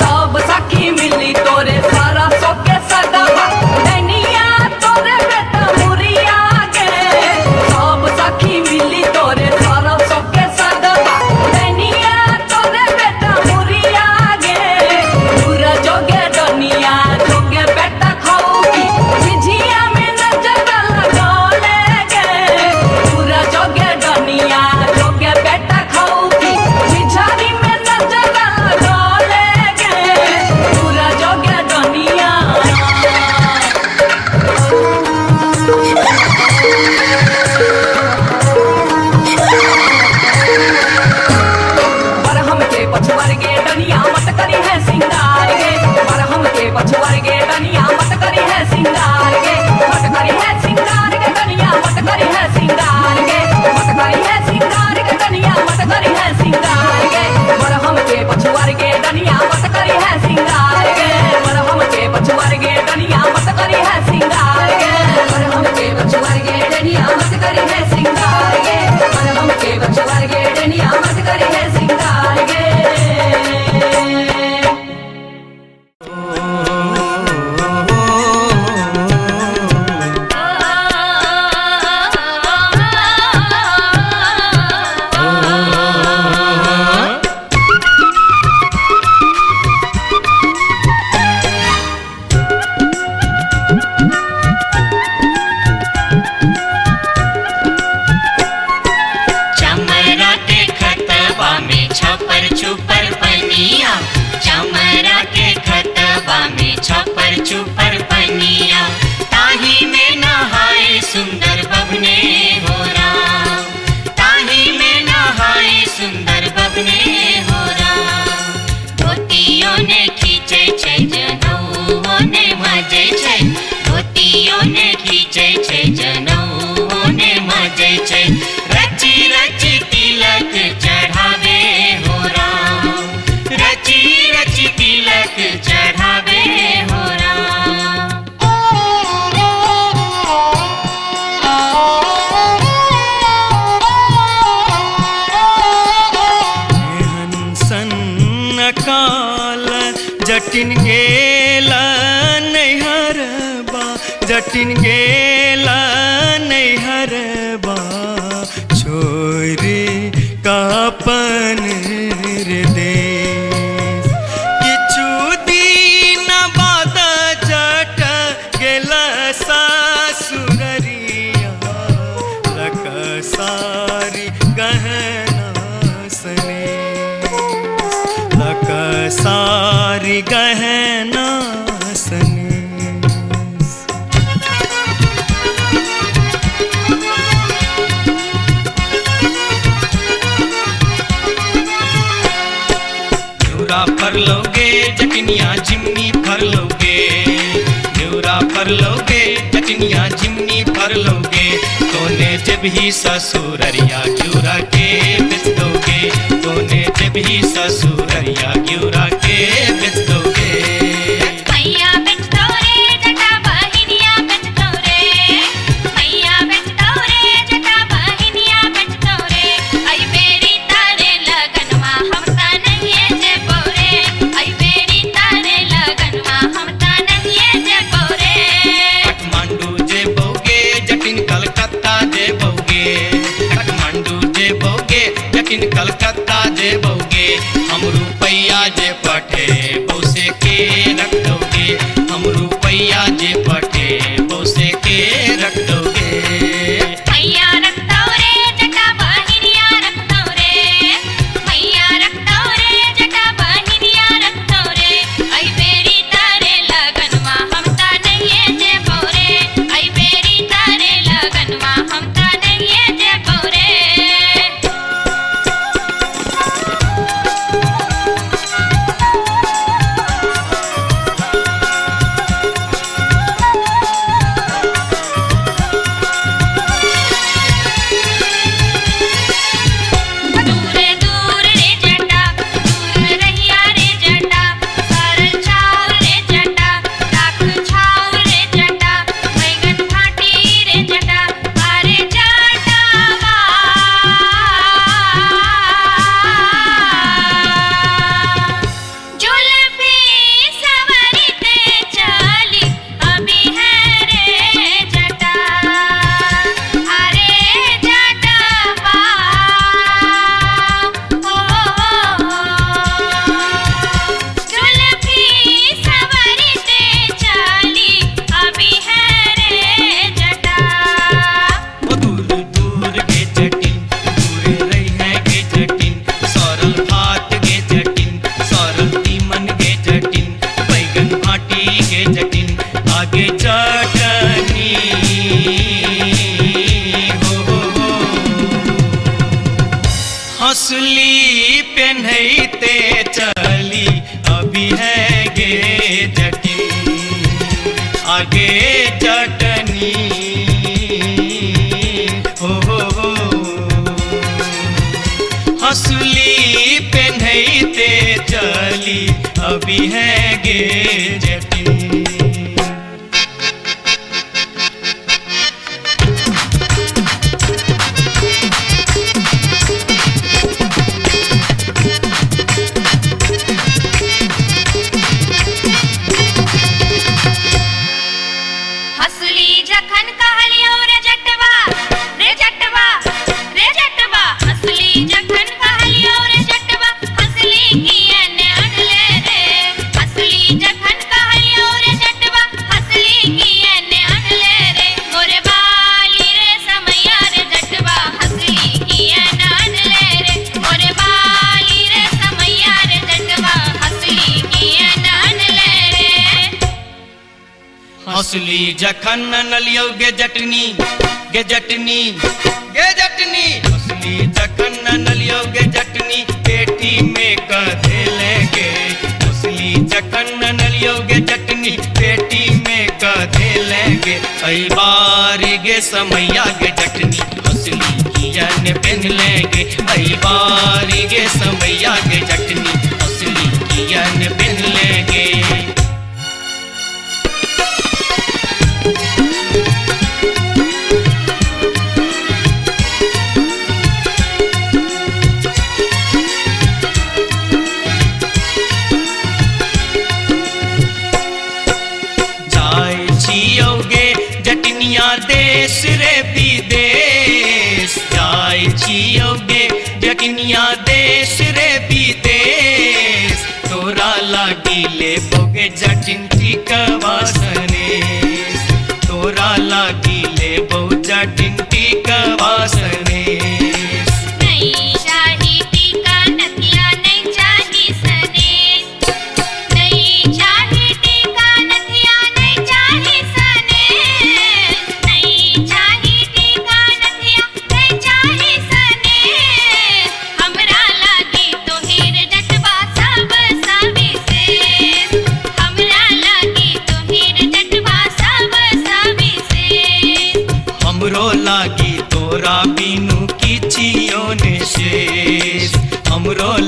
सब सखी मिली तोरे सरसो के सदवा दैनिया तोरे बेटा मुरिया गे सब सखी मिली तोरे सरसो के सदवा दैनिया तोरे बेटा मुरिया गे पूरा जोगे दुनिया जोगे बेटा खाऊगी झिझिया में नजर लगौले गे पूरा जोगे दुनिया जोगे बेटा खाऊगी झिझरी में नजर लगौले गे पूरा जोगे दुनिया बरहम के पछुआर गे डनिया मत करी है सिंगार गे बरहम के पछुआर गे डनिया मत करी है सिंगार गे मत करी है सिंगार गे डनिया मत करी है सिंगार गे मत करी है सिंगार गे डनिया मत करी है सिंगार गे बरहम के पछुआर गे डनिया मत करी है सिंगार गे बरहम के पछुआर गे डनिया मत करी है सिंगार गे बरहम के पछुआर गे डनिया मत करी है सिंगार गे बरहम के पछुआर गे डनिया मत करी है सिंगार गे
चमरा के खतबा में छपर छुपर पनिया चमरा के खतबा में छपर छुपर पनिया ताही में नहाए सुंदर बबने हो राम ताही में नहाए सुंदर बबने हो राम धोतियों ने खींचे छै जनौओ ने मजे छै धोतियों ने खींचे छै जनौओ ने मजे छै रची रची तिलक चढ़ावे हो राम रची रची तिलक चढ़ावे हो राम
हंसन काल जटिन गेला नैहरबा जटिन गेला नैहरबा छोड़ सारी गहना सनेस। न्यूरा फर लोगे जटनिया जिमनी फर लोगे, न्यूरा फर लोगे जटनिया जिमनी फर लोगे। तोने जब ही ससुररिया घ्यूरा के बेच दोगे, तोने जब ही ससुररिया घ्यूरा के बेच दोगे।
मैया बेचतो रे जटा बहिनिया बेचतो रे, मैया बेचतो रे जटा बहिनिया बेचतो रे। आई बेरी तारे लगनवा हम ता नहीं जे बोरे, आई बेरी तारे लगनवा हम ता नहीं जे बोरे।
काठमांडू जे बोगे जटिन कलकत्ता जे बोगे, काठमांडू जे बोगे जटिन कलकत्ता जे बोगे। हम रुपैया जे पठे बौसे के रख दोगे, हम रुपैया जे पठे बौसे के रख दोगे।
मैया रखतो रे जटा बहिनिया रखतो रे, मैया रखतो रे जटा बहिनिया रखतो रे। आई बेरी तारे लगनवा हम ता नहीं जे बोरे, आई बेरी तारे लगनवा हम ता नहीं जे बोरे। दूर दूर रे जटा, दूर रहिया रे जटा, सरल छाव रे जटा, राख छाव रे जटा, बैगन फाटी रे जटा, अरे जटावा। जुल्फी सवरते चली अभी है रे जटा, अरे जटावा। जुल्फी सवरते चली अभी है रे जटा।
ओ दूर दूर के जटिन, दूर रही है के जटिन, सरल भात के जटिन, सरल तीमन के जटिन, बैगन भाटी के जटिन, आगे चटनी हो। हंसली पेन्हते चली अभी है गे जटिन, आगे चटनी हो। हंसली पेन्हते चली अभी है गे जटिन।
हंसली जखन कहलियो रे जटवा, रे जटवा, रे जटवा। हंसली जखन कहलियो रे जटवा, हंसली कियन अनले रे। हंसली जखन कहलियो रे जटवा, हंसली कियन अनले रे। मोरे बाली रे समैया रे जटवा, हंसली कियन अनले रे। मोरे बाली रे समैया रे जटवा, हंसली कियन अनले रे।
हंसली जखन नलियो गे जटनी, गे जटनी, गे जटनी। हंसली जखन नलियो गे जटनी, पेटी में कधे लेंगे। हंसली जखन नलियो गे जटनी, पेटी में कधे लेंगे। कई बार गे समैया गे जटनी, हंसली कियन पहन लेंगे। कई बार गे समैया गे जटनी, हंसली कियन पहन लेंगे। जाय छियोगे जटनिया देश रे विदेश, जाय छियोगे जटनिया देश रे विदेश। तोरा लागी ले बोगे जटिन टिकवा सनेस, तोरा लागी ले बो जटिन टिकवा सनेस।
नहीं चाही टीका नथिया, नहीं चाही सनेस।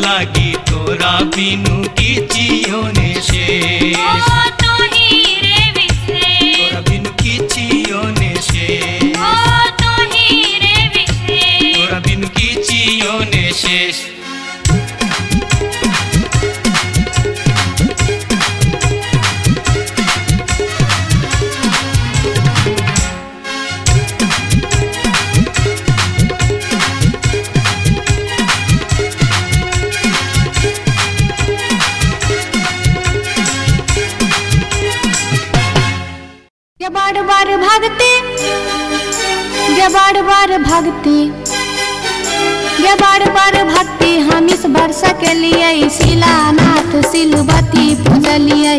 लागी तोरा बिनु किचियो ने शेष
ओ तो ही रे विशेष
तोरा बिनु किचियो ने शेष
ओ तो ही रे विशेष
तोरा बिनु किचियो ने शेष
ये बार बार भागते ये बार बार भागते ये बार बार भागते हम इस वर्ष के लिए शिलानाथ सिलवती पूजलिए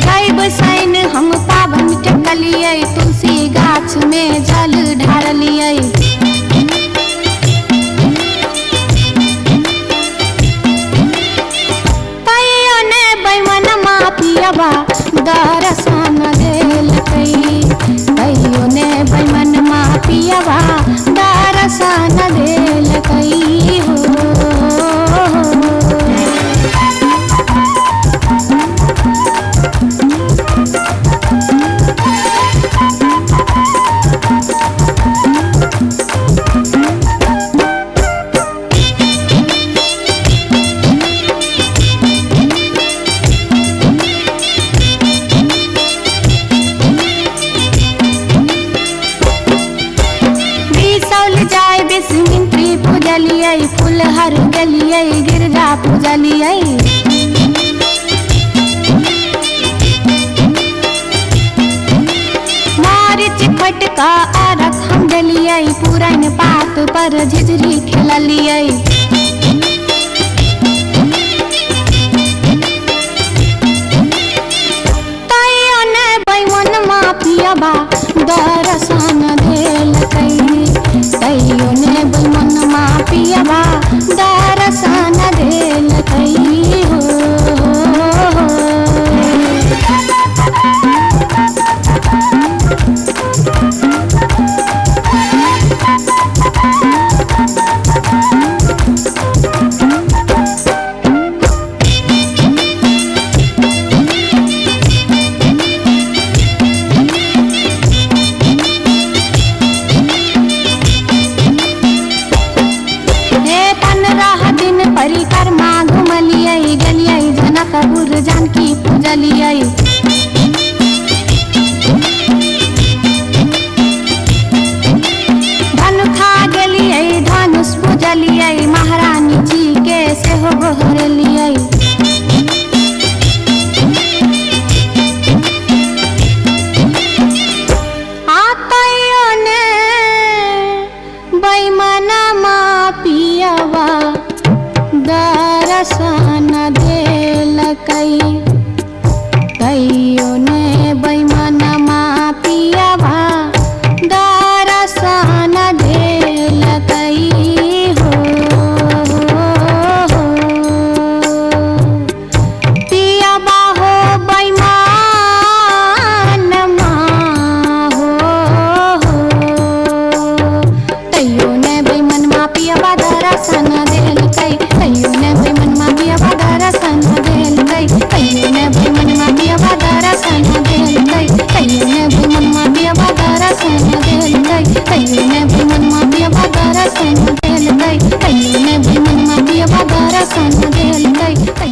गायब सैन हम पावन टेकलिए तुलसी गाछ में जल ढारलिए पियबा दर्शन देलकै कहियो ने बैमन मा पियबा दर्शन देलकै हो पूजलिए फूलहर गेलिए गिरजा पूजलिए मारिच फटका आरख हम देलिए पुरन पात पर झिझरी खेललिए तैयो ने बैमन मा पियबा दर्शन देलकै तैयो ने बैमन मा पियबा दर्शन देलकै हो परिक्रमा घुमलिए गेलिए जनकपुर जानकी पूजलिए धनुखा गेलिए धनुष पूजलिए महारानी जी के सेहो गोहरलिए आतैयो ने बैमन मा पियबा दर्शन देलकै तैयो ने बैमन मा पियबा दर्शन देलकै हो पियबा हो बैमन मा हो तैयो ने बैमन मा पियबा दर्शन देलकै तैयो ने बैमन मा पियबा दर्शन देलकै तैयो ने बैमन मा पियबा दर्शन देलकै तैयो ने बैमन मा पियबा दर्शन देलकै तैयो ने बैमन मा पियबा दर्शन देलकै तैयो ने बैमन मा पियबा दर्शन देलकै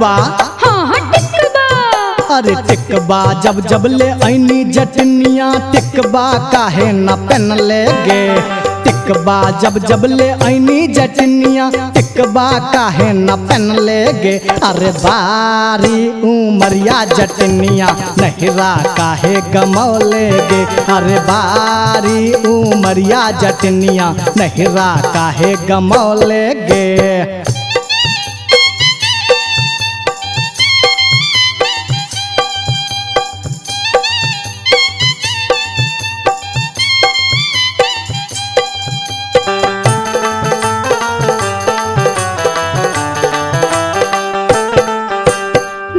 टिकबा
हाँ हाँ टिकबा।
अरे टिकबा जब जब ले ऐनी जटनिया टिकबा काहे न पहन ले गे। टिकबा जब जब ले ऐनी जटनिया टिकबा काहे न पहन ले गे। अरे बारी उमरिया जटनिया नहिरा काहे गमौले गे। अरे बारी उमरिया जटनिया नहिरा काहे गमौले गे।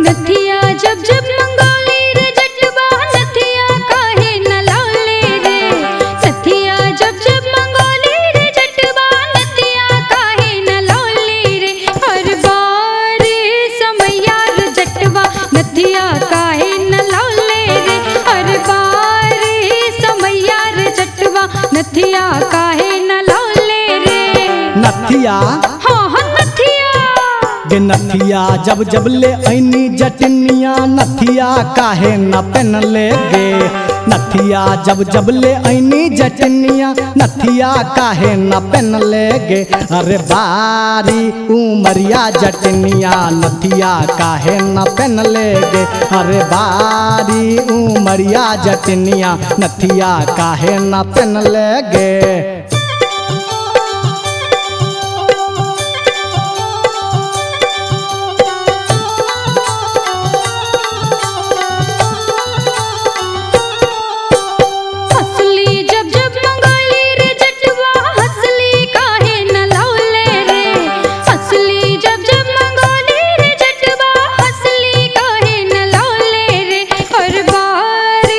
नथिया जब जब मंगोली रे जटवा नथिया काहे न लौले रे। नथिया जब जब मंगोली रे जटवा नथिया काहे न लौले रे। हर बार समैया रे जटवा नथिया काहे न लौले रे। हर बार समैया रे जटवा नथिया काहे न लौले रे।
नथिया
हाँ हाँ नथिया
गे नथिया जब जब ले ऐनी जटनिया नथिया काहे न पहन ले गे। नथिया जब जब ले ऐनी जटनिया नथिया काहे न पहन ले गे। अरे बारी उमरिया जटनिया नथिया काहे न पहन ले गे। अरे बारी उमरिया जटनिया नथिया काहे न पहन ले गे।
हंसली जब जब मंगोली रे जटवा हंसली काहे न लौले रे। हंसली जब जब मंगोली रे जटवा हंसली काहे न लौले रे। हर बार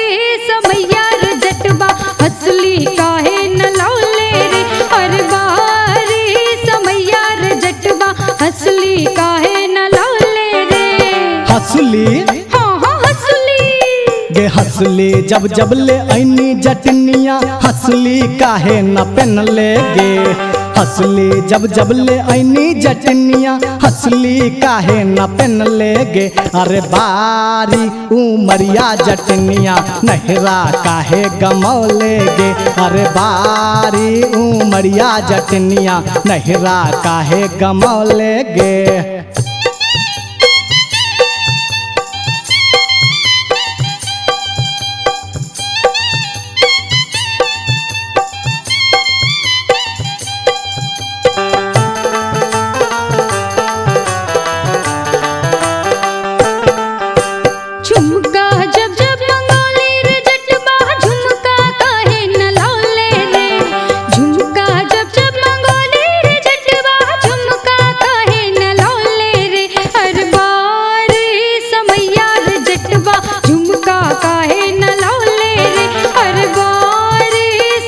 समैया रे जटवा हंसली काहे न लौले रे। हर बार समैया रे जटवा हंसली काहे न लौले रे।
हंसली
हाँ हाँ हंसली
गे हंसली जब जब ले ऐनी जटनिया हंसली काहे न पहन ले गे। हंसली जब जब ले ऐनी जटनिया हंसली काहे न पहन ले गे। अरे बारी उमरिया जटनिया नहिरा काहे गमौले गे। अरे बारी उमरिया जटनिया नहिरा काहे गमौले गे।
झुमका जब जब मंगोली रे जटवा झुमका काहे न लौले रे। झुमका जब जब मंगोली रे जटवा झुमका काहे न लौले रे। हर बार समैया रे जटवा झुमका काहे न लौले रे। हर बार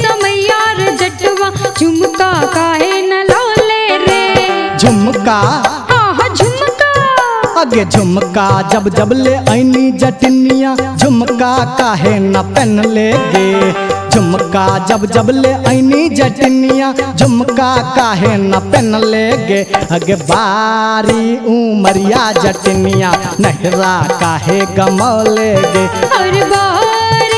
समैया रे जटवा झुमका काहे न लौले रे।
झुमका
हाँ हाँ झुमका
अगे झुमका जब जब ले ऐनी जटनिया झुमका काहे न पहन ले गे। झुमका जब जब ले ऐनी जटनिया झुमका काहे न पहन ले गे। अगे बारी उमरिया जटनिया नहिरा काहे गमौले गे।
हर बार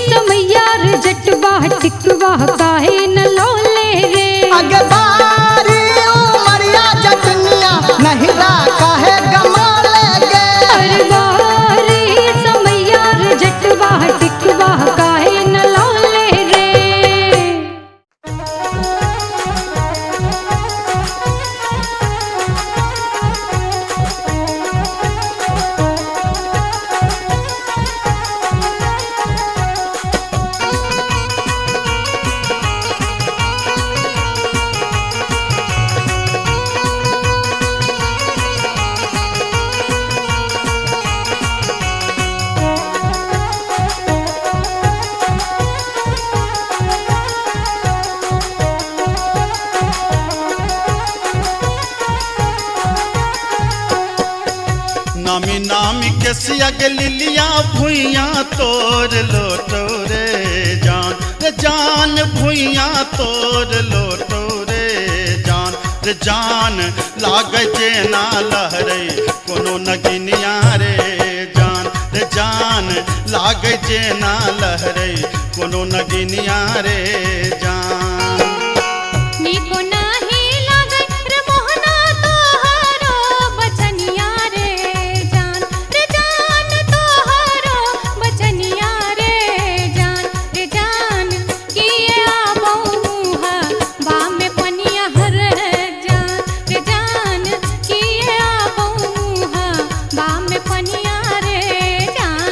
समैया रे जटवा टिकवा काहे न लौले रे।
अगे बारी उमरिया जटनिया नहिरा काहे गमौले गे।
हर बार समैया रे जटवा टिकवा काहे न लौले रे।
नामी नामी के सियग लिलिया भुइया तोर लोटो रे जान भुइया तोर लोटो रे जान रे जान लागे जेना लहरे कोनो नगिनिया रे जान रे जान लागे जेना लहरे कोनो नगिनिया रे जान
नीको नाही लागे रे मोहना तोहरो बचनिया रे जान तोहरो बचनिया रे जान किए आबो मुहा बा में पनिया हर जान किए आबो मुहा बा में पनिया रे जान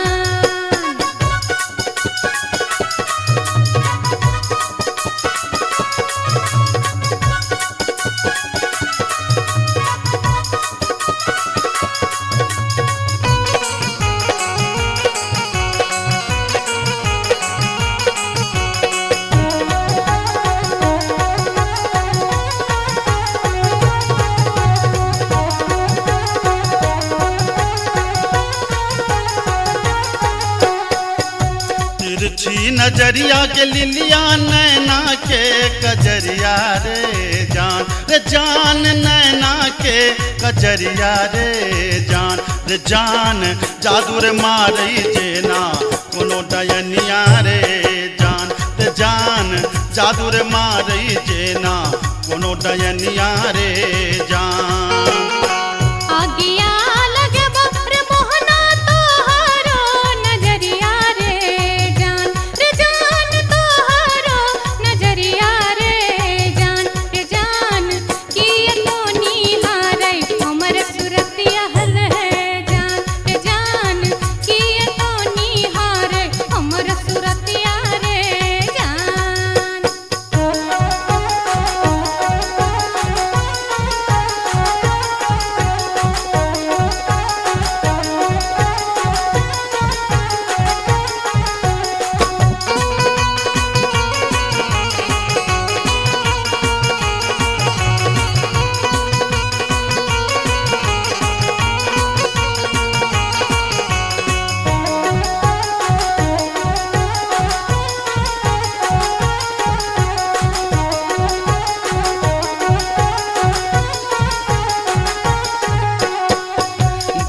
तिरछी नजरिया के लिलिया नैना के कजरिया रे जान नैना के कजरिया रे जान जादू रे मारई जेना कोनो डयनिया रे जान जादू रे मारई जेना कोनो डयनिया रे जान
आगिया लगे रे मोहना तोहरो नजरिया रे जान तोहरो नजरिया रे जान किए तो नीहारे हमर सुरतिया हल जान किए तो नीहारे हमर सुरतिया रे जान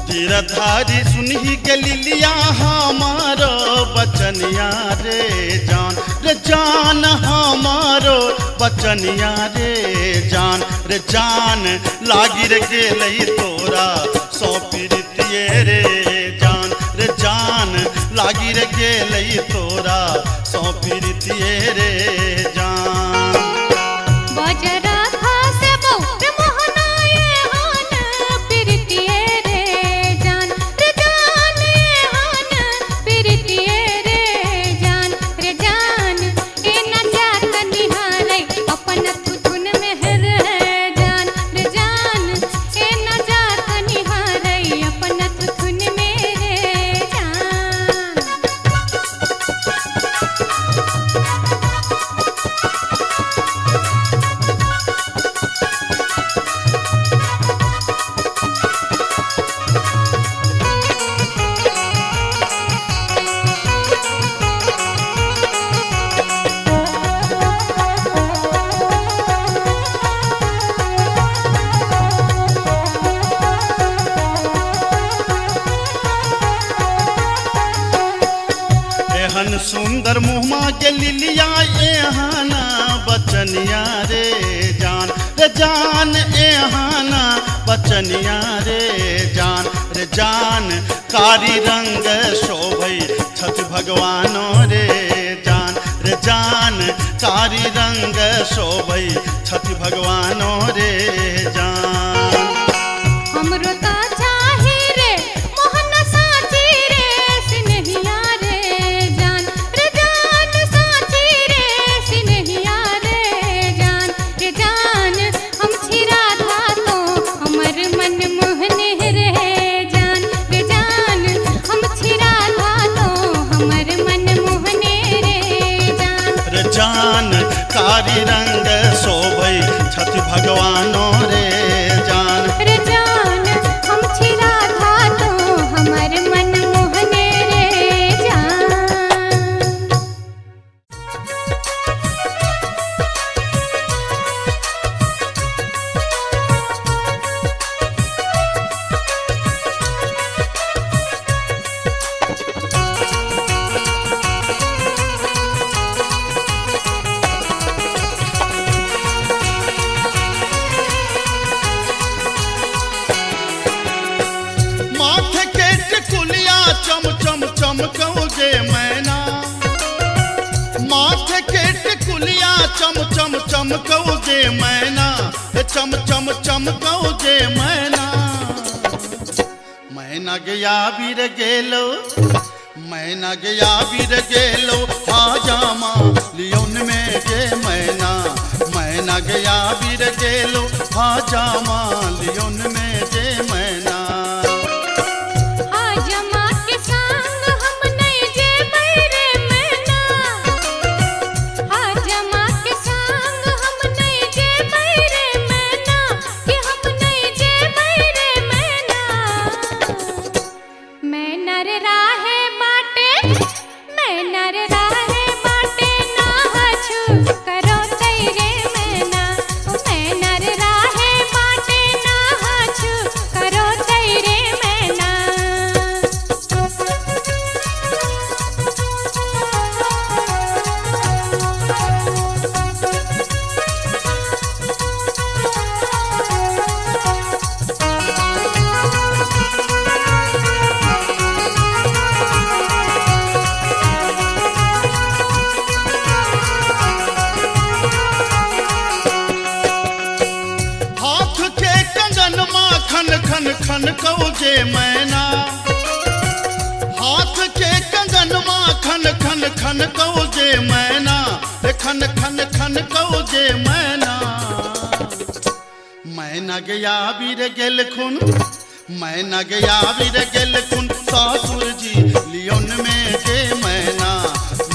तीरधारी सुनही के लिलिया हमारो बचनिया रे जान हमारो बचनिया रे जान लागी रे गेलई तोरा सौ पीरितिये रे जान लागी रे गेलई तोरा सौ पीरितिये रे जान
बजरा खासे बहुत मोहना ये हान प्रीतिये रे जान ये हान प्रीतिये रे जान ए न जात निहारे अपन थुथुन में हर जान ए न जात निहारे अपन थुथुन में रे जान
एहन सुंदर मुहमा के लिलिया एहाना बचनिया रे जान एहाना बचनिया रे जान कारी रंग शोभई छठ भगवानो रे जान कारी रंग शोभई छठ भगवानो रे जान
हमरो ता चाही रे मोहन साची रे सिनहिया रे जान साची रे सिनहिया रे जान हम छिरा था तो हमर मन मोहने रे जान हम छिरा था तो हमर मन मोहने रे
जान कारी रंग शोभई छठ भगवानो रे जान
हम छिरा था तो हमर मन मोहने रे जान
चमकौ जे मैना, चम चम चमकौ जे मैना। मैना गया बीर गेलो, मैना गया बीर गेलो, हाजामा लियोन में जे मैना। मैना गया बीर गेलो, हाजामा लियोन में जे मैना।
हाजमा के संग हम नहीं जे बैरे मैना, हाजमा के संग हम नहीं जे बैरे मैना, कि हम नहीं जे बैरे मैना। मैना रे राहे बाटे, मैना रे राहे बाटे, ना हछु करो तैरे मैना। मैना रे राहे बाटे, ना हछु करो तैरे मैना।
हाथ के कंगन माखन खन खन कौ जे मैना। हाथ के कंगन माखन खन खन कौ जे मैना, खन खन खन कौ जे मैना। मैना गया बीर गेल खुन, मैना गया बीर गेल खुन, सासुर जी लियोन में जे मैना।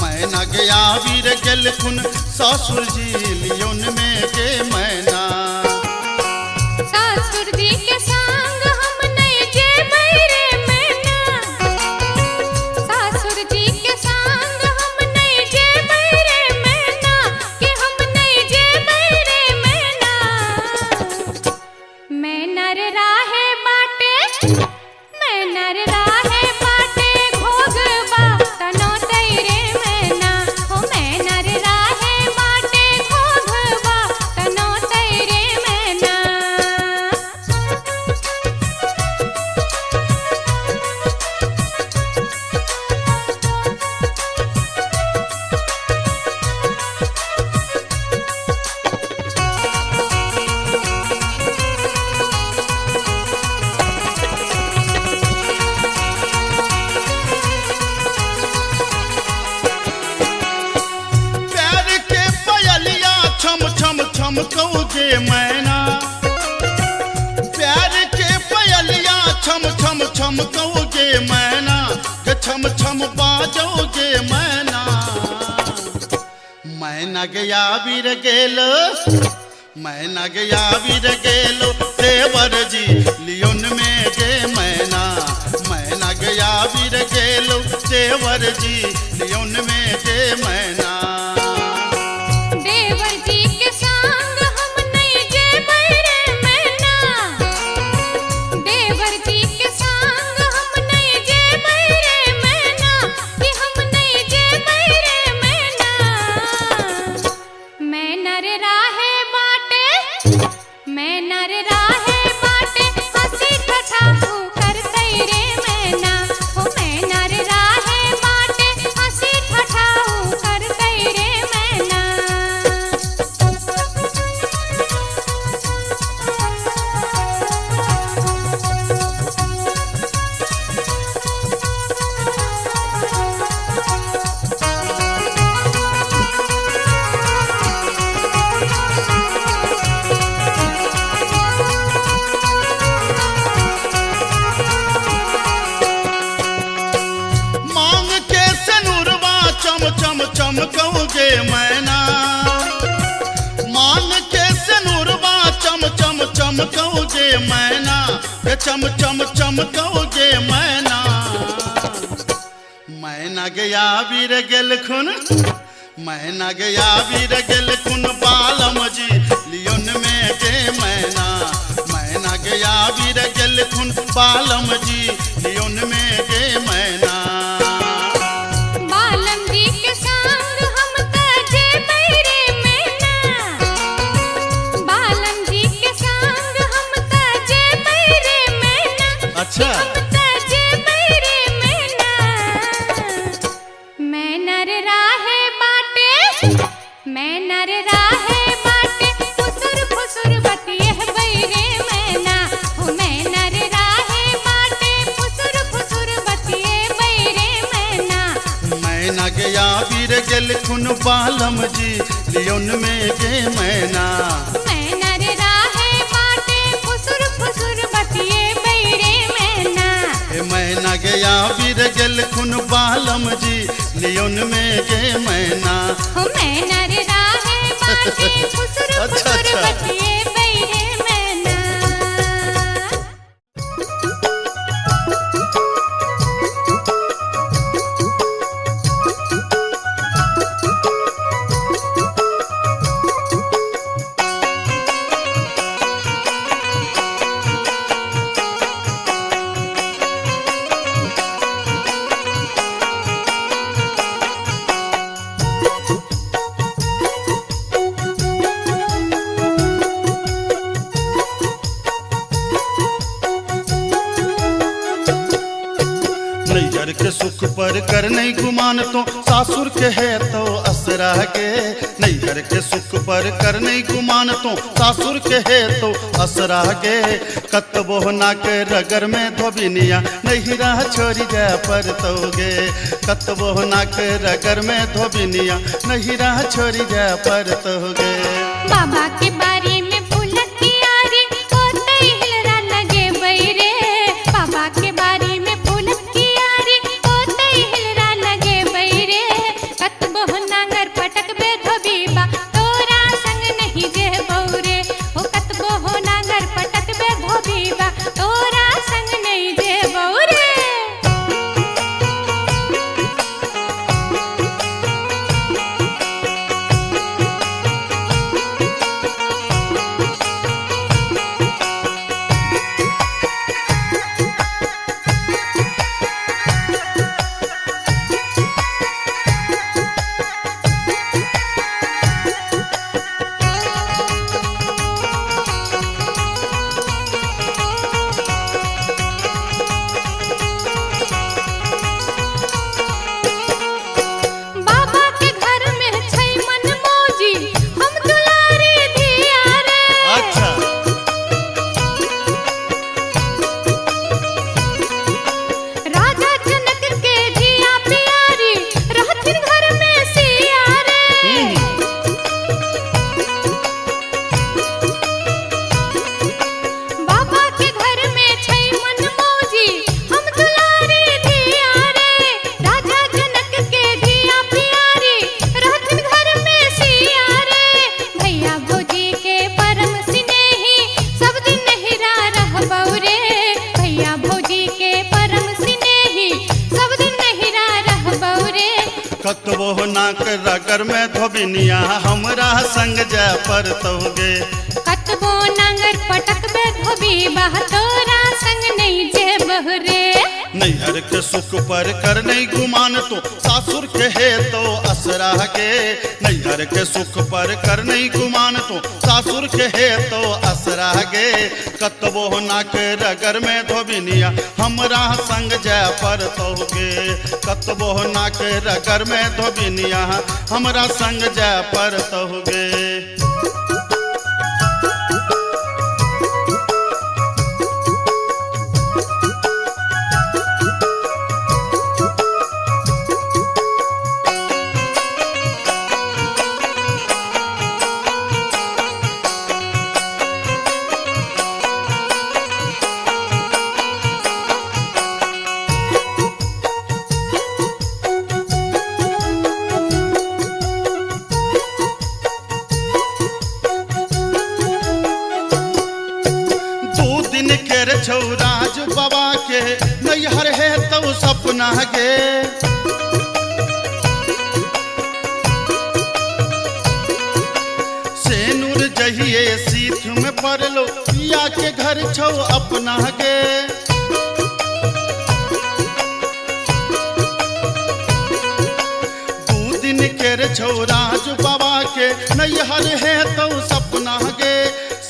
मैना गया बीर गेल खुन, सासुर जी लियोन में जे मैना।
सासुर जी के संग हम नहीं जे बैरे मैना, सासुर जी के संग हम नहीं जे बैरे मैना, कि हम नहीं जे बैरे मैना। मैना रे राहे बाटे, मैना रे राहे बाटे, घोघबा तनो तैरे मैना। हो मैना रे राहे बाटे, घोघबा तनो तैरे मैना।
प्यार के पयलिया छम छम छम कौ जे मैना। प्यार के पयलिया छम छम छम कौ जे मैना, छम छम बाजो जे मैना। मैना गया बीर गेलो, मैना गया बीर गेलो, देवर जी लियोन में जे मैना। मैना गया बीर गेलो, देवर जी लियोन में जे मैना।
देवर जी के संग हम नहीं जे बैरे मैना, देवर जी के संग हम नहीं जे बैरे मैना, कि हम नहीं जे बैरे मैना। मैना रे राहे बाटे, मैना रे राहे बाटे, हंसी ठठाऊ कर तैरे मैना। हो मैना रे राहे बाटे, हंसी ठठाऊ कर तैरे मैना।
मांग के सनुरवा चम चम चमकौ जे मैना। मांग के सनुरवा चम चम चमकौ जे मैना, चम चम चमकौ जे मैना। मैना गया बीर गेल खुन, मैना गया बीर गेल खुन, बालम जी लियोन में जे मैना। मैना गया बीर गेल खुन, बालम जी लियोन में जे मैना।
बालम जी के संग हम त जे बैरे मैना, बालम जी के संग हम त जे बैरे मैना।
अच्छा
हम त जे बैरे मैना। मैना रे राहे बाटे, मैना रे राहे बाटे,
गेल खुन बालम जी लियोन में गे मैना।
मैना रे राहे बाटे फुसुर फुसुर बतिए बैरे मैना।
ए मैना गया वीर गेल खुन बालम जी लियोन में गे मैना।
हो मैना रे राहे बाटे फुसुर
अच्छा,
फुसुर
अच्छा।
बतिए बैरे मैना।
नैहर के सुख पर कर नहीं गुमान तो सासुर के है तो असरा गे। नैहर के सुख पर कर नहीं गुमान तो सासुर के है तो असरा गे। कतबो ना के रगर में धोबिनिया नैहरा छोड़ी जा पर तोगे। कतबो ना के रगर में धोबिनिया नैहरा छोड़ी जा पर तोगे।
बाबा के बारी में फूलक कियारी होते हिलरा लगे बैरे। बाबा के बारी में फूलक कियारी होते हिलरा लगे बैरे। कतबो नांगर पटक बे धोबीबा तोरा संग नहीं जे बौरे। हो कतबो नांगर पटक बे धोबीबा तोरा संग नहीं जे बौरे। बाबा के घर में छै मन मौजी हम दुलारी धिया रे।
अच्छा
राजा जनक के धिया प्यारी रहथिन घर में सिया रे। बाबा के घर में छै मन मौजी हम दुलारी धिया रे। राजा जनक के धिया प्यारी रहथिन घर में सिया रे। भैया भौजी के परम स्नेही सब दिन नहिरा रहबौ रे। भैया भौजी के परम स्नेही सब दिन नहिरा रहबौ रे।
कतबो ना के रगर में धोबिनिया हमरा संग जा पर तोगे।
कतबो नांगर पटक बे धोबीबा तोरा संग नहीं जे बहरे।
नैहर के सुख पर कर नहीं गुमान तो सासुर के है तो असरा गे। नैहर के सुख पर कर नहीं गुमान तो सासुर के है तो असरा गे। कतबो ना के रगर में धोबिनिया हमरा संग जा पर तोगे। कतबो ना के रगर में धोबिनिया हमरा संग जा पर तोगे। छौराज बाबा के नैहर है तो सपना गे। सेनुर जहिए सीठ में पड़लो पिया के घर छौ अपना गे। दू दिन के छौराज बाबा के नैहर है तो सपना गे।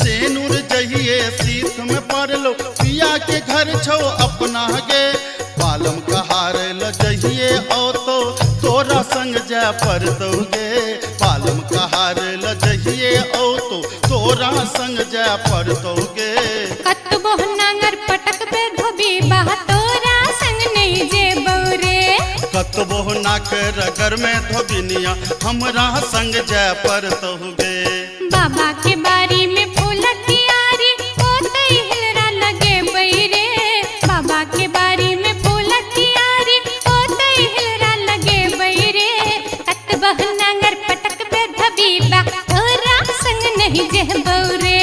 सेनुर जहिए सीख में पड़लो पिया के घर छौ अपना गे। बालम कहार ल जहिए ओ तो तोरा संग जा पर तोगे। बालम कहार ल जहिए ओ तो तोरा संग जा पर तोगे।
कतबो नांगर पटक पे धोबी बा तोरा संग नहीं जे बौरे।
कतबो नाक रगर में धोबिनिया हमरा संग जय पर तहुगे।
बाबा के बारी में फूल कियारी ओते हिलरा लगे बैरे। बाबा के बारी में फूल कियारी ओते हिलरा लगे बैरे। कत बहनांगर पटक पे धबीबा तोरा संग नहीं जह बौरे।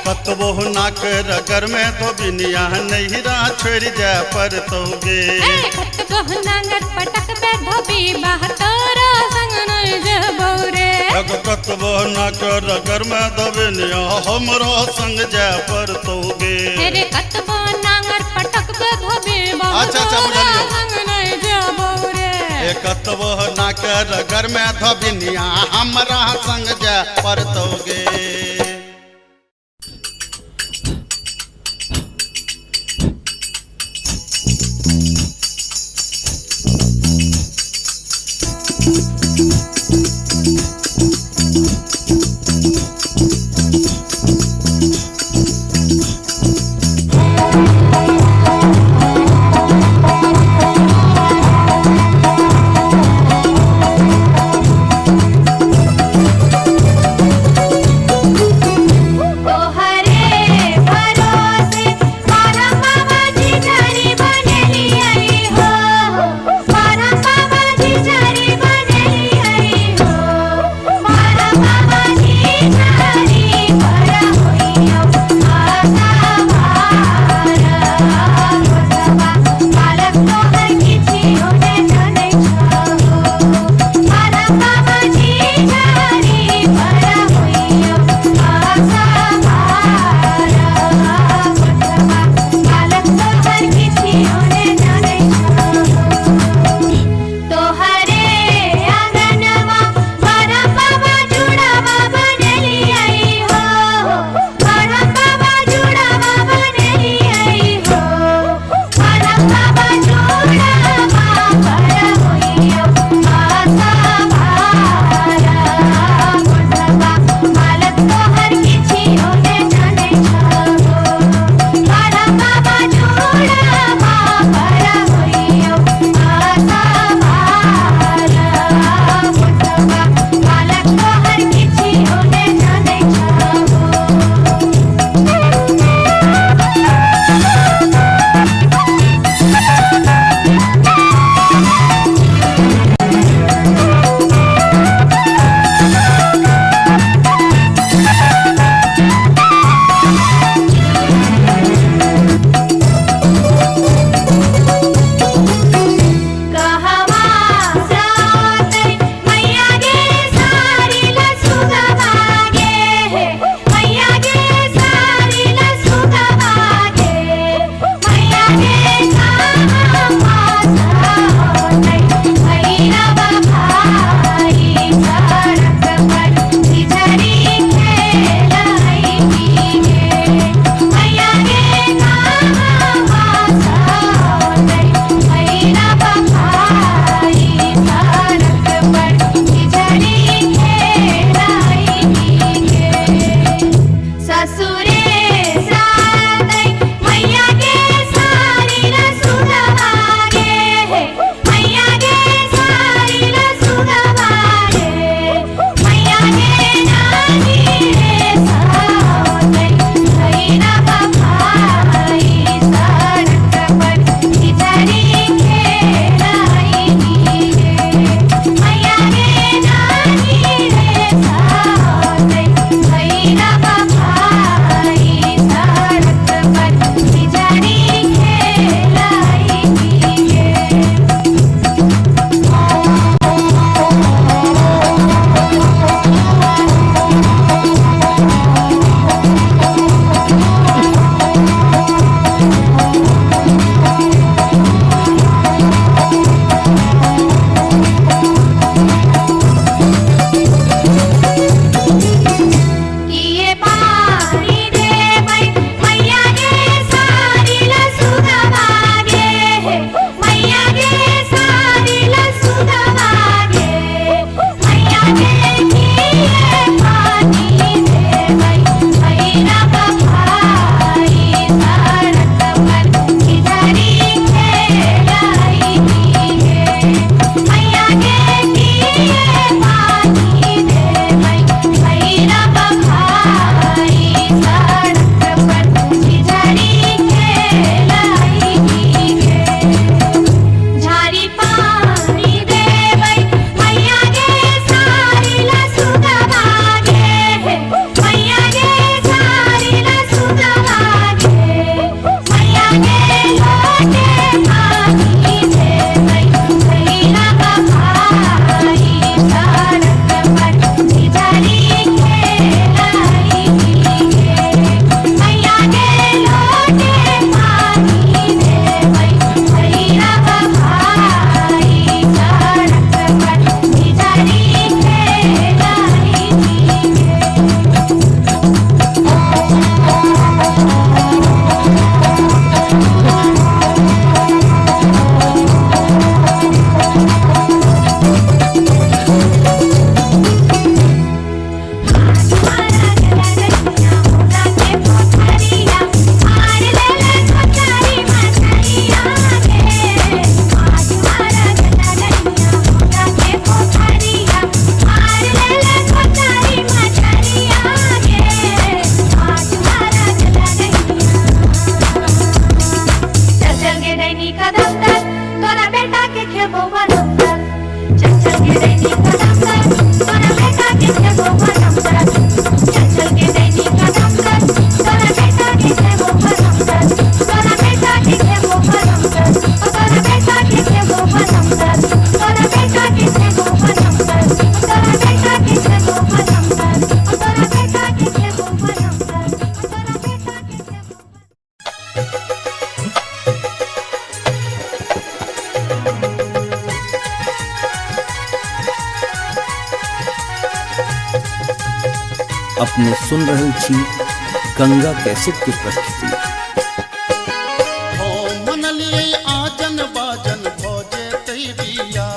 कतबो नाक रगर में धोबिनिया नैहरा छोड़ जय पर तहुगे।
कत बहनांगर पटक पे धबीबा तोरा संग नहीं जह बौरे।
कतबो नाक रगर में धोबिनिया हमरा संग जय पर तहुगे।
तेरे कतबो नांगर पटक पे धबीबा
अच्छा, बुझलियो।
संग नहीं जह बौरे।
कतबो नाक रगर में धोबिनिया हमरा संग जय पर तहुगे।
अपने सुन रहल छी गंगा कैसेट की प्रस्तुति।
हो मनलिए आजन बाजन भोजे तई बिया,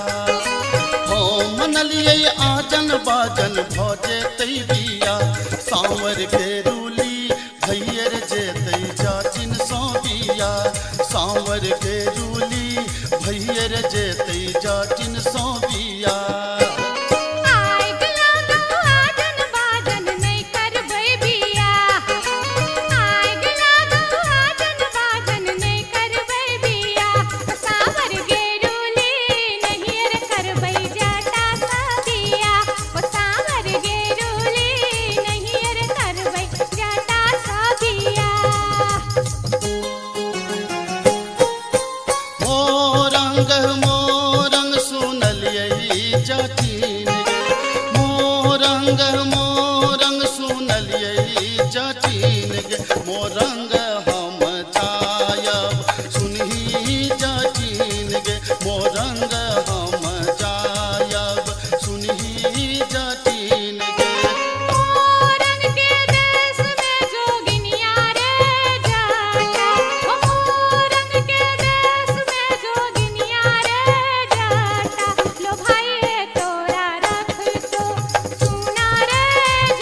हो मनलिए आजन बाजन भोजे तई बिया, सांवर के रूली भैयर जे तई जाचिन सो बिया, सांवर के रूली भैयर जे तई जाचिन सो बिया। मोरंग सुनलिए जाचिन गे, मोरंग सुनलिए जाचिन गे, मोरंग हम जायब सुनही जाचिन गे, मोरंग हम जायब सुनही जाचिन गे।
मोरंग के देश में जोगिनिया रे जाटा, मोरंग के देश में जोगिनिया रे जाटा, लो भाई तोरा रख तो सुना रे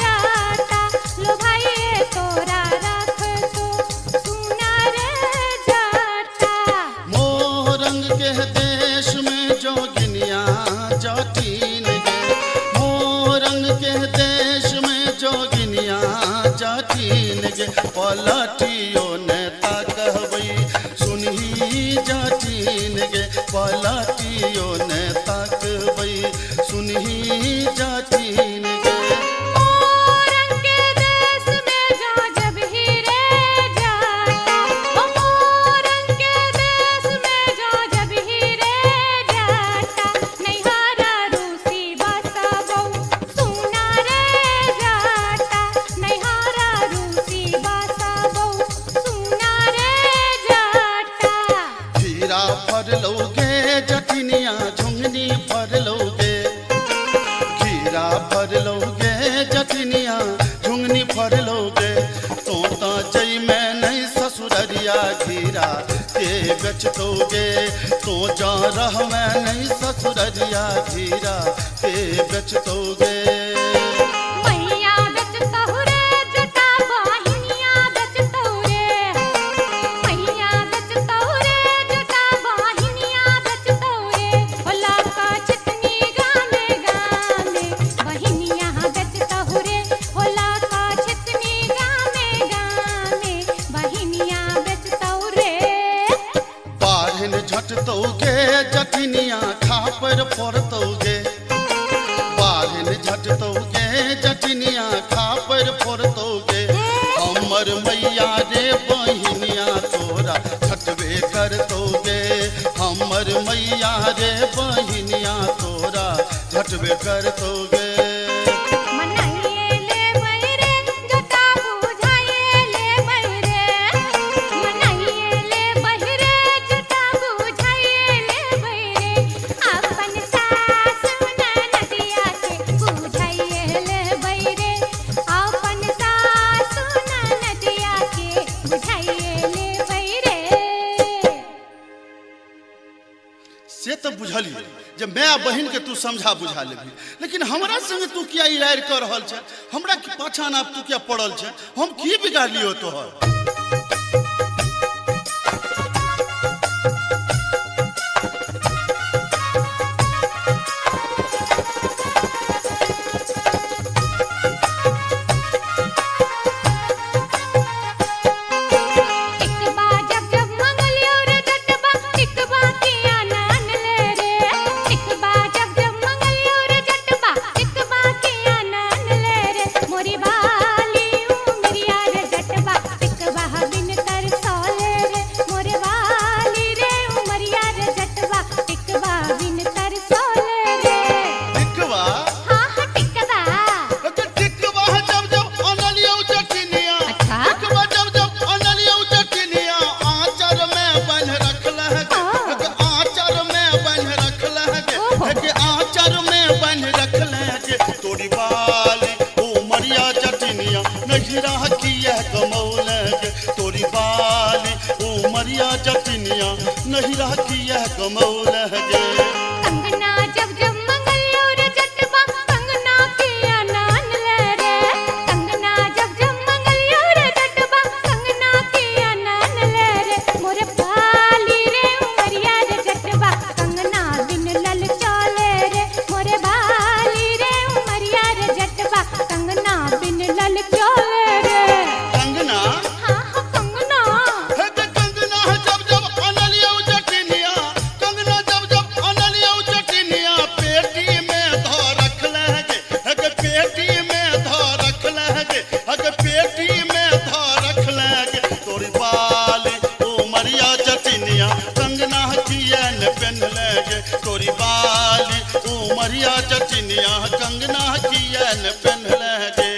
जाटा, लो भाई तोरा रख तो सुना रे जाटा।
मोरंग के देश में जोगिनिया जाटिन गे, मोरंग के देश में जोगिनिया जाटिन गे, पलटियो नेता कहबई सुनही जाटिन गे, पलटियो नेता कहबई सुनही जाटिन गे।
मोरंग के देश में जा जब ही रे जाटा, मोरंग के देश में जा जब ही रे जाटा, नैहारा रूसी बसबो सुना रे जाटा, नैहारा रूसी बसबो सुना रे जाटा।
खीरा फरलोगे जटिनिया झुंगनी फरलोगे, खीरा फरलोगे जटिनिया झुंगनी फरलोगे, तोता जई में नहीं ससुररिया खीरा के बेचतोगे, तो जा रह में नहीं ससुररिया खीरा के बेचतोगे।
मैया बेचतहु रे जटा बहिनिया बेचतहु रे, मैया बेचतहु रे जटा बहिनिया बेचतहु रे, होला का चितनी गामे गामे बहिनिया बेचतहु रे, होला का चितनी गामे गामे बहिनिया बेचतहु रे।
बाढ़न झटतोगे जटिनिया खापर फोड़तोगे, बाढ़न झटतोगे जटिनिया खापर फोड़तोगे, हमर मैया रे बहिनिया तोरा झटबे करतोगे, हमर मैया रे बहिनिया तोरा झटबे करतोगे।
मनाइए ले बैरे जटा बुझाइए ले बैरे, मनाइए ले बैरे जटा बुझाइए ले बैरे, अपन सास ननदिया के बुझाइए ले बैरे, अपन सास ननदिया के बुझाइए ले बैरे।
से तो बुझली जब मैं बहन के तू समझा बुझा लेबी, लेकिन हमरा संगे तू किया इलाज कर रहल छ, हमरा के पाछा ना तू किया पड़ल छ, हम की बिगाड़ लियो तोहर।
टिकबा जब जब मंगलियो रे जटबा, टिकबा किया नन ले रे, टिकबा जब जब मंगलियो रे जटबा, टिकबा किया नन ले रे, मोरी बाली उमरिया रे जटबा, टिकबा बिन कर सोले रे, मोरे बाली रे उमरिया रे जटबा, टिकबा बिन कर सोले रे।
टिकवा
हाँ हाँ टिकबा।
टिकवा जब जब अनलियो जटिनिया,
अच्छा।
टिकवा जब जब अनलियो जटिनिया, आंचर में बन रखल है के, आंचर में बन रखल है के, आंचर में बन रखल है के, तोरी बाली उमरिया जटिनिया उमरिया जटिनिया नहिरा किया कमौल गे
कंगना जब जब मंगलियो रे जटबा कंगना किया नान ले रे कंगना जब जब मंगलियो रे जटबा कंगना किया नान ले रे मोरे बाली रे उमरिया रे जटबा कंगना बिन लल चले रे मोरे बाली रे उमरिया रे जटबा कंगना बिन लल चले रे
कंगना
हाँ हाँ कंगना
हे गे कंगना जब जब अनलियो जटिनिया कंगना जब जब अनलियो जटिनिया पेटी में धो रख लगे हे गे पेटी में धो रख लगे हे गे पेटी में धो रख लगे तोरी बाली उमरिया जटिनिया कंगना किया न पहन लगे तोरी बाली उमरिया जटिनिया कंगना किया न पहन लगे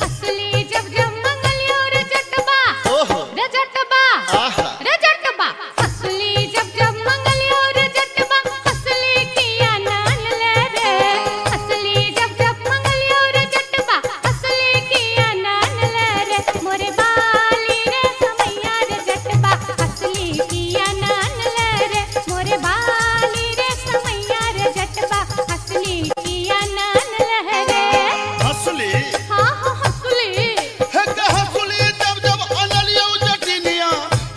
असली जब जब मंगलियो रे जटबा
ओहो
रे जटबा
आहा
रे जटबा असली जब जब मंगलियो रे जटबा असली किया नान ले रे असली जब जब मंगलियो रे जटबा असली किया नान ले रे मोरे बाली रे समैया रे जटबा असली किया नान ले रे मोरे बाली रे समैया रे जटबा असली किया नान ले रे
हंसली
हाँ हाँ असली
हे गे हंसली जब जब अनलियो जटिनिया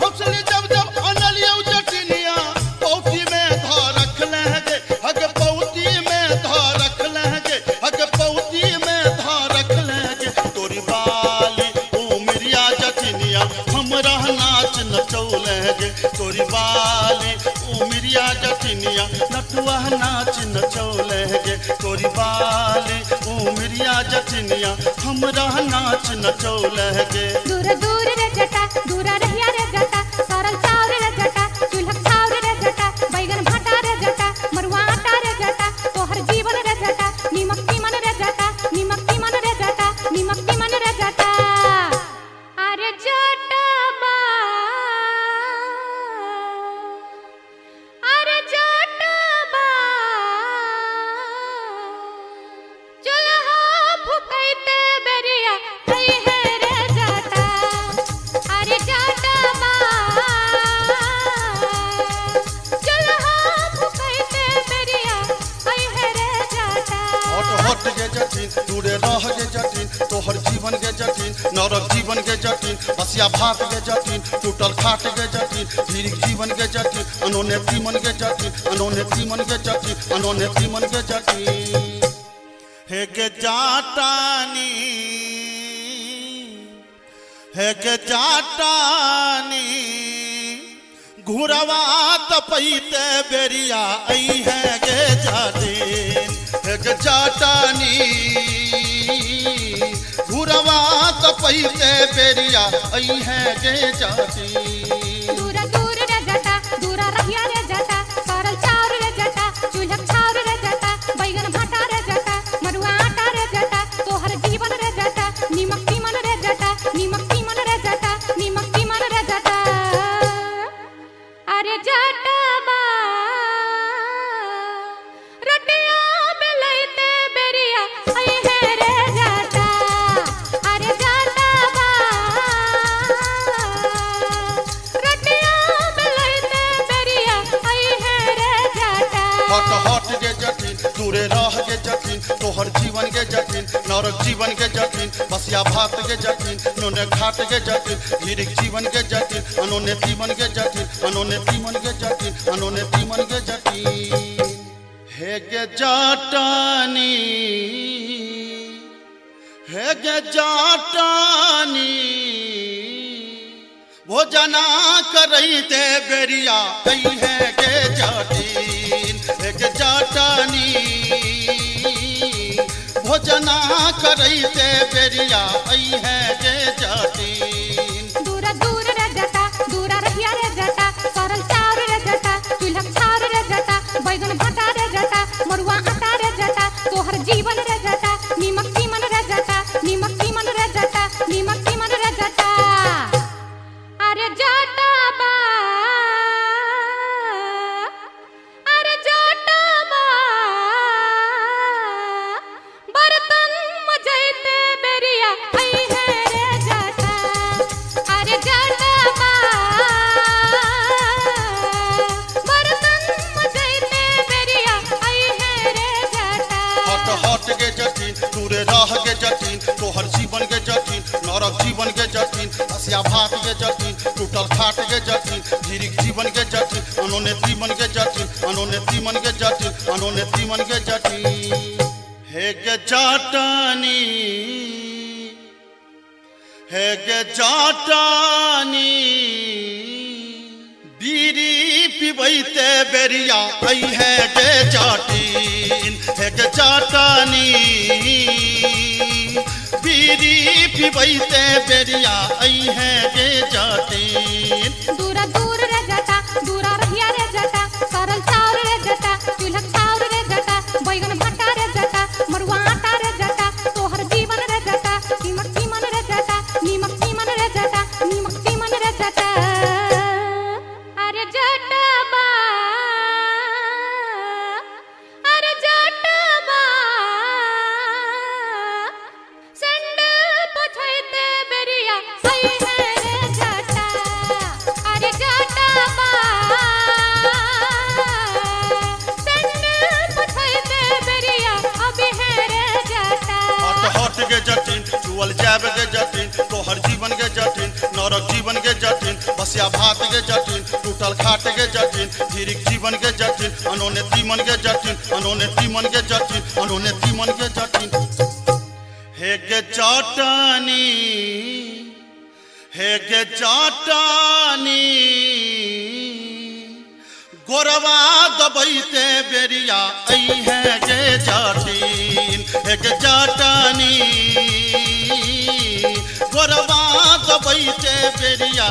हंसली जब जब अनलियो जटिनिया पौती में धो रख लगे हगे पौती में धो रख लगे हगे पौती में धो रख लगे तोरी बाली उमरिया जटिनिया हमरा नाच नचौले गे तोरी बाली उमरिया जटिनिया नटुआ नाच नचौले गे तोरी बाली उमरिया जटिनिया हमरा नाच नचौले गे
दूर दूर रे जटा दूरा रहिया रे जटा सरल चाउर रे जटा चूल्हा चाउर रे जटा बैगन भाटा रे जटा मरुआ आटा रे जटा तोहर जीवन रे जटा नीमक तीमन रे जटा नीमक तीमन रे जटा नीमक तीमन रे जटा अरे जटबा अरे जटबा चूल्हा फुकैते बेरिया आई है रे जटा अरे जटबा चूल्हा फुकैते बेरिया आई है रे जटा
हट हट गे जटिन दूरे रह गे जटिन तोहर जीवन गे जटिन नरक जीवन गे जटिन बसिया भात गे जटिन टूटल खाट गे जटिन धीरिक जीवन गे जटिन अनोने तीमन गे जटिन अनोने तीमन गे जटिन अनोने तीमन गे जटिन हे गे जाटानी हे गे जाटानी घुरवा तपैते बेरिया आई है गे जाटिन हे गे जाटानी घुरवा तपैते बेरिया आई है गे जाटिन
दूरा दूर रे जटा दूरा रहिया रे जटा सरल चाउर रे जटा चूल्हा चाउर रे जटा बैगन भाटा रे जटा मरुआ आटा रे जटा तोहर जीवन रे जटा नीमक तीमन रे जटा नीमक तीमन रे जटा नीमक तीमन रे जटा अरे जटबा रोटिया बेलैते बेरिया आई है रे जटा अरे जटबा रोटिया बेलैते बेरिया आई है रे जटा
हट हट गे जटिन दूरे रह गे जटिन तोहर जीवन गे जटिन नरक जीवन गे जटिन बसिया भात गे जटिन नोने घाट गे जटिन धीरिक जीवन गे जटिन अनोने तीमन गे जटिन अनोने तीमन गे जटिन अनोने तीमन गे जटिन हे गे जाटानी हे गे जाटानी भोजना करैते बेरिया आई है गे जाटिन हे गे जाटानी भोजना करैते बेरिया आई है गे जाटिन
दूरा दूर रे जटा दूरा रहिया रे जटा सरल चाउर रे जटा चूल्हा चाउर रे जटा बैगन भाटा रे जटा मरुआ आटा रे जटा तोहर जीवन रे जटा नीमक तीमन रे जटा नीमक तीमन रे जटा नीमक तीमन रे जटा अरे जटबा अरे जटबा बर्तन मजै
राह के जटिन तोहर जीवन के जटिन नरक जीवन के जटिन हसिया भात के जटिन टूटल खाट के जटिन धीरिक जीवन के जटिन अनोन्नति मन के जटिन अनोन्नति मन के जटिन अनोन्नति मन के जटिन हे गे जाटानी हे गे जाटानी बीरी पिबैते बेरिया आई है गे जाटिन हे गे जाटानी बीरी पिबैते बेरिया आई है गे जाटिन
दूरा दूर रे जटा दूरा रहिया रे जटा सरल चाउर रे जटा चूल्हा चाउर रे जटा बैगन भट्टा रे जटा मरुआ आटा रे जटा तोहर जीवन रे जटा नीमक चीमन रे जटा नीमक चीमन रे जटा नीमक चीमन रे जटा अरे जटबा अरे जटबा संडल पछैते बेरिया आई है रे जटा अरे जटबा संडल पछैते बेरिया अभी है रे जटा
हट हट के जटिन चुअल जाब के जटिन तोहर जीवन के जटिन नरक जीवन के जटिन बसिया भात के जटिन टूटल खाट के जटिन धीरिक जीवन के जटिन अनोन्नति मन के जटिन अनोन्नति मन के जटिन अनोन्नति मन के जटिन हे गे जाटानी हे गे जाटानी गोरवा दबैते बेरिया आई है गे जाटिन हे गे जाटानी गोरवा दबैते बेरिया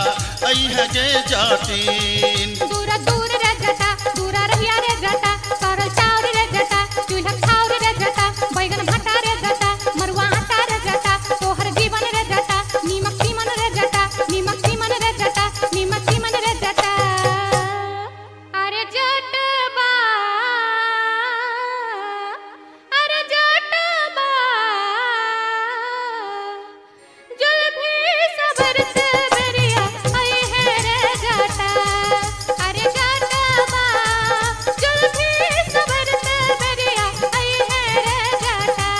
आई है गे जाटिन
दूरा दूर रे जटा दूरा रहिया रे जटा सरल चाउर रे जटा चूल्हा चाउर रे जटा बैगन भट्टा रे जटा मरुआ आटा रे जटा तोहर जीवन रे जटा नीमक चीमन रे जटा नीमक चीमन रे जटा नीमक चीमन रे जटा अरे जटबा अरे जटबा जुल्फी सबरत बेरिया आई है रे जटा अरे जटबा जुल्फी सबरत बेरिया आई है रे जटा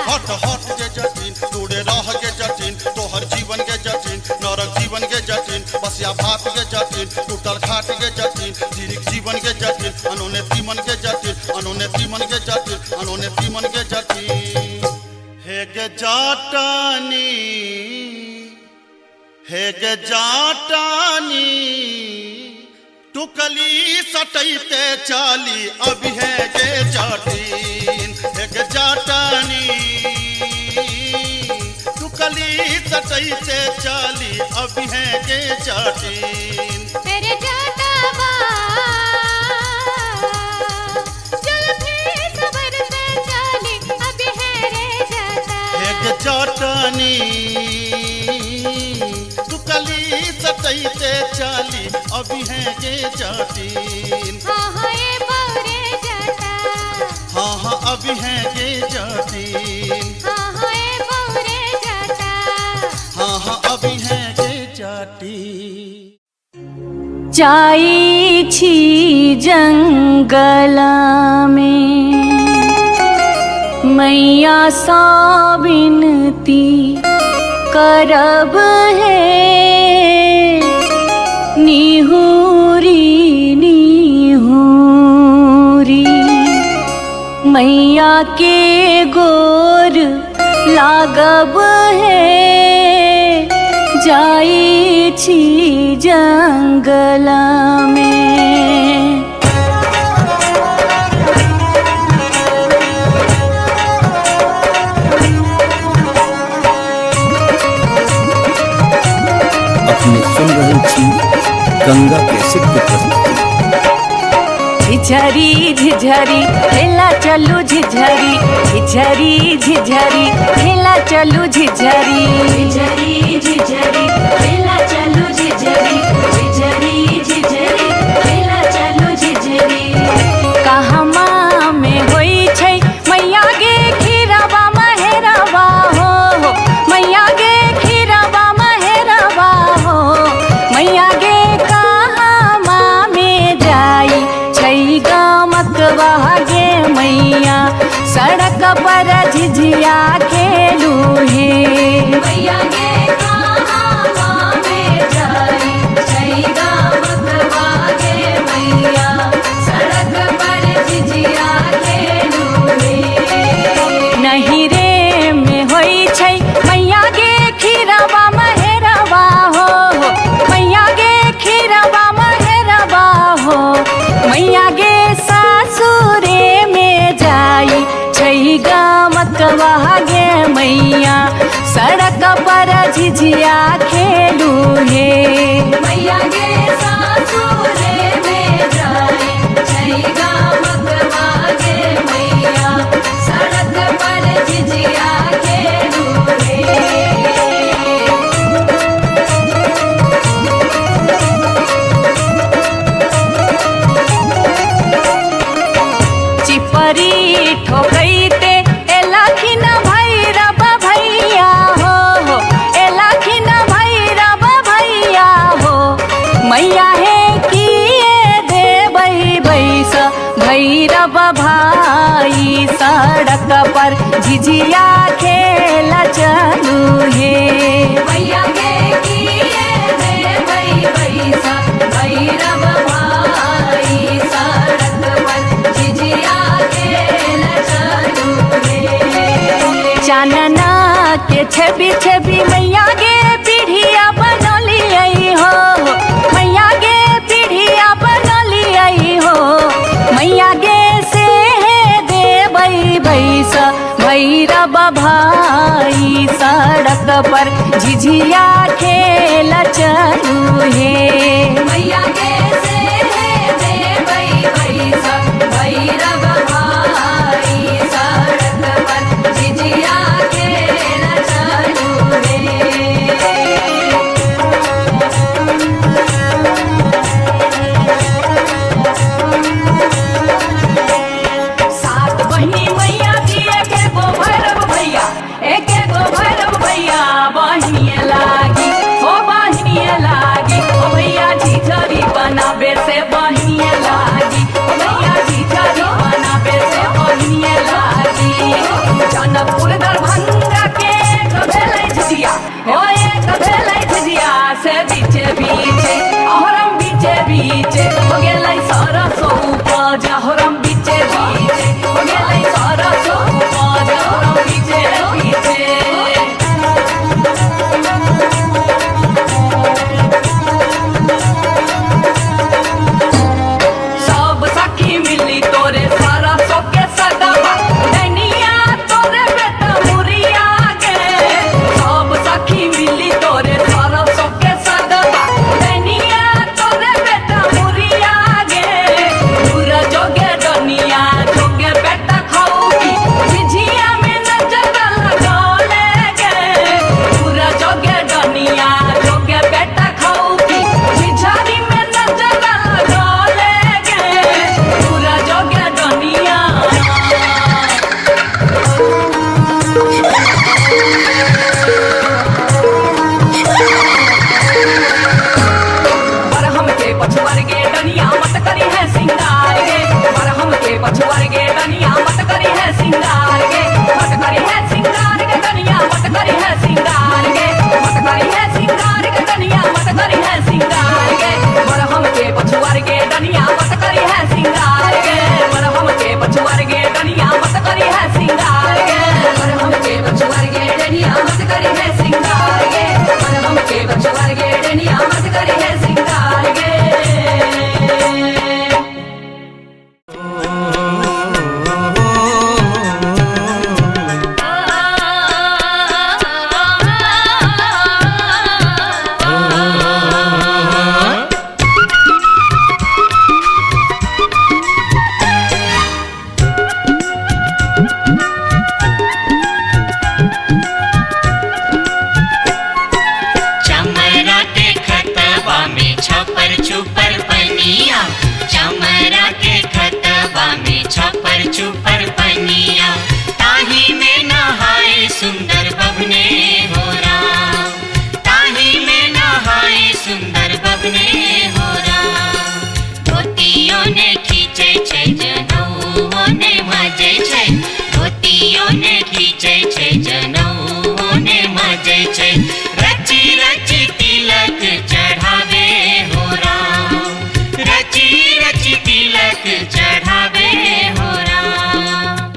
हट हट के जटिन तूड़े राह के जटिन तोहर जीवन के जटिन नरक जीवन के जटिन बसिया भात के जटिन टूटल खाट के जटिन धीरिक जीवन के जटिन अनोन्नति मन के जटिन अनोन्नति मन के जटिन अनोन्नति मन के जटिन हे गे जाटानी हे गे जाटानी टुकली सटैते चाली अभी है गे जाटिन हे गे जाटानी टुकली सटैते चाली अभी है गे जाटिन
तेरे जटबा जुल्फी सबरत चाली अभी है रे जटा
हे गे जाटानी टुकली सटैते चाली अभी है गे जाटिन
हाँ हाँ ये बौरे जटा
हाँ हाँ अभी है गे जाटिन
हाँ हाँ ये बौरे जटा
हाँ हाँ अभी है गे जाटिन
जाई छी जंगल में मैया सा विनती करब है निहुरी निहुरी मैया के गोर लागब है जाई छी जंगल में
अपने सुन रहे थी गंगा कैसेट की प्रस्तुति।
झिझरी झिझरी खेला चलू झिझरी झिझरी झिझरी खेला चलू झिझरी झिझरी झिझरी खेला चलू झिझरी झिझरी झिझरी खेला चलू झिझरी कहमा में होई छै मैया गे खीरवा महेरवा हो मैया गे खीरवा महेरवा हो मैया गे कहमा में जाई छै गमकवा गे मैया सड़क पर झिझिया लागे मैया सड़क पर झिझिया खेलू हे मैया गे सासुरे में जाए छैगा मगवा गे मैया सड़क पर झिझिया खेलू हे चिपरी ठोकैते एलाखिन भैरव भैया हो एलाखिन भैरव भैया हो मैया हे किए देबै बैस भैरव भाई सड़क पर झिझिया खेल चलू हे मैया गे किए देबै बैस भैरव भाई सड़क पर झिझिया खेल चलू हे चानना के छवि छवि मैया गे पीढ़िया बनलियै हो मैया गे पीढ़िया बनलियै हो मैया गे से देबै बैस भैरव भाई सड़क पर झिझिया खेल चलू हे मैया गे से देबै बैस भैरव भाई सड़क पर झिझिया खेल चलू हे सात बहिनी मैया जी एके गो भैरव भैया एके गो भैरव भैया बहिनिए लागी हो बहिनिए लागी ओ भैया झिझरी बनाबे से बहिनिए लागी ओ भैया झिझरी बनाबे से बहिनिए लागी जनकपुर दरभंगा के कभेलै झिझिया हो एक भेलै झिझिया से बीचे बीचे अहरम बीचे बीचे हो गेलै सरसो उपज अहरम बीचे बीचे हो गेलै सरसो उपज अहरम बीचे बीचे सब सखी मिली तोरे सरसो के सदबा दैनिया तोरे बेटा मुरिया गे सब सखी मिली तोरे सरसो के सदबा दैनिया तोरे बेटा मुरिया गे दूर जोगे दुनिया जोगे बेटा खाऊगी झिझिया में नजर लगौले गे दूर जोगे दुनिया जोगे बेटा खाऊगी झिझरी में नजर लगौले गे दूर जोगे दुनिया बरहम के पछुआर गे डनिया मत करी है सिंगार गे बरहम के पछुआर गे डनिया मत करी है सिंगार गे मत करी है सिंगार गे डनिया मत करी है सिंगार गे मत करी है सिंगार गे डनिया मत करी है सिंगार गे बरहम के पछुआर गे डनिया मत करी है सिंगार गे बरहम के पछुआर गे डनिया मत करी है सिंगार गे बरहम के पछुआर गे डनिया मत करी है सिंगार गे बरहम के पछुआर गे डनिया मत करी है सिंगार गे
चमरा के खतबा में छपर छुपर पनिया चमरा के खतबा में छपर छुपर पनिया ताही में नहाए सुंदर बबने हो राम ताही में नहाए सुंदर बबने हो राम धोतियों ने खींचे छै जनऊ ने मजे छै धोतियों ने खींचे छै जनऊ ने मजे छै रची रची तिलक चढ़ावे हो राम रची रची तिलक चढ़ावे हो राम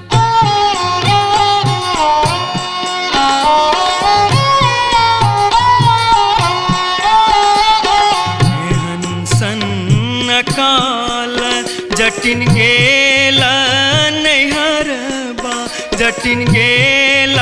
हंसन काल जटिन गेला नैहरबा जटिन गेला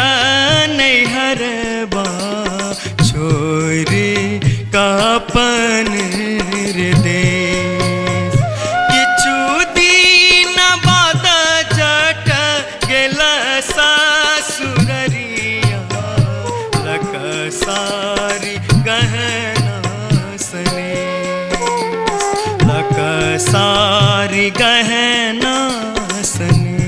सारी गहना सने।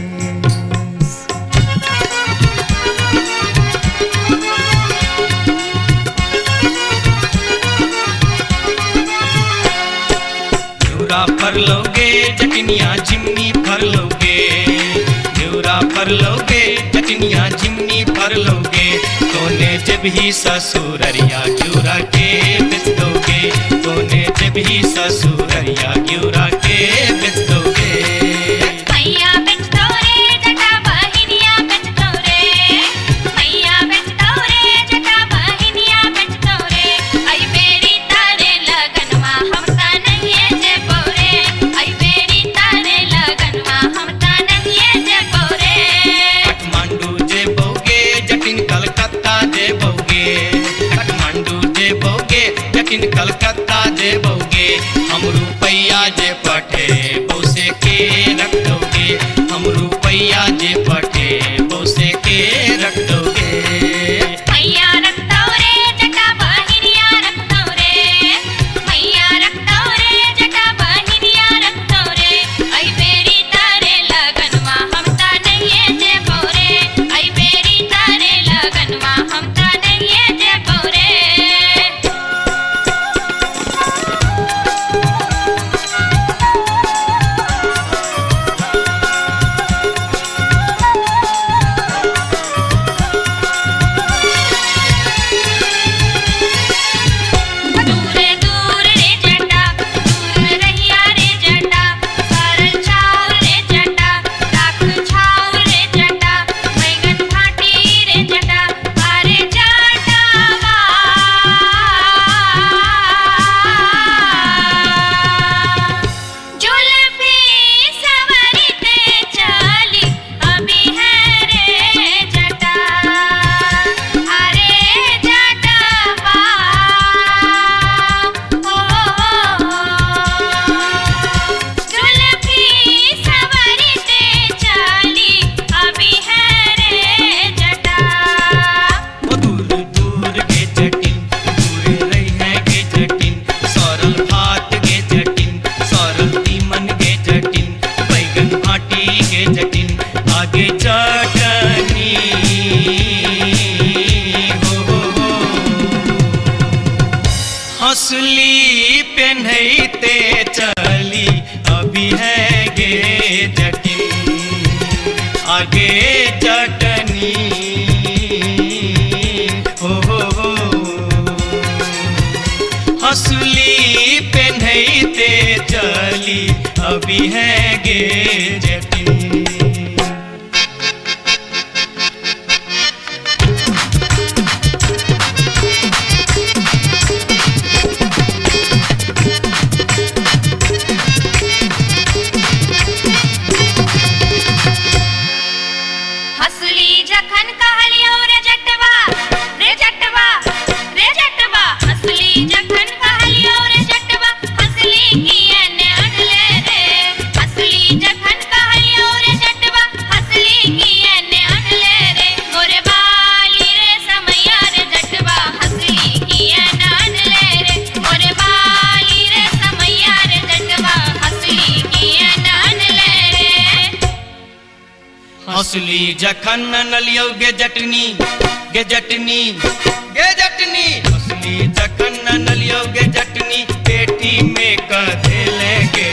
न्यूरा फर लोगे जटनिया जिमनी फर लोगे, न्यूरा फर लोगे जटनिया जिमनी फर लोगे। तोने जब ही ससुररिया क्यूरा के बेच दोगे, तोने जब ही ससुररिया क्यूरा के बेच दोगे।
मैया बेच दो रे जटा बहिनिया बेच दो रे, मैया बेच दो रे जटा बहिनिया बेच दो रे। आई बेरी तारे लगनवा हम ता नहीं जे बोरे, आई बेरी तारे लगनवा हम ता नहीं जे बोरे।
काठमांडू जे बोगे जटिन कलकत्ता जे बोगे, काठमांडू जे बोगे जटिन कलकत्ता जे बोगे। हम रुपैया जे पठे बोसे के रख दोगे, हम रुपैया जे पठे बोसे के रख दोगे।
मैया रख दो रे जटा बहिनिया रख दो रे, मैया रख दो रे जटा बहिनिया रख दो रे। आई बेरी तारे लगनवा हम ता नहीं जे बोरे, आई बेरी तारे लगनवा हम ता नहीं जे बोरे। दूरे दूर रे जटा, दूर रहिया रे जटा, सरल छाव रे जटा, राख छाव रे जटा, बैगन भाटी रे जटा, अरे जटावा। जुल्फी सवरते चली अभी है रे जटा, अरे जटावा। जुल्फी सवरते चली अभी है रे जटा।
वो दूर दूर के जटिन, दूर रही है के जटिन, सरल भात के जटिन, सरल तीमन के जटिन, बैगन भाटी के जटिन, आगे चटनी हो। हंसली पेन्हते चली अभी है गे जटिन, आगे चटनी हो। हंसली पेन्हते चली अभी है गे जटिन।
हंसली जखन कहलियो रे जटवा, रे जटवा, रे जटवा। हंसली जखन कहलियो रे जटवा, हंसली किए ने अनले रे। हंसली जखन कहलियो रे जटवा, हंसली किए ने अनले रे। गोरे बाली रे समैया रे जटवा, हंसली किए ने अनले रे। गोरे बाली रे समैया रे जटवा, हंसली किए ने अनले रे।
हंसली जखन नलियो गे जटनी, गे जटनी, गे जटनी। हंसली जखन नलियो गे जटनी, पेटी में कधे लेंगे।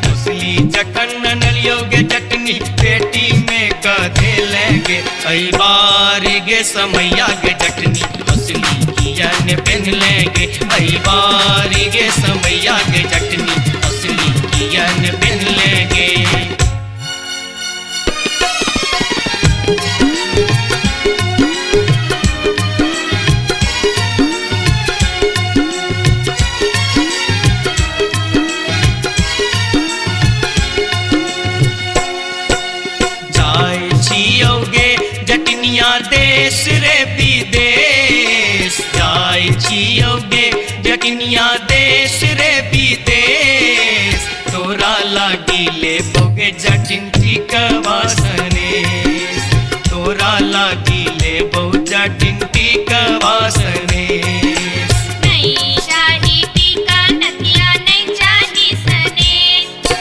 हंसली जखन नलियो गे जटनी, पेटी में कधे लेंगे। कई बार गे समैया गे जटनी, हंसली किया ने पहन लेंगे। कई बार गे समैया गे जटनी, हंसली किया ने पहन लेंगे। जाय छियोगे जटनिया देश रे विदेश, जाय छियोगे जटनिया देश रे विदेश। तोरा लागी ले बोगे जटिन टिकवा सनेश, तोरा लागी ले बो जटिन टिकवा सनेश।
नहीं चाही टीका नथिया नहीं चाही सनेश,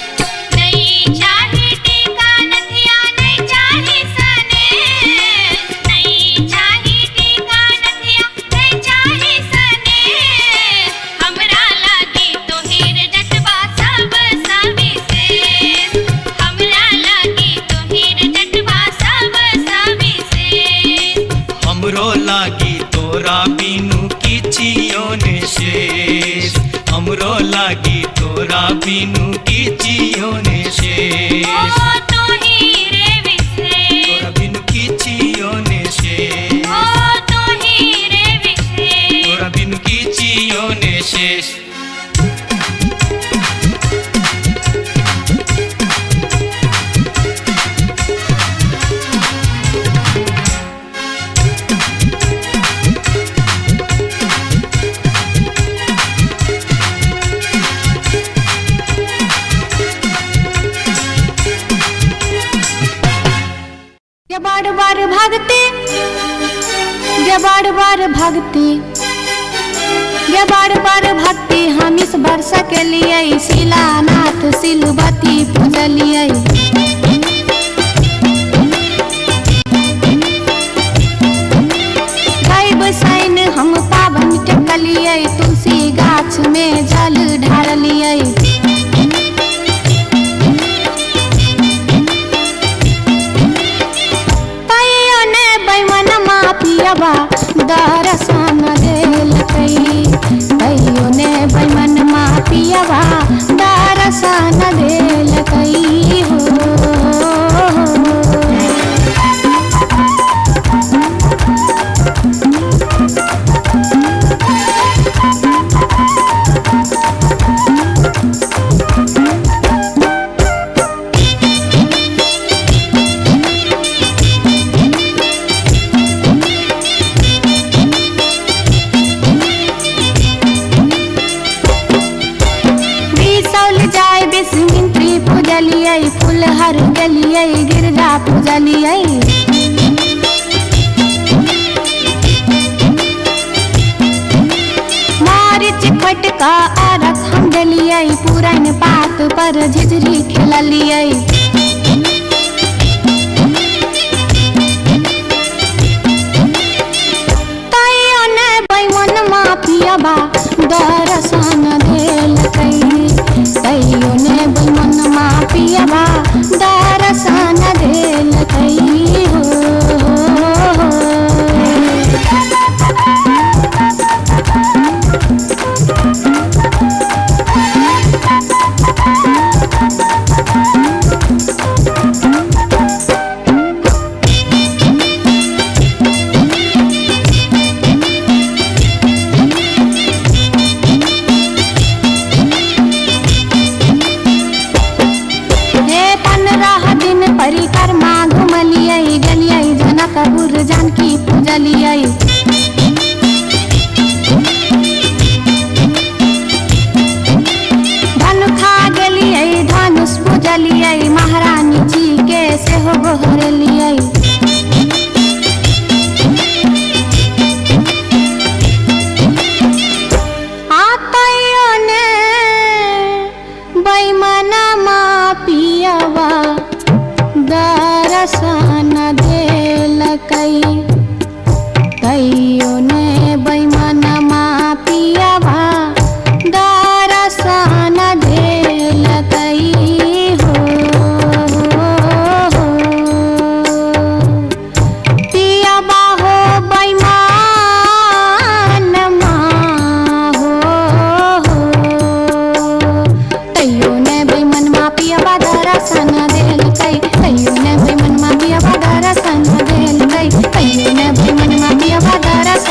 लागी तोरा बिनु किछियो ने शेष हमरो लागी तोरा बिनु किछियो ने शेष तोरा बिनु किछियो ने शेष तोरा बिनु किछियो ने शेष
बार बार भागते ये बार बार भागते ये बार बार भागते हम इस वर्षा के लिए शिलानाथ सिलवती पूजलिए गाय बसाइन हम पावन टकलिए तुलसी गाछ में जल ढारलिए दर्शन देलकै कहियो ने बैमन पियबा दर्शन देलकै फुलहर गलिए गिरजा पूजलिए मारिच फटका आरख हम डलिए पुरान पात पर झिझरी खेललिए तैयो ने बैमन पियबा दर्शन देलकै तैयो ने बैमन पियबा दर्शन देलकै परिक्रमा घुमलिए गलिए जनकपुर जानकी पूजलिए धनुखा गेलिए धनुष पूजलिए महारानी जी के सेहो गोहरलिए आतैयो ने बैमनमा पियबा दर्शन देलकै तैयो ने बैमन पियबा दर्शन देलकै पियबा हो बैमन हो तैयो ने बैमन पियबा दर्शन देलकै तैयो ने बैमन पियबा दर्शन देलकै तैयो ने बैमन पियबा दर्शन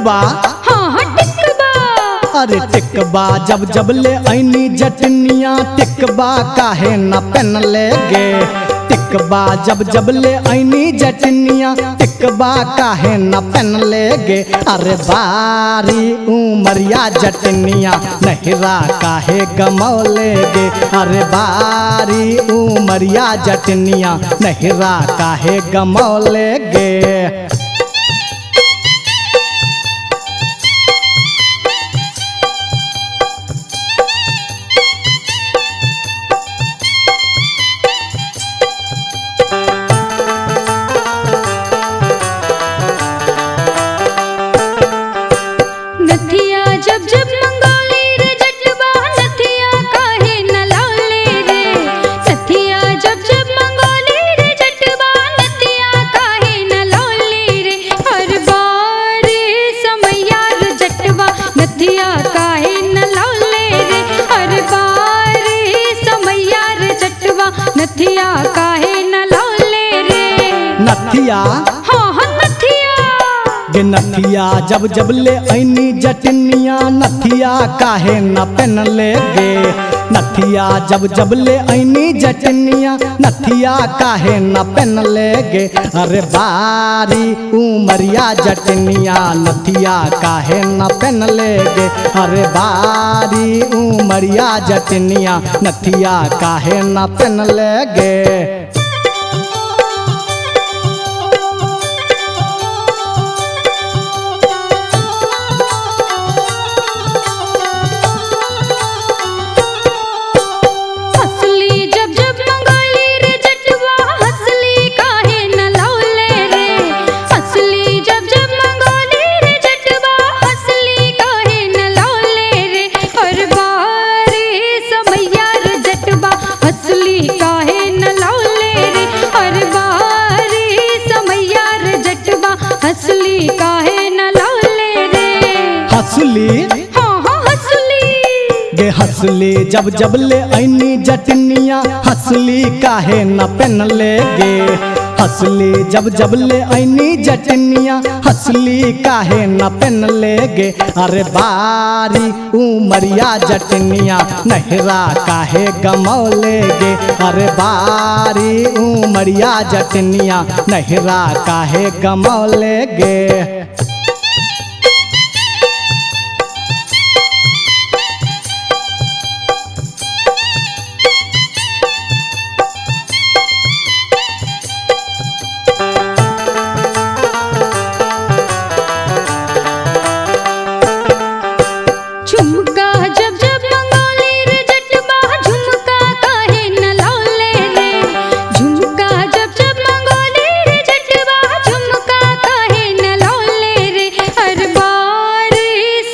टिकबा
हाँ हाँ टिकबा।
अरे टिकबा जब जब ले ऐनी जटनिया टिकबा काहे न पहन ले गे। टिकबा जब जब ले ऐनी जटनिया टिकबा काहे न पहन ले गे। अरे बारी उमरिया जटनिया नहिरा काहे गमौले गे। अरे बारी उमरिया जटनिया नहिरा काहे गमौले गे।
नथिया जब जब मंगोली रे जटवा नथिया काहे न लौले रे। नथिया जब जब मंगोली रे जटवा नथिया काहे न लौले रे। हर बार समैया रे जटवा नथिया काहे न लौले रे। हर बार समैया रे जटवा नथिया काहे न लौले रे।
नथिया
हाँ हाँ नथिया
गे नथिया जब जब ले ऐनी जटनिया नथिया काहे न पहन ले गे। नथिया जब जब ले ऐनी जटनिया नथिया काहे न पहन ले गे। अरे बारी उमरिया जटनिया नथिया काहे न पहन ले गे। अरे बारी उमरिया जटनिया नथिया काहे न पहन ले गे।
हंसली जब जब मंगोली रे जटवा हंसली काहे न लौले रे। हंसली जब जब मंगोली रे जटवा हंसली काहे न लौले रे। हर बार समैया रे जटवा हंसली काहे न लौले रे। हर बार समैया रे जटवा हंसली काहे न लौले रे।
हंसली
हाँ हाँ हंसली
गे हंसली जब जब ले ऐनी जटनिया हंसली काहे न पहन ले गे। हंसली जब जब ले ऐनी जटनिया हंसली काहे न पहन ले गे। अरे बारी उमरिया जटनिया नहिरा काहे गमौले गे। अरे बारी उमरिया जटनिया नहिरा काहे गमौले गे।
झुमका जब जब मंगोली रे जटवा झुमका काहे न लौले रे। झुमका जब जब मंगोली रे जटवा झुमका काहे न लौले रे। हर बार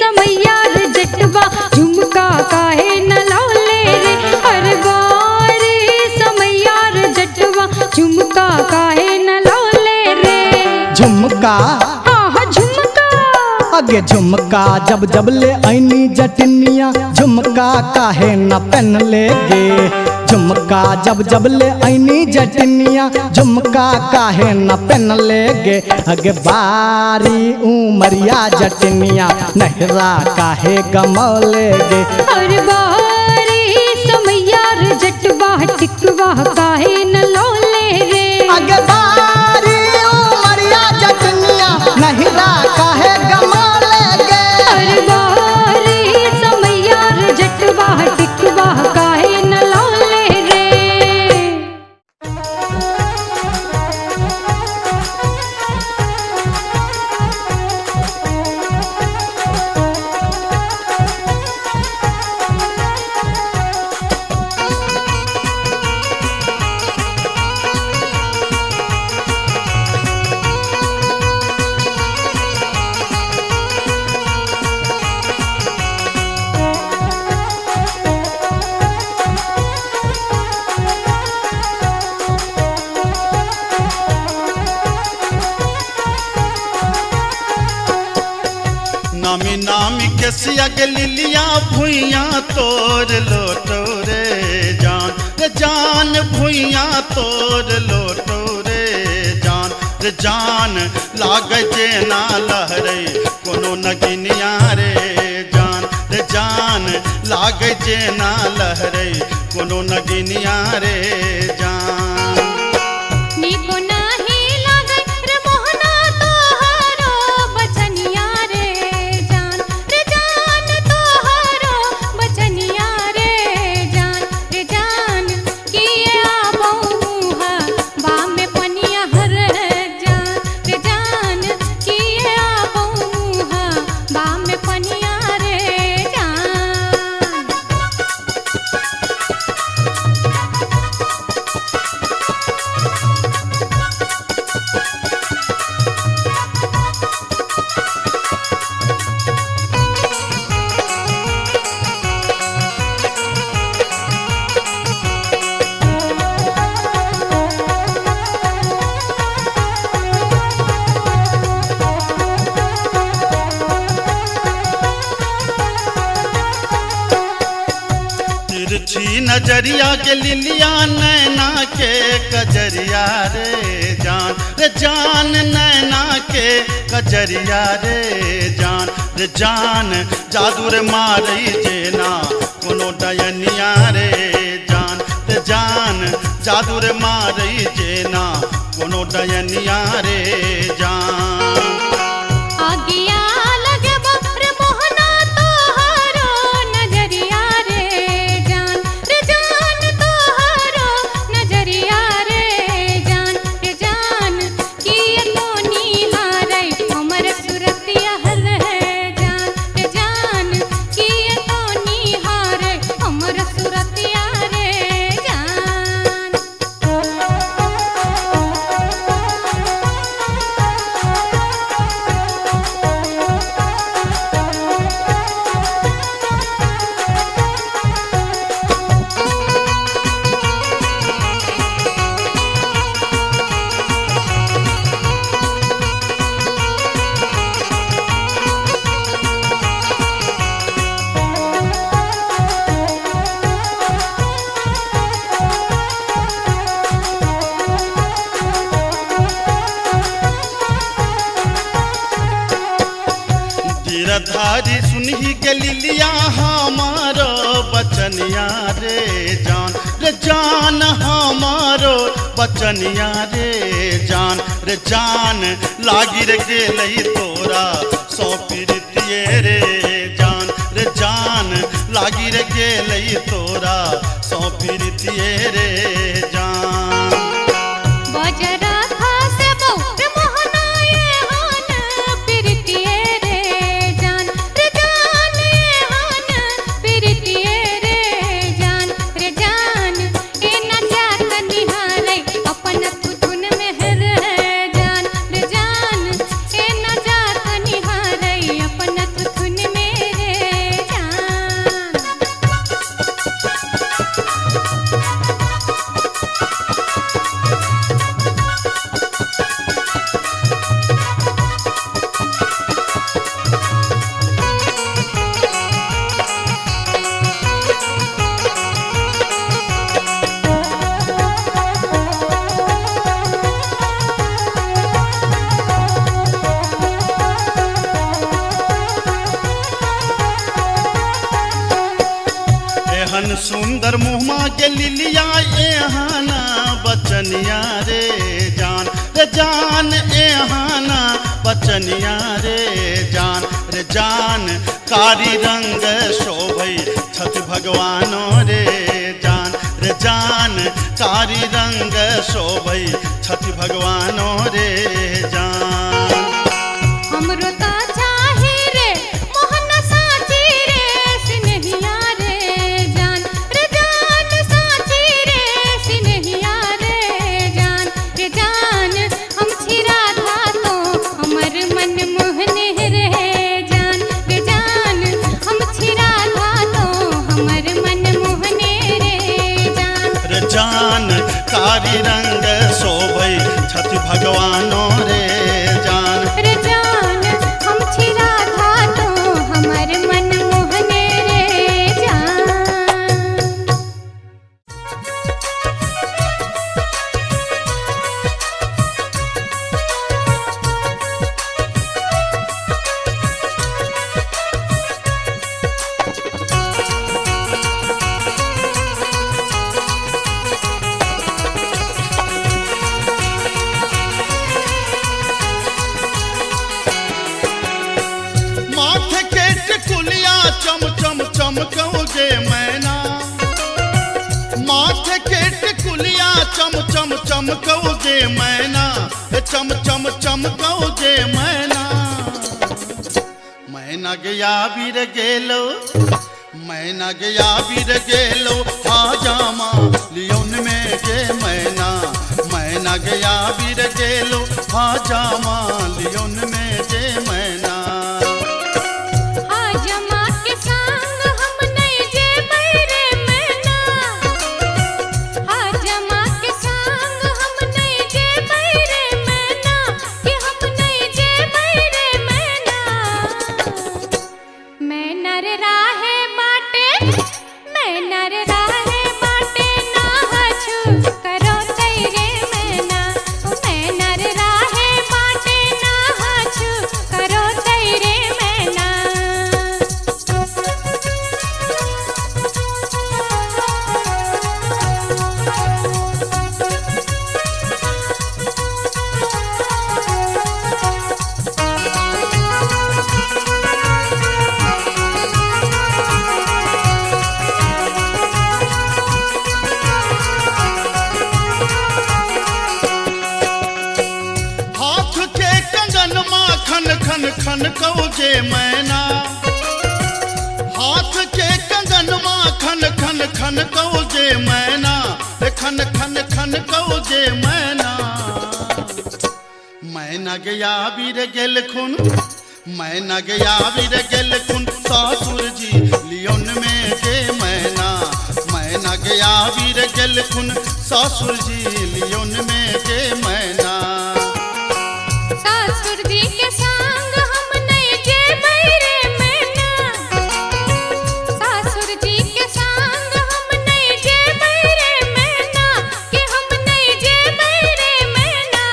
समैया रे जटवा झुमका काहे न लौले रे। हर बार समैया रे जटवा झुमका काहे न लौले रे।
झुमका
हाँ हाँ झुमका
आगे झुमका जब जब ले ऐनी जटनिया झुमका काहे न पहन ले गे। झुमका जब जब ले ऐनी जटनिया झुमका काहे न पहन ले गे। अगे बारी उमरिया जटनिया नहिरा काहे गमौले गे।
हर बारी समैया रे जटवा टिकवा काहे न लौले रे।
अगे बारी उमरिया जटनिया नहिरा काहे गमौले गे।
हर बारी समैया रे जटवा टिकवा काहे न लौले रे।
नामी नामी के सियग लिलिया भुइया तोर लोटो रे जान भुइया तोर लोटो रे जान रे जान लागे जेना लहरे कोनो नगिनिया रे जान रे जान लागे जेना लहरे कोनो नगिनिया रे जान
नीको नाही लागे रे मोहना तोहरो बचनिया रे जान तोहरो बचनिया रे जान किए आबो मुहा बा में पनिया हर जान किए आबो मुहा बा में पनिया रे जान
तिरछी नजरिया के लिलिया नैना के कजरिया रे जान नैना के कजरिया रे जान जादू रे मारई जेना कोनो डयनिया रे जान जादू रे मारई जेना कोनो डयनिया रे जान
आगिया लगे रे मोहना तोहरो नजरिया रे जान तोहरो नजरिया रे जान किए तो निहारै हमर सुरतिया हल जान किए तो निहारै हमर सुरतिया रे जान
गिरधारी सुनही के लिलिया हमारो बचनिया रे जान हमारो बचनिया रे जान लागी रे गेलई तोरा सौ पीरतिए रे जान लागी रे गेलई तोरा सौ पीरतिए रे जान
बजरा खासे बौ रे मोहना ये हान पिरतिए रे जान ये हान पिरतिए रे जान ए न जात निहारै अपन तुन में हर जान ए न जात निहारै अपन तुन में रे जान
एहन सुंदर मुहमा के लिलिया एहाना बचनिया रे जान एहाना बचनिया रे जान कारी रंग शोभई छठ भगवानो रे जान कारी रंग शोभई छठ भगवानो रे जान
हमरो ता चाहे रे मोहन साची रे सिनहिया रे जान साची रे सिनहिया रे जान हम छिरा था तो हमर मन मोहने रे जान हम छिरा था तो हमर मन मोहने रे
जान कारी रंग शोभई छठ भगवानो रे जान
हम छिरा था तो हमर मन मोहने रे जान
चमकौ जे मैना, चम चम चमकौ जे मैना। मैना गया बीर गेलो, मैना गया बीर गेलो, हाजामा लियोन में जे मैना। मैना गया बीर गेलो, हाजामा लियोन में जे मैना।
हाजमा के संग हम नहीं जे बैरे मैना, हाजमा के संग हम नहीं जे बैरे मैना, कि हम नहीं जे बैरे मैना। मैना रे राहे बाटे, मैना रे राहे बाटे, ना हछु करो तैरे मैना। ओ मैना रे राहे बाटे, ना हछु करो तैरे मैना।
हाथ के कंगन माँ खन खन खन कौ जे मैना। हाथ के कंगन माँ खन खन खन कौ जे मैना, खन खन खन कौ जे मैना। मैना गया बीर गेल खुन, मैना गया बीर गेल खुन, ससुर जी लियोन में जे मैना। मैना गया बीर गेल खुन, ससुर जी लियोन में जे मैना।
सासुर जी के संग हम नहीं जे बैरे मैना, सासुर जी के संग हम नहीं जे बैरे मैना, कि हम नहीं जे बैरे मैना।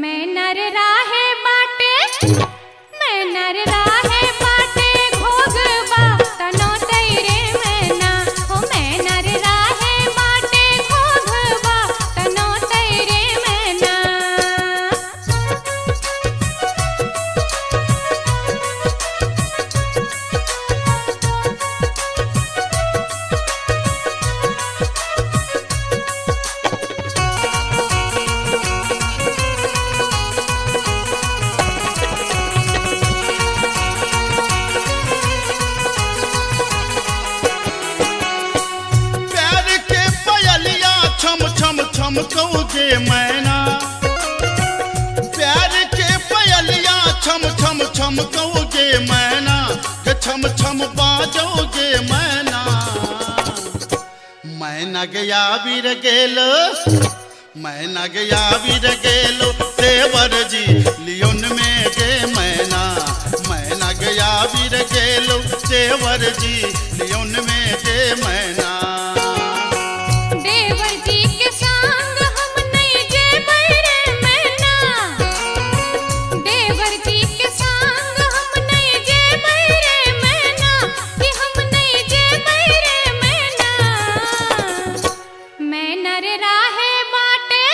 मैना रे राहे बाटे, मैना रे राहे बाटे, घोगबा तनो तैरे मैना। हो मैना रे राहे बाटे, घोगबा तनो तैरे मैना।
प्यार के पयलिया छम छम छम कौ जे मैना। प्यार के पयलिया छम छम छम कौ जे मैना, के छम छम बाजौ जे मैना। मैना गया बीर गेलो, मैना गया बीर गेलो, देवर जी लियोन में जे मैना। मैना गया बीर गेलो, देवर जी लियोन में जे मैना।
देवर जी के संग हम नहीं जे बैरे मैना, देवर जी के संग हम नहीं जे बैरे मैना, कि हम नहीं जे बैरे मैना। मैना रे राहे बाटे,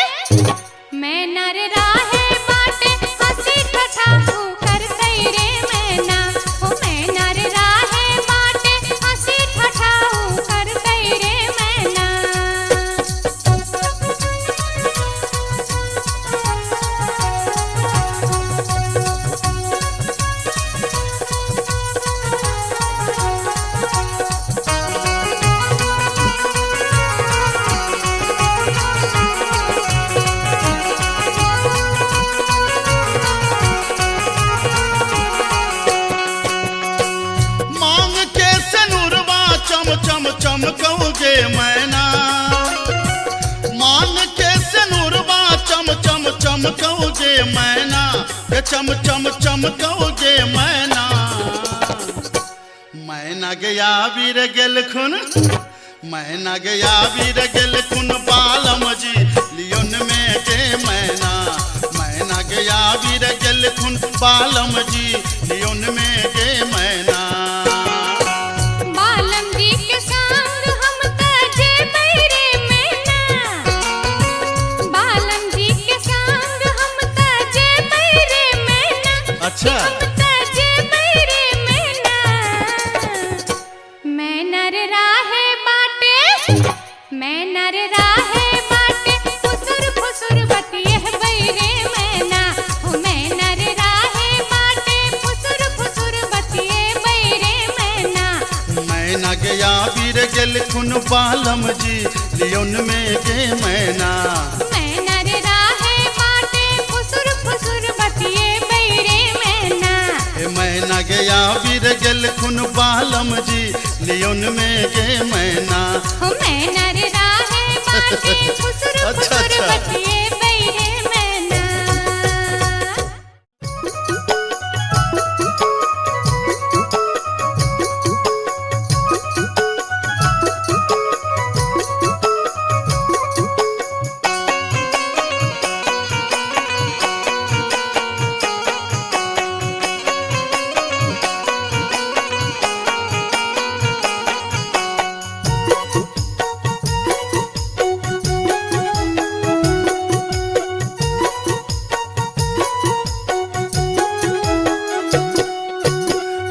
मैना रे राहे बाटे, हंसी ठठा कर तैरे मैना। हो मैना रे राहे बाटे, हंसी ठठा कर तैरे मैना।
मांग के सनुरवा चम चम चमकौ जे मैना। मांग के सनुरवा चम चम चमकौ जे मैना, के चम चम चमकौ जे मैना। मैना गया बीर गेल खुन, मैना गया बीर गेल खुन, बालम जी लियोन में जे मैना। मैना गया बीर गेल खुन, बालम जी लियोन में जे मैना।
बालम जी के संग हम ताजे बैरे मैना, बालम जी के संग हम ताजे बैरे मैना।
अच्छा।
हम ताजे बैरे मैना। मैना रे राहे बाटे, मैना रे राहे बाटे,
गया वीर गेल खुन बालम जी लियोन में गे मैना।
मैना रे राहे बाटे फुसुर फुसुर बतिए बैरे मैना।
ए मैना गया वीर गेल खुन बालम जी लियोन में गे मैना।
हो मैना रे राहे बाटे फुसुर
अच्छा,
फुसुर
अच्छा।
बतिए बैरे मैना।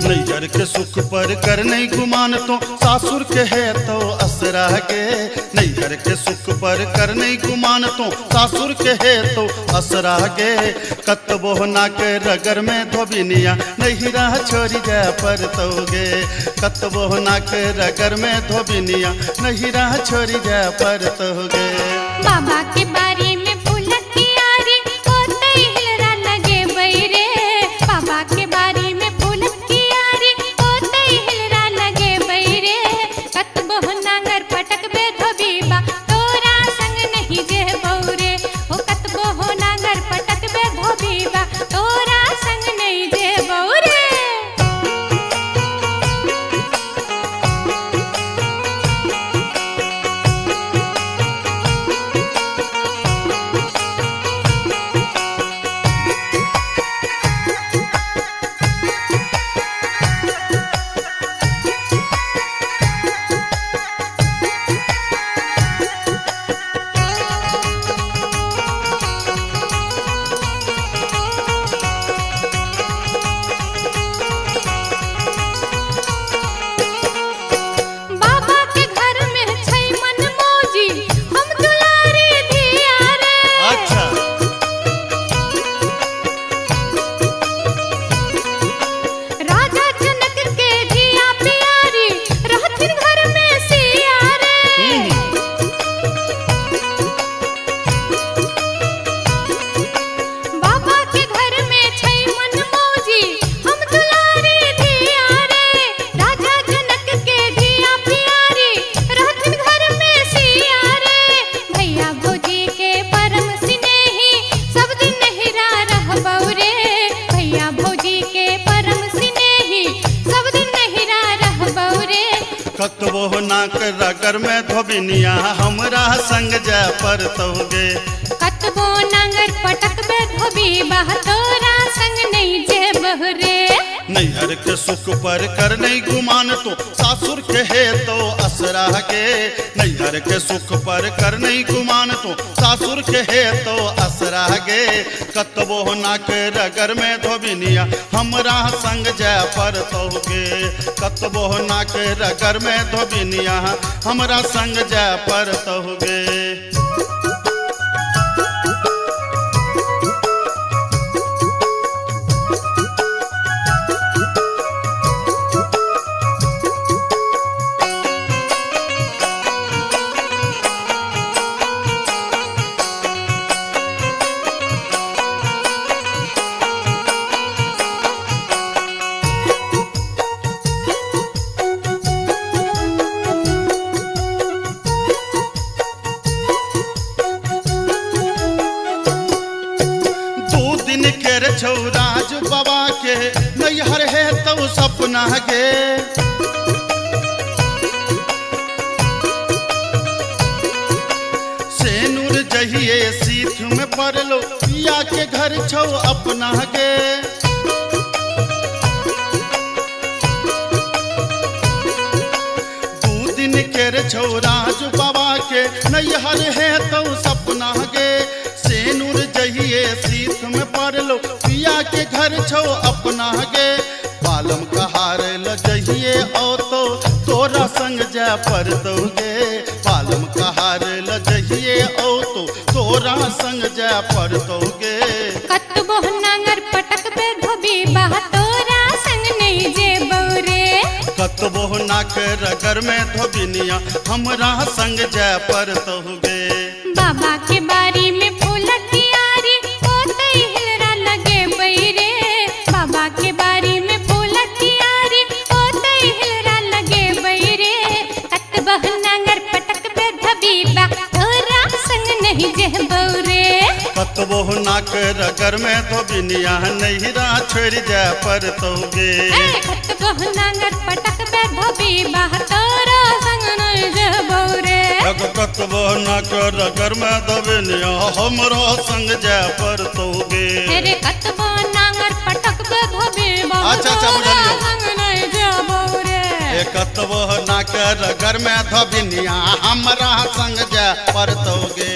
नैहर के सुख पर कर नहीं गुमान तो सासुर के है तो असरा गे। नैहर के सुख पर कर नहीं गुमान तो सासुर के है तो असरा गे। कतबो ना के रगर में धोबिनिया नैहरा छोड़ी जा पर तोगे। कतबो ना के रगर में धोबिनिया नैहरा छोड़ी जा पर तोगे।
बाबा के बारी में फूलक की आरी होते हिलरा लगे बैरे। बाबा के बारी में फूलक की आरी होते हिलरा लगे बैरे। कतबो नांगर पटक बे धोबीबा तोरा संग नहीं जे बौरे। ओ कतबो नांगर पटक बे धोबीबा तोरा संग नहीं जे बौरे। बाबा के घर में छै मन मौजी हम दुलारी धिया रे।
अच्छा
राजा जनक के धिया प्यारी रहथिन घर में सिया रे। बाबा के घर में छै मन मौजी हम दुलारी धिया रे। राजा जनक के धिया प्यारी रहथिन घर में सिया रे। भैया भौजी के परम स्नेही सब दिन नहिरा रहबौ रे। भैया भौजी के परम स्नेही सब दिन नहिरा रहबौ रे।
कतबो ना के रगर में धोबिनिया हमरा संग जा पर तोगे।
कतबो नांगर पटक बे धोबीबा तोरा संग नहीं जे बहरे।
नैहर के सुख पर कर नहीं गुमान तो सासुर के है तो असरा गे। नैहर के सुख पर कर नहीं गुमान तो सासुर के है तो असरा गे। कतबो ना के रगर में धोबिनिया हमरा संग जा पर तोगे। कतबो ना के रगर में धोबिनिया हमरा संग जा पर तोगे। छौराज बाबा के नैहर है तो सपना गे। सेनुर जहिए सीथ में पड़लो पिया के घर छौ अपना गे। दू दिन के छौराज बाबा के नैहर है तो सपना गे। सेनुर जहिए सीथ में पड़लो पिया के घर छौ अपना गे। बालम कहार ल जहिए ओ तो तोरा संग जा पर दोगे। बालम कहार ल जहिए ओ तो तोरा संग जा पर दोगे।
कतबो नांगर पटक पे धोबी बा तोरा संग नहीं जे बौरे।
कतबो नाक रगर में धोबिनिया हमरा संग जय पर तहुगे।
बाबा के बारी में फूल कियारी ओते हिलरा लगे बैरे। बाबा के बारी में फूल कियारी ओते हिलरा लगे बैरे। कत बहनांगर पटक बे धबीबा तोरा संग नहीं जह बौरे।
कतबो नाक रगर में धोबिनिया नहिरा छोड़ जय पर तहुगे।
कत बहनांगर पटक बे धबीबा तोरा संग नहीं जह बौरे।
कतबो नाक रगर में धोबिनिया हमरा संग जय पर तहुगे।
तेरे कतबो नांगर पटक बे धबीबा
अच्छा,
तोरा
बुझलियो।
संग नहीं जह बौरे।
कतबो नाक रगर में धोबिनिया हमरा संग जय पर तहुगे।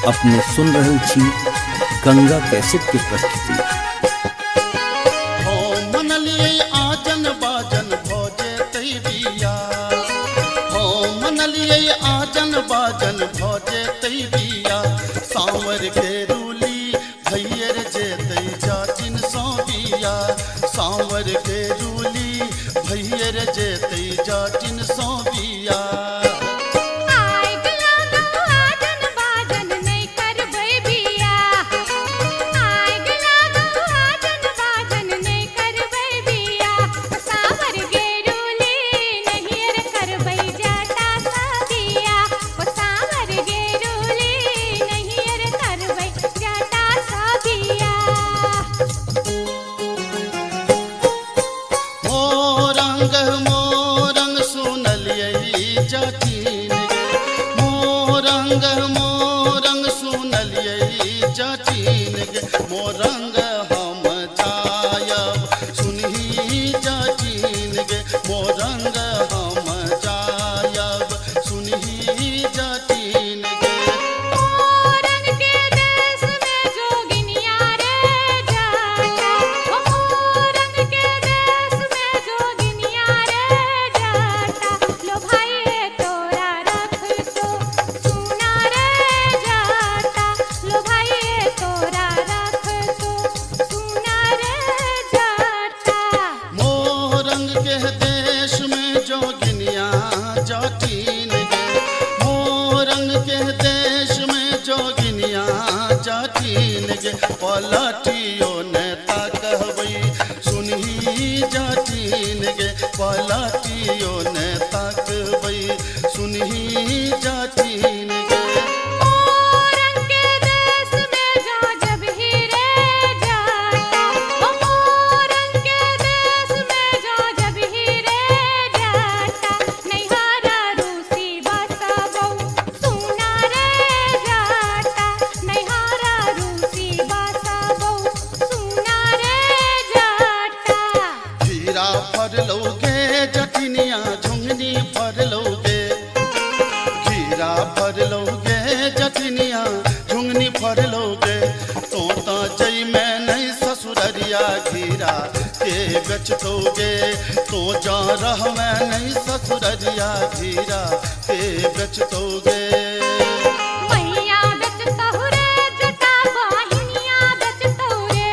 अपने सुन रहल छी गंगा कैसेट के प्रस्तुति।
हो मनलिए आजन बाजन भोजे तई बिया, हो मनलिए आजन बाजन भोजे तई बिया, सांवर के रूली भैयर जे तई जाचिन सो बिया, सांवर के रूली भैयर जे तई जाचिन सो बिया।
आय गला गो आजन बाजन नहीं करबै बिया, आय गला गो आजन बाजन नहीं करबै बिया, सावर गेरुली नहीं रे करबै जाटा सादिया, ओ सावर गेरुली नहीं रे करबै जाटा सादिया।
मोरंग सुनलिए जाचिन गे, मोरंग सुनलिए जाचिन गे, मोरंग हम जायब सुनही जाचिन गे, मोरंग हम जायब सुनही जाचिन गे।
मोरंग के देश में जोगिनिया रे जाटा, ओ मोरंग के देश में जोगिनिया रे जाटा, लो भाई तोरा रख तो सुना रे जाटा, लो भाई तोरा रख तो सुना रे जाटा।
मोरंग के देश में जोगिनिया जाटिन गे, मोरंग के देश में जोगिनिया जाटिन गे, पलटियो नेता कहबै सुनही जाटिन गे, पलटियो नेता कहबै सुनही जाटिन गे।
मोरंग के देश में जो जब ही रे जाटा, ओ मोरंग के देश में जो जब ही रे जाटा, नैहारा रूसी बसबौ सुना रे जाटा, नैहारा रूसी बसबौ सुना रे जाटा।
हीरा फरलौगे जटिनिया झुंगनी फरलौगे, हीरा फरलौगे जटिनिया झुंगनी फरलौगे, तो जई में नहीं ससुररिया घीरा के बेचतोगे, तो जा रह में नहीं ससुररिया घीरा के बेचतोगे।
मैया बेचतहु रे जटा बहिनिया बेचतहु रे,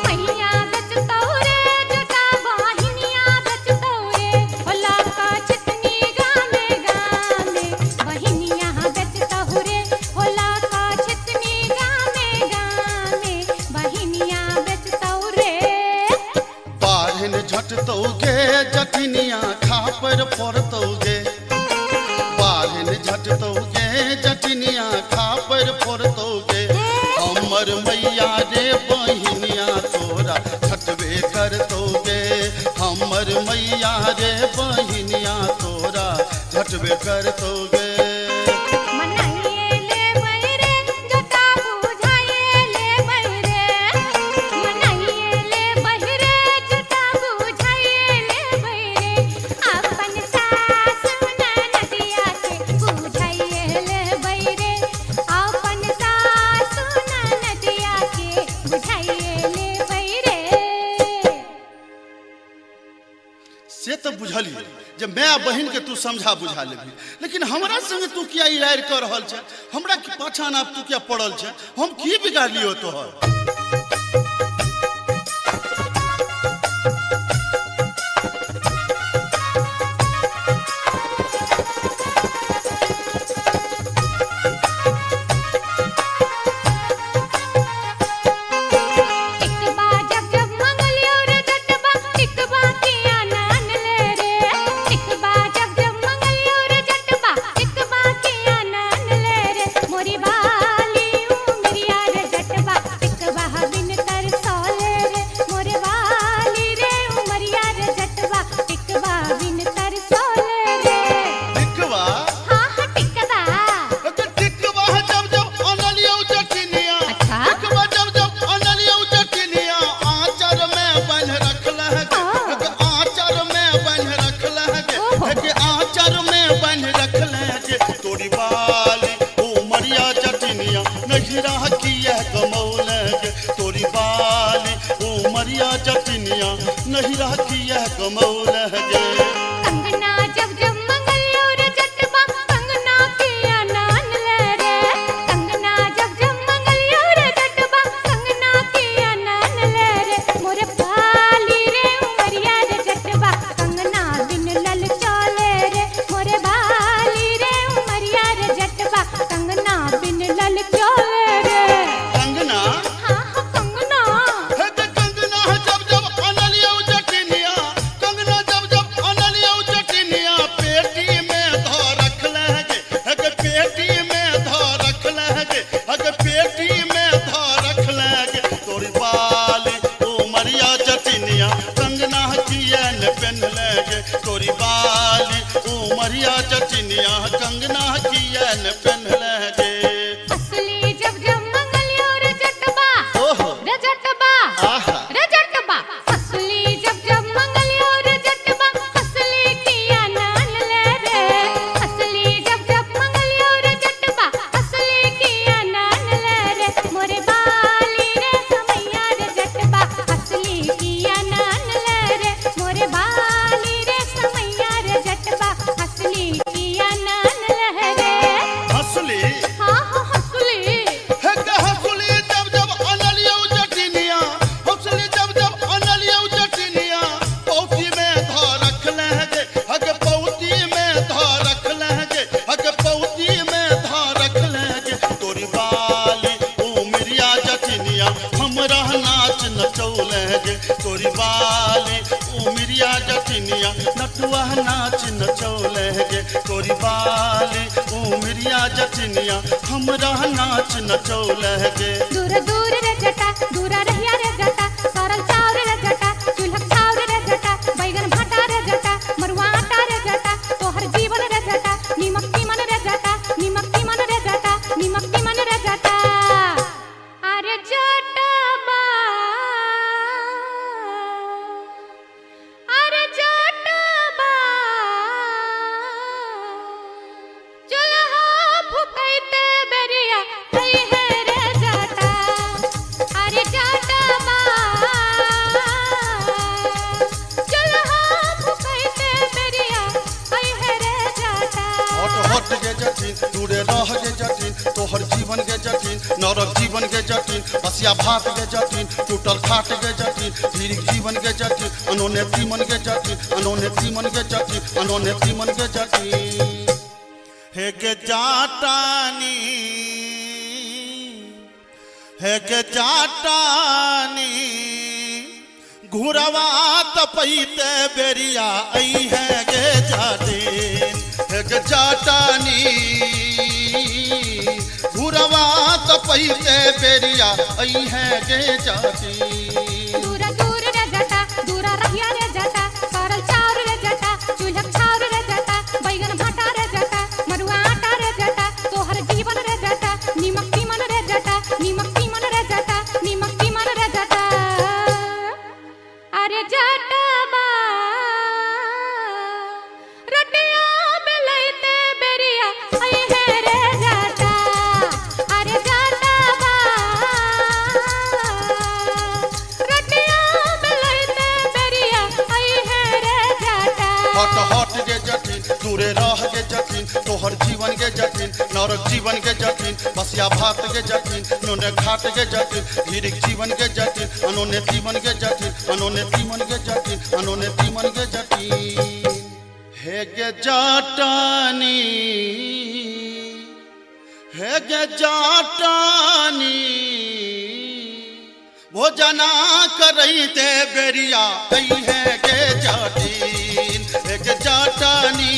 मैया बेचतहु रे जटा बहिनिया बेचतहु रे, होला का चितनी गामे गामे बहिनिया बेचतहु रे, होला का चितनी गामे गामे बहिनिया बेचतहु रे।
बाढ़न झटतोगे जटिनिया खापर फोड़तोगे, बाढ़न झटतोगे जटिनिया खापर फोड़तोगे, हमर मैया रे बहिनिया तोरा छटबे करतोगे, हमर मैया रे बहिनिया तोरा झटबे करतोगे।
मनाइए ले बैरे जटा बुझाइए ले बैरे, मनाइए ले बैरे जटा बुझाइए ले बैरे, अपन सास ननदिया के बुझाइए ले बैरे, अपन सास ननदिया के बुझाइए ले बैरे।
से तो बुझली जे माय बहिन के तू समझा बुझा लेबी, लेकिन हमरा संगे तू किया इरार कर रहल छ, हमरा के पाछा नाप तू किया पड़ल छ, हम की बिगाड़ लियो तोहर।
टिकबा जब जब मंगलियो रे जटबा, टिकबा किया नान ले रे, टिकबा जब जब मंगलियो रे जटबा, टिकबा किया नान ले रे, मोरी बाली उमरिया रे जटबा, टिकबा
कमौल गे
कंगना जब जब मंगलियो रे जटबा कंगना के आनन ले रे कंगना जब जब मंगलियो रे जटबा कंगना के आनन ले रे मोरे बाली रे उमरिया रे जटबा कंगना बिन लल चले रे मोरे बाली रे उमरिया रे जटबा कंगना बिन लल चले रे
कंगना
हाँ हाँ कंगना
हे के कंगना जब जब अनलियो जटिनिया कंगना जब जब अनलियो जटिनिया पेटी में धो रखले गे हे के पेटी में धो रखले गे हे के पेटी में धो रखले गे तोरी बाली उमरिया जटिनिया कंगना कियन पहनले गे तोरी बाली उमरिया जटिनिया कंगना कियन पहनले गे
असली जब जब मंगलियो रे जटबा
ओहो
रे जटबा
आहा
रे जटबा असली जब जब मंगलियो रे जटबा असली किया नान ले रे असली जब जब मंगलियो रे जटबा असली किया नान ले रे मोरे बाली रे समैया रे जटबा असली किया नान ले रे मोरे बाली रे समैया रे जटबा असली किया नान ले रे
असली
हाँ हाँ असली
हे के हसुली जब जब अनलियो जटिनिया हसुली जब जब अनलियो जटिनिया पौती में धो रखले गे हग पौती में धो रखले गे हग पौती में धो रखले गे तोरी बाली उमरिया जटिनिया हमरा नाच नचौले गे तोरी बाली उमरिया जटिनिया नटुआ नाच नचौले गे तोरी बाली उमरिया जटिनिया हमरा नाच नचौले गे
दूर दूर रे जटा दूरा रहिया रे जटा सरल चाउर रे जटा चूल्हा चाउर रे जटा बैगन भाटा रे जटा मरुआ आटा रे जटा तोहर जीवन रे जटा नीमक तीमन रे जटा नीमक तीमन रे जटा नीमक तीमन रे जटा अरे जटबा अरे जटबा चूल्हा फुकैते बेरिया आई है रे जटा अरे जटबा चूल्हा फुकैते बेरिया आई है रे जटा
हट हट गे जटिन दूरे रह गे जटिन तोहर जीवन गे जटिन नरक जीवन गे जटिन बसिया भात गे जटिन टूटल खाट गे जटिन धीरिक जीवन गे जटिन अनोने तीमन गे जटिन अनोने तीमन गे जटिन अनोने तीमन गे जटिन हे गे जाटानी हे गे जाटानी घुरवा तपैते बेरिया आई है गे जाटिन हे गे जाटानी घुरवा तपैते बेरिया आई है गे जाटिन
दूरा दूर रे जटा दूरा रहिया रे जटा सरल चाउर रे जटा चूल्हा चाउर रे जटा बैगन भाटा रे जटा मरुआ आटा रे जटा तोहर जीवन रे जटा नीमक तीमन रे जटा नीमक तीमन रे जटा नीमक तीमन रे जटा अरे जटबा रोटिया बेलैते बेरिया आई है रे जटा अरे जटबा रोटिया बेलैते बेरिया आई है रे जटा
हट हट गे जटिन दूरे रह गे जटिन तोहर जीवन गे जटिन नरक जीवन गे जटिन बसिया भात गे जटिन नोने खाट गे जटिन धीरिक जीवन गे जटिन अनोने तीमन गे जटिन अनोने तीमन गे जटिन अनोने तीमन गे जटिन हे गे जाटानी हे गे जाटानी भोजना करैते बेरिया आई है गे जाटिन हे गे जाटानी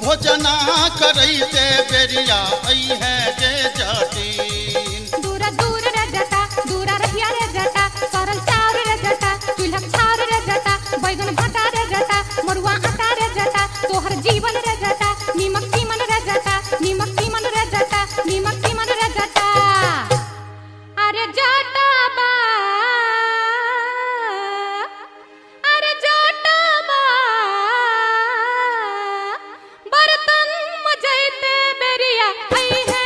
भोजना करैते बेरिया आई है गे जाटिन
दूरा दूर रे जटा दूरा रहिया रे जटा सरल चाउर रे जटा चूल्हा चाउर रे जटा बैगन भाटा रे जटा मरुआ आटा रे जटा तोहर जीवन रे जटा नीमक तीमन रे जटा नीमक तीमन रे जटा नीमक तीमन रे जटा अरे जटबा अरे जटबा बर्तन मजैते बेरिया आई है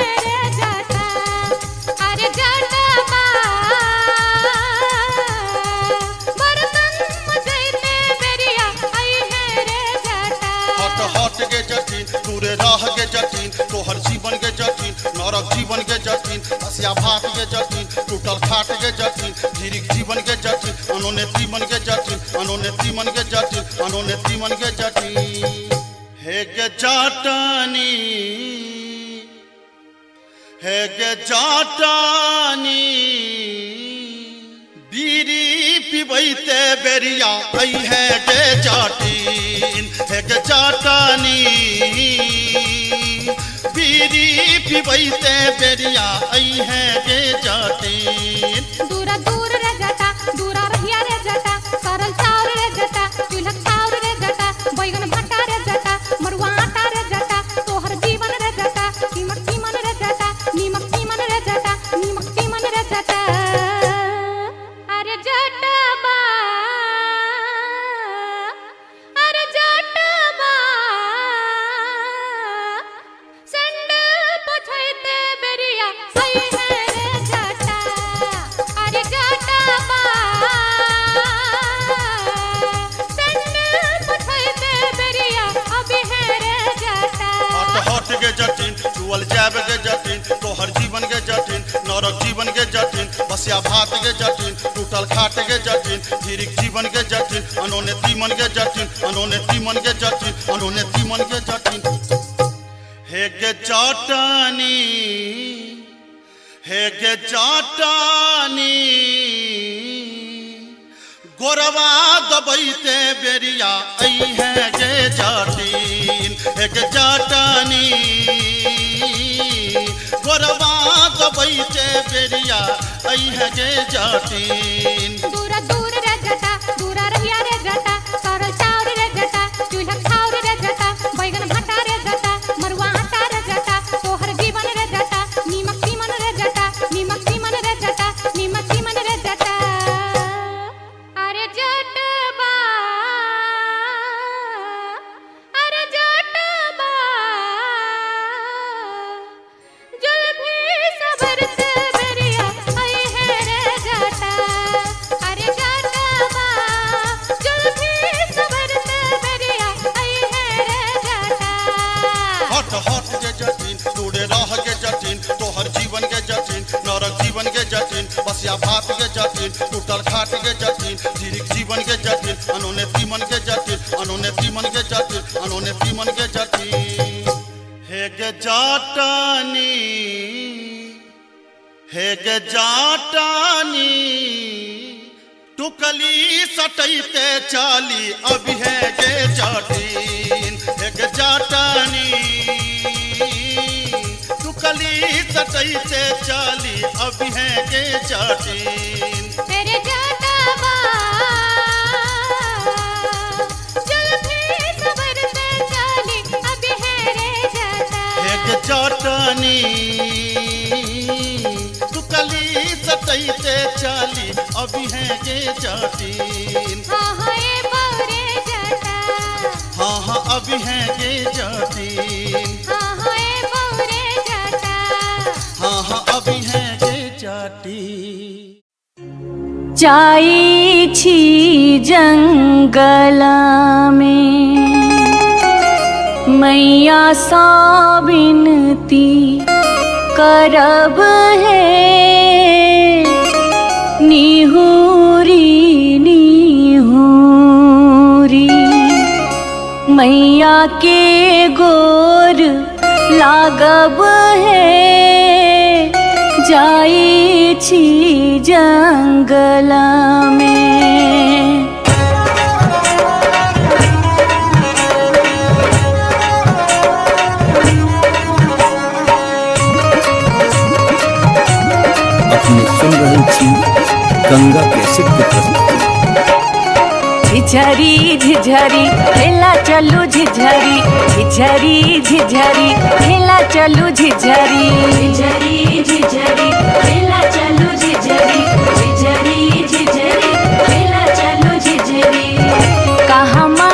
राह के जटिन तोहर जीवन के जटिन नरक जीवन के जटिन हसिया भात के जटिन टूटल खाट के जटिन धीरिक जीवन के जटिन अनोने तीमन के जटिन अनोने तीमन के जटिन अनोने तीमन के जटिन हे गे जाटानी हे गे जाटानी बीरी पिबैते बेरिया आई है गे जाटिन हे गे जाटानी बीरी पिबैते बेरिया आई है गे जाटिन
दूरा दूर रे जटा दूरा रहिया रे जटा सरल चाउर रे जटा चूल्हा चाउर रे जटा बैगन भट्टा रे जटा मरुआ आटा रे जटा तोहर जीवन रे जटा नीमक चीमन रे जटा नीमक चीमन रे जटा नीमक चीमन रे जटा अरे जटबा अरे जटबा संडल पछैते बेरिया आई है रे जटा अरे जटबा संडल पछैते बेरिया अभी है रे जटा
हट के जटिन चुअल जाब के जटिन तोहर जीवन के जटिन नरक जीवन के जटिन बसिया भात के जटिन टूटल खाट के जटिन धीरिक जीवन के जटिन अनोने तीमन के जटिन अनोने तीमन के जटिन अनोने तीमन के जटिन हे गे जाटानी हे गे जाटानी गोरवा दबैते बेरिया आई है गे जाटिन हे गे जाटानी गोरवा दबैते बेरिया आई है गे जाटिन
दूरा दूर रे जटा दूरा रहिया रे जटा सरल चाउर रे जटा चूल्हा चाउर रे जटा बैगन भट्टा रे जटा मरुआ आटा रे जटा तोहर जीवन रे जटा नीमक चीमन रे जटा नीमक चीमन रे जटा नीमक चीमन रे जटा अरे जटबा अरे जटबा जुल्फी सबरत बेरिया आई है रे जटा अरे जटबा जुल्फी सबरत बेरिया आई है रे जटा
हट के जटिन तोड़े राह के जटिन तोहर जीवन के जटिन नरक जीवन के जटिन बसिया भात के जटिन टूटल खाट के जटिन धीरिक जीवन के जटिन अनोने तीमन के जटिन अनोने तीमन के जटिन अनोने तीमन के जटिन हे गे जाटानी हे गे जाटानी टुकली सटैते चाली अभी है गे जाटिन हे गे जाटानी टुकली सटैते चाली अभी है गे जाटिन
तेरे जटबा जुल्फी सबरत चाली अभी है रे जटा
हे गे जाटानी टुकली सटैते चाली अभी है गे जाटिन
हाँ हाँ ये बौरे जटा
हाँ हाँ अभी है गे जाटिन
हाँ हाँ ये बौरे जटा
हाँ हाँ अभी है गे जाटिन
जाई छी जंगल में मैया सा विनती करब है निहुरी निहुरी मैया के गोर लागब है जाई छी जंगल में
अपने सुन रहे थी गंगा कैसेट की प्रस्तुति।
झिझरी झिझरी खेला चलू झिझरी झिझरी झिझरी खेला चलू झिझरी झिझरी झिझरी खेला चलू झिझरी झिझरी झिझरी खेला चलू झिझरी कहमा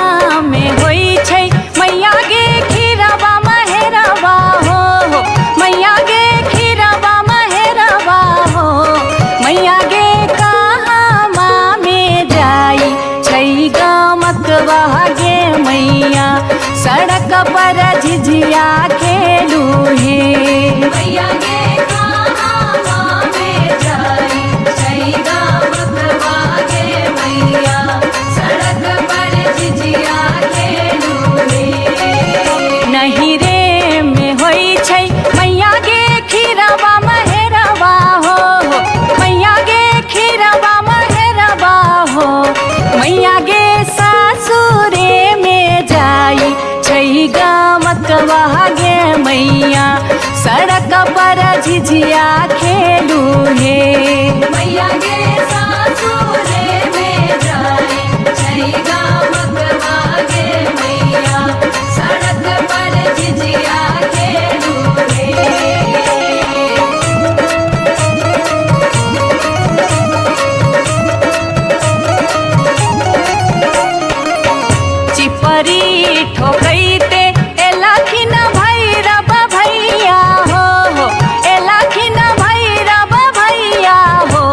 में होई छै मैया गे खीरवा महेरवा हो मैया गे खीरवा महेरवा हो मैया गे कहमा में जाई छै गमकवा गे मैया सड़क पर झिझिया खेलू हे मैया गे कहाँ में जाई छैगा बकवा गे मैया सड़क पर झिझिया खेलू हे नहीं रे में होई छै मैया गे खीरवा महेरवा हो मैया गे खीरवा महेरवा हो मैया गे सासुरे में जाई छै गामकवा गे मैया सड़क पर झिझिया खेलू हे मैया गे सासुरे में जाई छै गामकवा गे मैया सड़क पर झिझिया खेलू हे चिपरी ठोकैते एलाखिन भैरव भैया हो एलाखिन भैरव भैया हो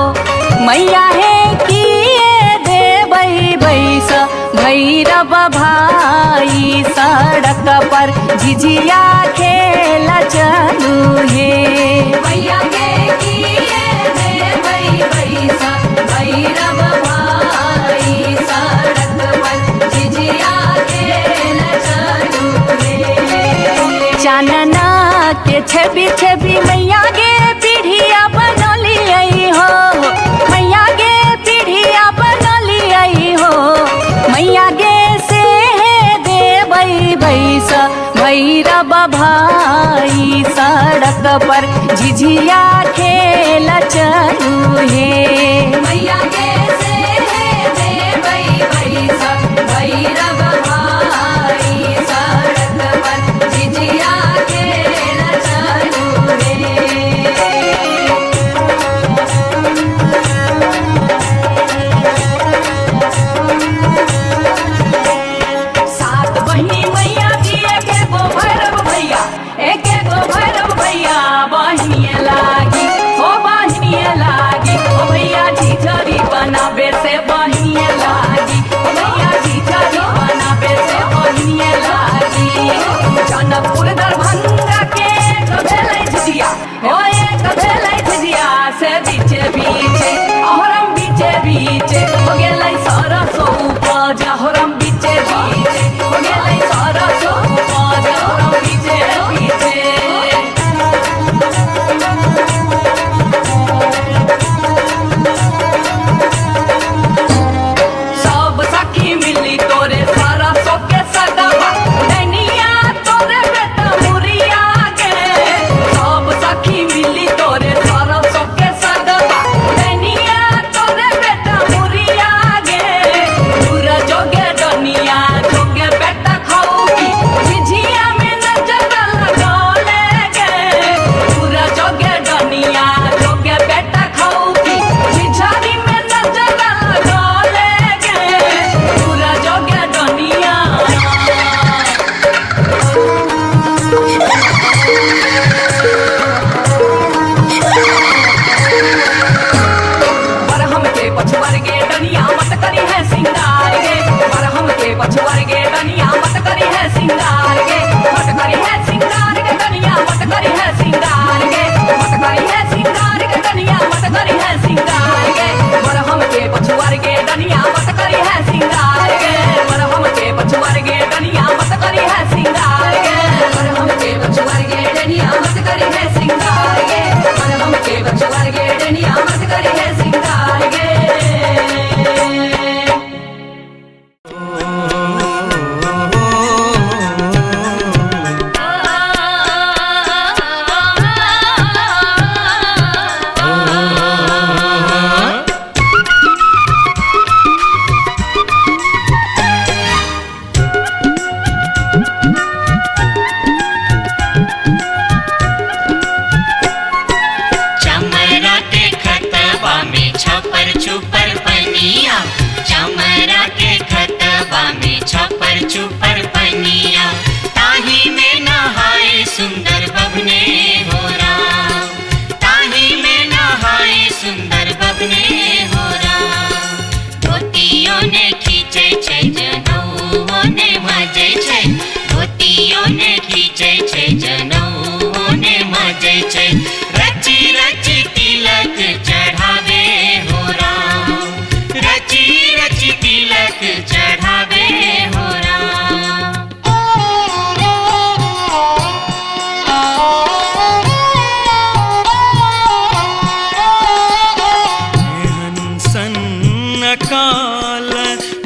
मैया हे किए देबै बैस भैरव भाई सड़क पर झिझिया खेल चलू हे मैया गे किए देबै बैस भैरव भाई सड़क पर झिझिया खेल चलू हे चानना के छवि छवि मैया गे पीढ़िया बनलियै हो मैया गे पीढ़िया बनलियै हो मैया गे से देबै बैस भैरव भाई सड़क पर झिझिया खेल चलू हे मैया गे से देबै बैस भैरव भाई सड़क पर झिझिया खेल चलू हे सात बहिनी मैया जी एके गो भैरव भैया एके गो भैरव भैया बहिनिए लागी हो बहिनिए लागी ओ भैया झिझरी बनाबे से बहिनिए लागी ओ भैया झिझरी बनाबे से बहिनिए लागी जनकपुर दरभंगा के कभेलै झिझिया हो एक भेलै झिझिया से बीचे बीचे अहरम बीचे बीचे हो गेलै सरसो उपज अहरम बीचे बीचे हो गेलै सरसो उपज अहरम बीचे बीचे सब सखी मिली तोरे सरसो के सगवा नैनिया तोरे बेटा मुरिया गे सब सखी मिली तोरे सरसो के सगवा नैनिया तोरे बेटा मुरिया गे दूर जोगे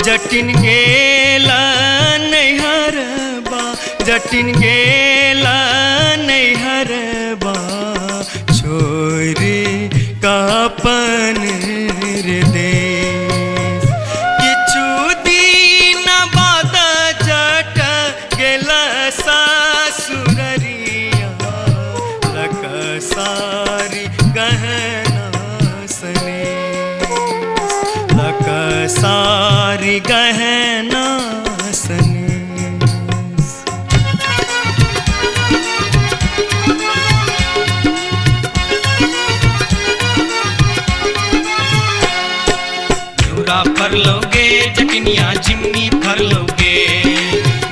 जटिन गेला नैहरबा जटिन गेला नैहरबा छोरी कापन रे देश किछु दिन बाद जट गेला सासुररिया लक सारी गहना सने लक सारी गहना सने फर लोगे जटनिया जिमनी फर लोगे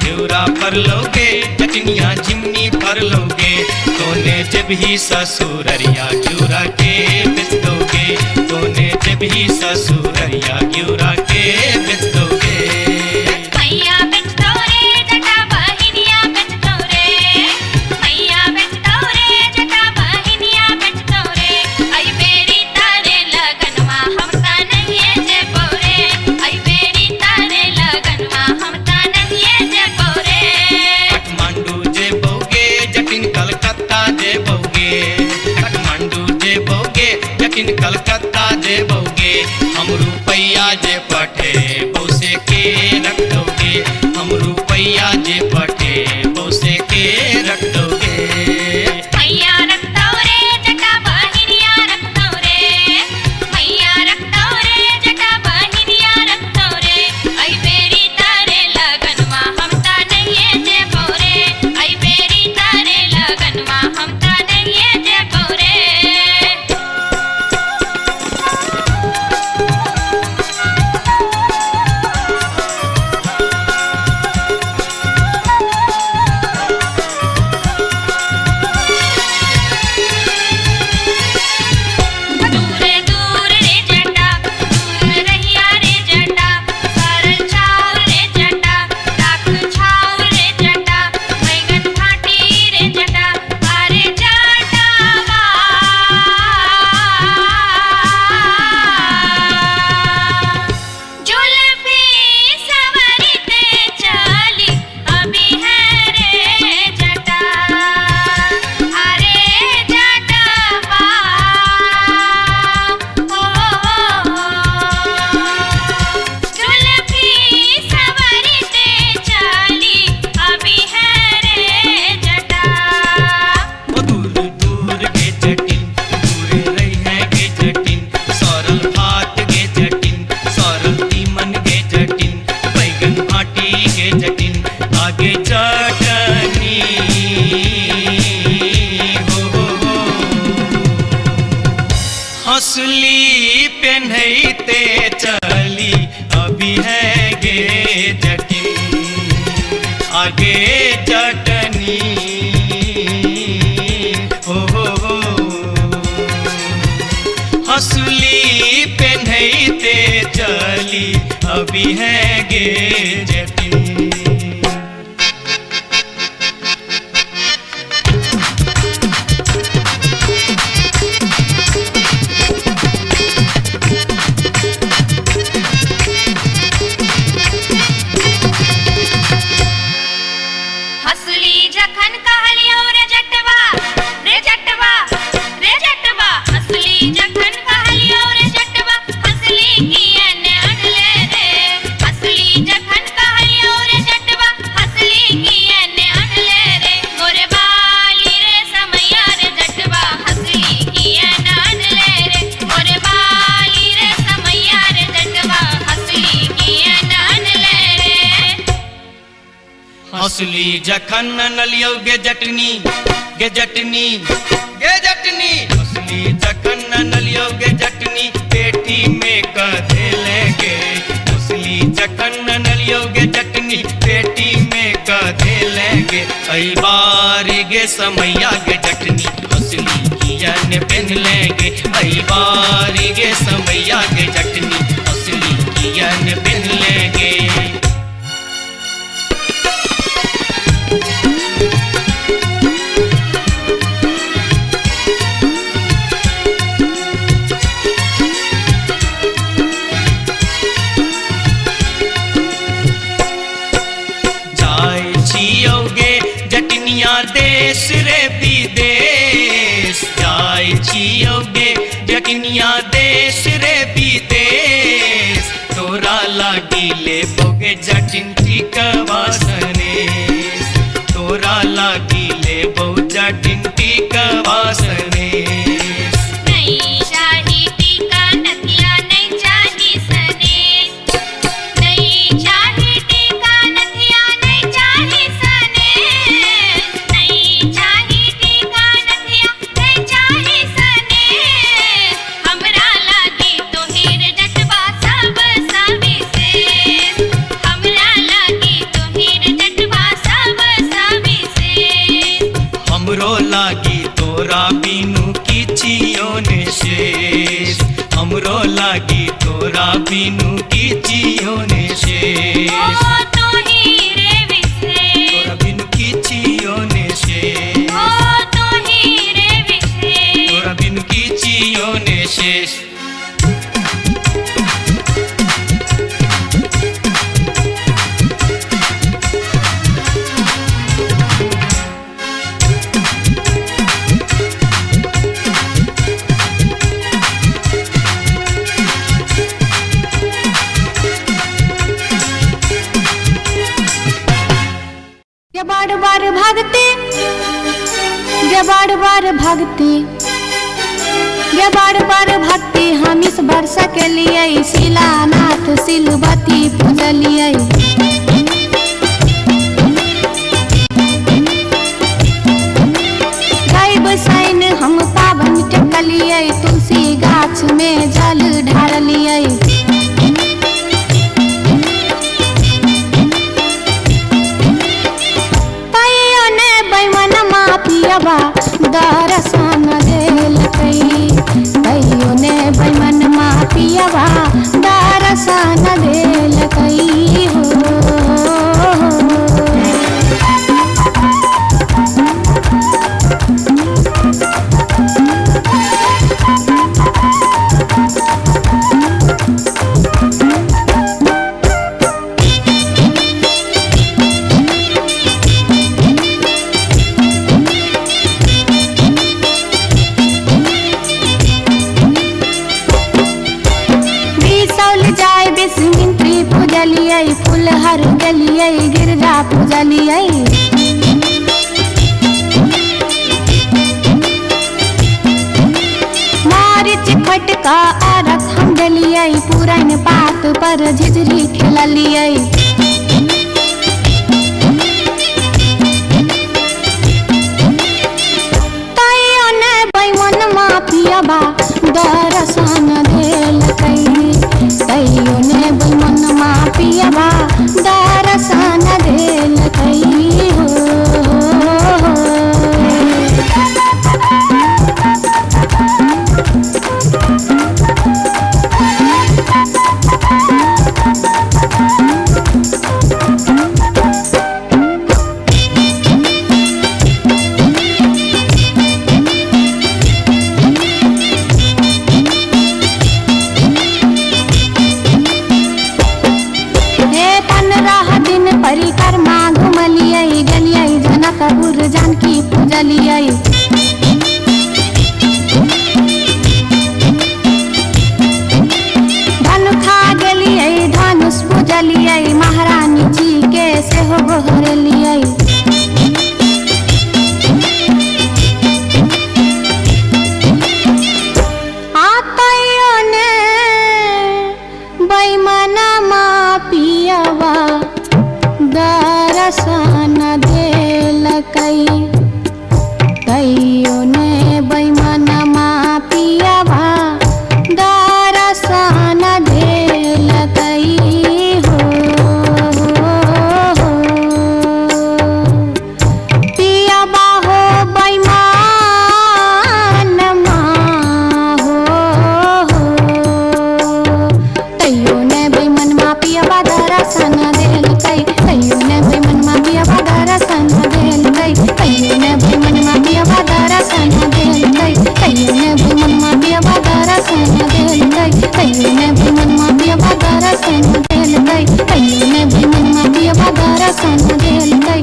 न्यूरा फर लोगे जटनिया जिमनी फर लोगे तोने जब ही ससुररिया ग्यूरा के बेच दोगे तोने जब ही ससुररिया ग्यूरा के बेच दोगे
मैया बेच दो रे जटा बहिनिया बेच दो रे मैया बेच दो रे जटा बहिनिया बेच दो रे आई बेरी तारे लगनवा हम ता नहीं जे बोरे आई बेरी तारे लगनवा हम ता नहीं जे बोरे
काठमांडू जे बोगे जटिन कलकत्ता जे बोगे काठमांडू जे बोगे जटिन कलकत्ता जे बोगे हम रुपैया जे पठे बौसे के रख दोगे हम रुपैया जे पठे बौसे के रख दोगे
मैया रख दो रे जटा बहिनिया रख दो रे मैया रख दो रे जटा बहिनिया रख दो रे आई बेरी तारे लगनवा हम ता नहीं जे बोरे आई बेरी तारे लगनवा हम ता नहीं जे बोरे दूरे दूर रे जटा दूर रहिया रे जटा सरल छाव रे जटा राख छाव रे जटा बैगन फाटी रे जटा अरे जटावा जुल्फी सवरते चली अभी है रे जटा अरे जटावा जुल्फी सवरते चली अभी है रे जटा
ओ दूर दूर के जटिन दूर रही है के जटिन सरल भात के जटिन सरल तीमन के जटिन बैगन भाटी के जटिन आगे चटनी हो हंसली पेन्हते चली अभी है गे जटिन आगे चटनी हो हंसली पेन्हते चली अभी है गे जटिन
हसली जखन कहलियो रे जटवा रे जटवा रे जटवा हसली जखन कहलियो रे जटवा हसली कियन अनले रे हसली जखन कहलियो रे जटवा हसली कियन अनले रे मोरे बाली रे समैया रे जटवा हसली कियन अनले रे मोरे बाली रे समैया रे जटवा हसली कियन अनले रे
हंसली जखन नलियो गे जटनी गे जटनी गे जटनी हंसली जखन नलियो गे जटनी पेटी में कधे लेगे हंसली जखन नलियो गे जटनी पेटी में कधे लेगे आई बारी गे समैया गे जटनी हंसली कियन पेन लेगे आई बारी गे समैया गे जटनी हंसली कियन पेन लेगे जटनिया देश रे विदेश तोरा लागी ले बोगे जटिन टिकवासनेश तोरा लागी ले बो जटिन टिकवासनेश
नहीं चाही टीका नथिया नहीं चाही सनेस नहीं चाही टीका नथिया नहीं चाही सनेस नहीं चाही टीका नथिया नहीं चाही सनेस हमरा लागी तोहेर जटवा सब सविशेष हमरा लागी तोहेर जटवा सब सविशेष
हमरो लागी तोरा बिनु किछियो ने शेष हमरो लागी तोरा बिनु किछियो ने शेष
ओ तोही रे विशेष
तोरा बिनु किछियो ने शेष
ओ तोही रे विशेष
तोरा बिनु किछियो ने शेष
बार बार भागते ये बार बार भागते ये बार बार भागते हम इस वर्ष के लिए शिलानाथ सिलवती पूजलिए गायब साइन हम पावन टेकलिए तुलसी गाछ में जल ढारलिए पियबा दर्शन देलकै कहियो ने बैमन मा पियबा दर्शन देलकै हो फुलहर गलिए गिरजा पूजलिए मारिच फटका आरख हम गलिए पुरन पात पर झिझरी खेललिए तैयो ने बैमन मा पियबा दर्शन देलकै तैयो ने बैमन मा पियबा दर्शन देलकै हो परिक्रमा घुमलिए गलिए जनकपुर जानकी पूजलिए धनुखा गेलिए धनुष पूजलिए महारानी जी के सेहो गोहरलिए आतयो ने बैमन मा पियबा दर्शन देलकै तैयो ने बैमन मा पियबा दर्शन देलकै हो पियबा हो बैमन मा हो तैयो ने बैमन मा पियबा दर्शन देलकै तैयो ने बैमन मा पियबा दर्शन देलकै तैयो ने बैमन मा पियबा दर्शन देलकै तैयो ने बैमन मा पियबा दर्शन देलकै तैयो ने बैमन मा पियबा दर्शन देलकै तैयो ने बैमन मा पियबा दर्शन देलकै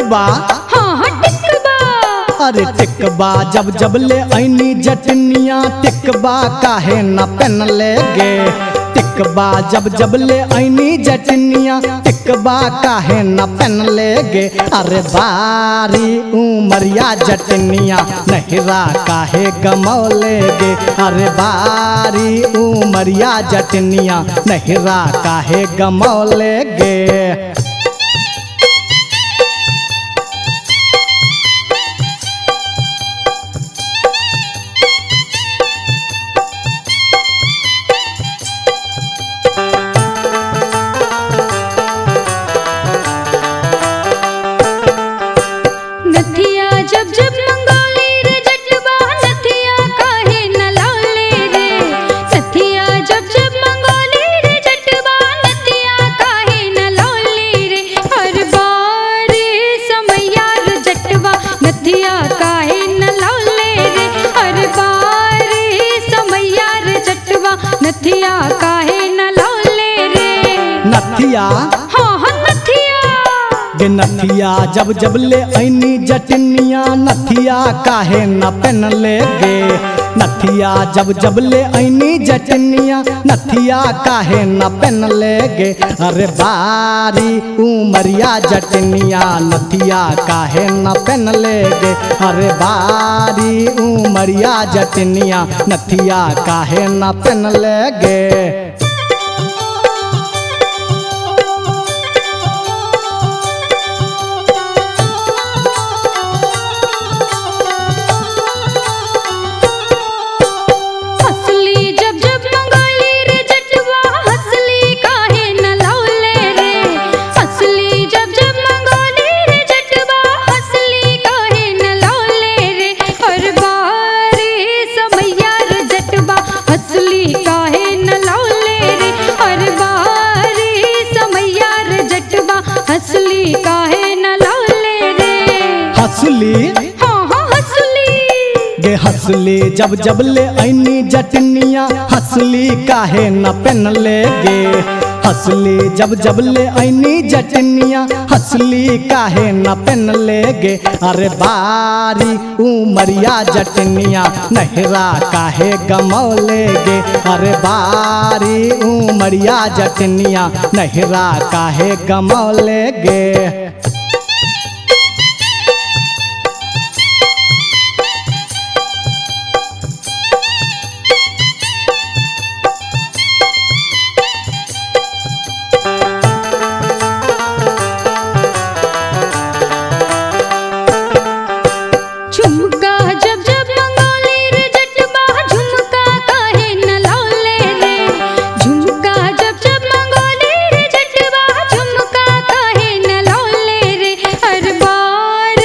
टिकबा
हाँ हाँ टिकबा।
अरे टिकबा जब जब ले ऐनी जटनिया टिकबा काहे न पहन ले गे। टिकबा जब जब ले ऐनी जटनिया टिकबा काहे न पहन ले गे। अरे बारी उमरिया जटनिया नहिरा काहे गमौले गे। अरे बारी उमरिया जटनिया नहिरा काहे गमौले गे।
नथिया जब जब मंगोली रे जटवा नथिया काहे न लौले रे। नथिया जब जब मंगोली रे जटवा नथिया काहे न लौले रे। हर बार समैया रे जटवा नथिया काहे न लौले रे। हर बार समैया रे जटवा नथिया काहे न लौले रे।
नथिया
हाँ हाँ नथिया
गे नथिया जब जब ले ऐनी जटनिया नथिया काहे न पहन ले गे। नथिया जब जब ले ऐनी जटनिया नथिया काहे न पहन ले गे। अरे बारी उमरिया जटनिया नथिया काहे न पहन ले गे। अरे बारी उमरिया जटनिया नथिया काहे न पहन ले गे।
हंसली जब जब मंगोली रे जटवा हंसली काहे न लौले रे। हंसली जब जब मंगोली रे जटवा हंसली काहे न लौले रे। हर बार समैया रे जटवा हंसली काहे न लौले रे। हर बार समैया रे जटवा हंसली काहे न लौले रे।
हंसली
हाँ हाँ हंसली
गे हंसली जब जब ले ऐनी जटनिया हंसली काहे न पहन ले गे। हंसली जब जब ले ऐनी जटनिया हंसली काहे न पहन ले गे। अरे बारी उमरिया जटनिया नहिरा काहे गमौले गे। अरे बारी उमरिया जटनिया नहिरा काहे गमौले गे।
झुमका जब जब मंगोली रे जटवा झुमका काहे न लौले रे। झुमका जब जब मंगोली रे जटवा झुमका काहे न लौले रे। हर बार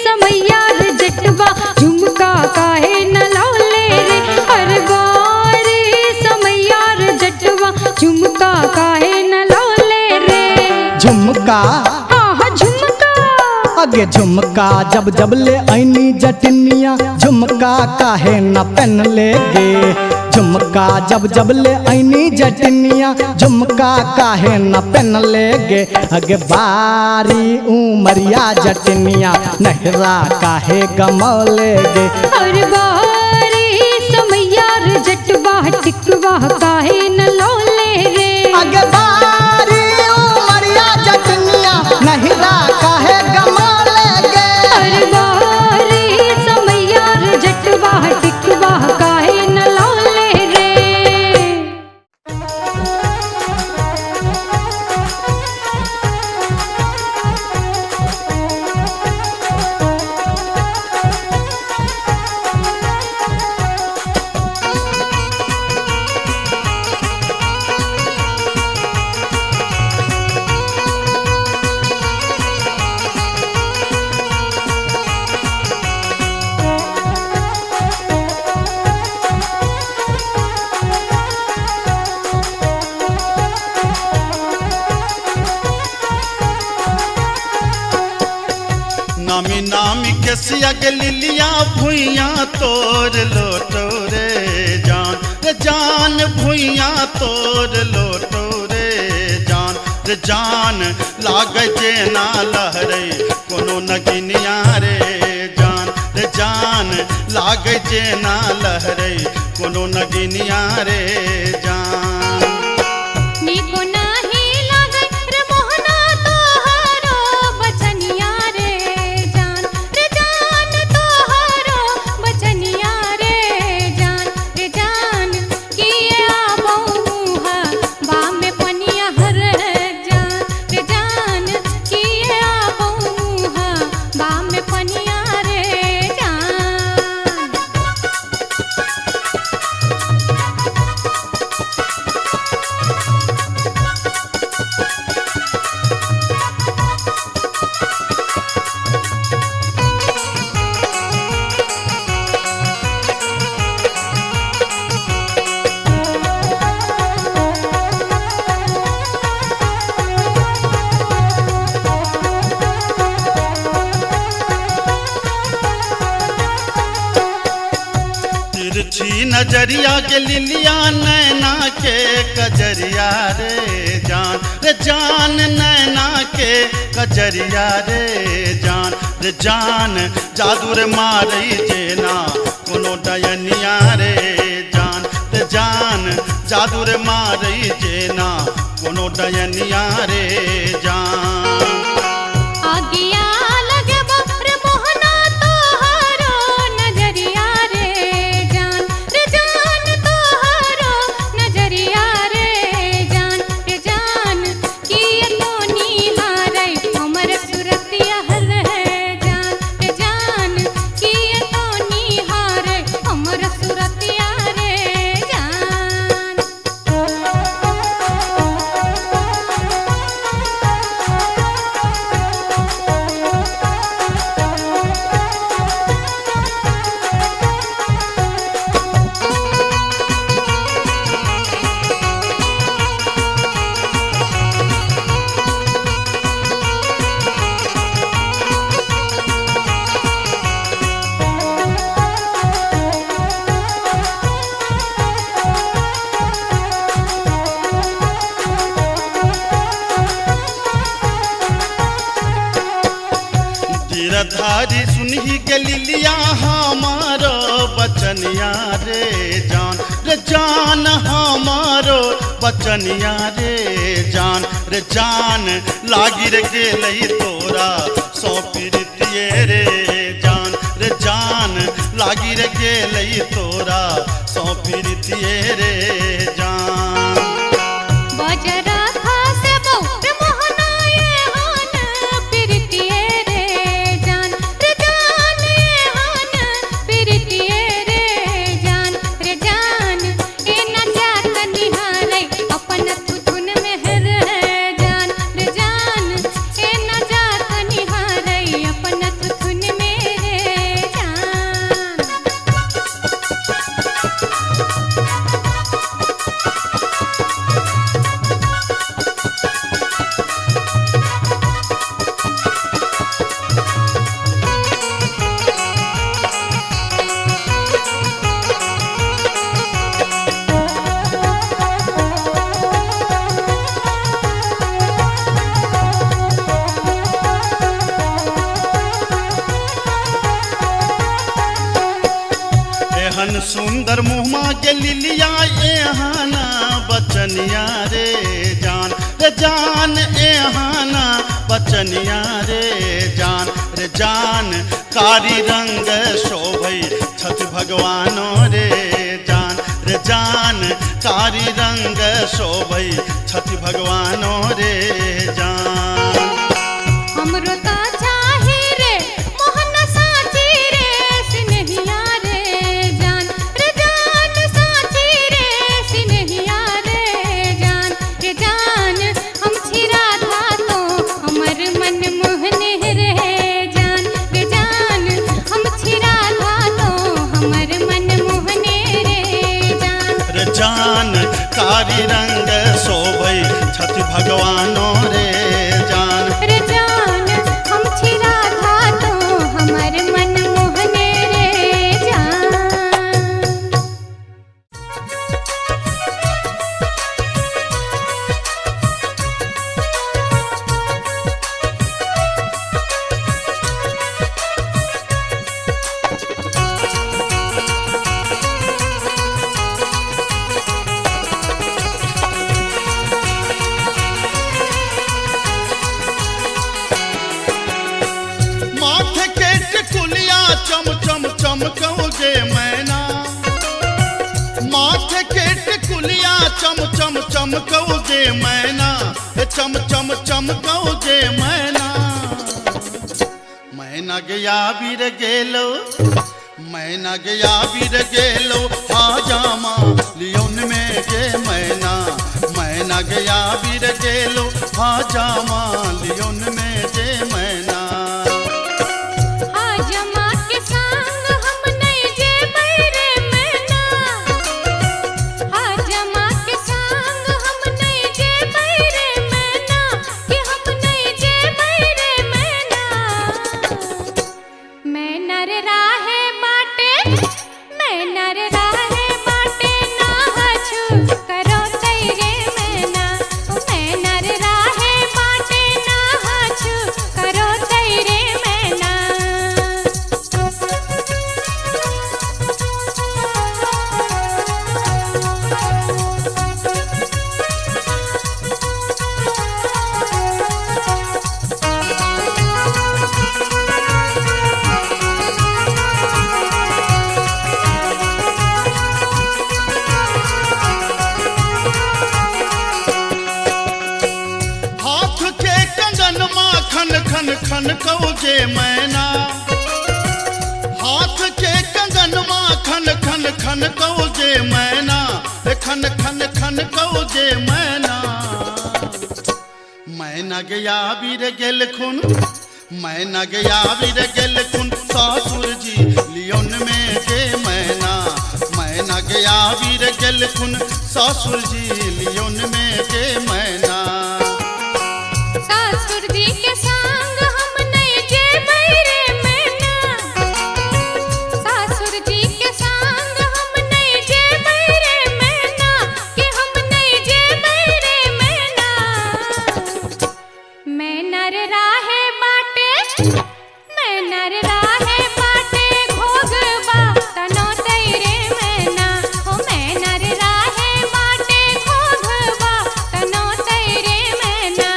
समैया रे जटवा झुमका काहे न लौले रे। हर बार समैया रे जटवा झुमका काहे न लौले रे।
झुमका
हाँ हाँ झुमका
आगे झुमका जब जब ले ऐनी जटनिया झुमका काहे न पहन ले गे। झुमका जब जब ले ऐनी जटनिया झुमका काहे न पहन ले गे। अगे बारी उमरिया जटनिया नहिरा काहे गमौले गे।
हर बार समैया रे जटवा टिकवा काहे न लौले रे।
अगे बारी उमरिया जटनिया नहिरा काहे गमौले गे।
हर बार समैया रे जटवा टिकवा काहे न लौले रे।
नामी नामी के सियग लिलिया भुइया तोर लोटो रे जान भुइया तोर लोटो रे जान लाग जे ना लहरे कोनो कोनो नगिनिया रे जान लागे जे ना लहरे कोनो नगिनिया रे जान।
नीको नाही लागे रे मोहना तोहरो बचनिया रे जान तोहरो बचनिया रे जान किए आबो मुहा बा में पनिया हर जान किए आबो मुहा बा में पनिया रे जान।
तिरछी नजरिया के लिलिया नैना के कजरिया रे जान नैना के कजरिया रे जान जादू रे मारई जेना कोनो डयनिया रे जान जादू रे मारई जेना कोनो डयनिया रे जान।
आगिया लगे रे मोहना तोहरो नजरिया रे जान तोहरो नजरिया रे जान किए तो निहारे हमर सुरतिया हर जान किए तो निहारे हमर सुरतिया रे जान।
गिरधारी सुनही के लिलिया हमारो बचनिया रे जान हमारो बचनिया रे जान लागी रे गेलई तोरा सौ पीरितिये रे जान लागी रे गेलई तोरा सौ पीरितिये रे जान।
बजरा खासे बो रे मोहना ये हान पिरतिये रे जान ये हान पिरतिये रे जान ए न जात निहारे अपन तुन में हर जान ए न जात निहारे अपन तुन में रे जान।
एहन सुंदर मुहमा के लिलिया एहाना बचनिया रे जान एहाना बचनिया रे जान कारी रंग शोभई छठ भगवानो रे जान कारी रंग शोभई छठ भगवानो रे जान।
हमरो ता चाहे रे मोहन साची रे सिनहिया रे जान साची रे सिनहिया रे जान हम छिरा था तो हमर मन मोहने रे जान हम छिरा था तो हमर मन मोहने रे
जान कारी रंग शोभई छठ भगवानो रे जान।
हम छिरा था तो हमर मन मोहने रे जान।
चम चमकौ जे मैना, हे चम चम चमकौ जे मैना। मैना गया बीर गेलो, मैना गया बीर गेलो हाजामा लियोन में गे मैना। मैना गया बीर गेलो हाजामा लियोन में गे मैना।
हाजमा के संग हम नहीं जेबै रे मैना, हाजमा के संग हम नहीं जेबै रे मैना, कि हम नहीं जेबै रे मैना। मैना रे राहे बाटे, मैना रे राहे बाटे ना हछु करो तैरे मैना। मैना रे राहे बाटे ना हछु करो तैरे मैना।
हाथ के कंगन माँ खन खन खन कौ जे मैना। हाथ के कंगन माँ खन खन खन कौ जे मैना, हे खन खन खन कौ जे मैना। मैना गया बीर गेल खुन, मैना गया बीर गेल खुन ससुर जी लियोन में गे मैना। मैना गया बीर गेल खुन ससुर जी लियोन में गे मैना।
सासुर जी के संग हम नहीं जेबै रे मैना, सासुर जी के संग हम नहीं जेबै रे मैना, कि हम नहीं जेबै रे मैना। मैना रे राहे बाटे, मैना रे राहे बाटे घोगबा तनो तैरे मैना। ओ मैना रे राहे बाटे घोगबा तनो तैरे मैना।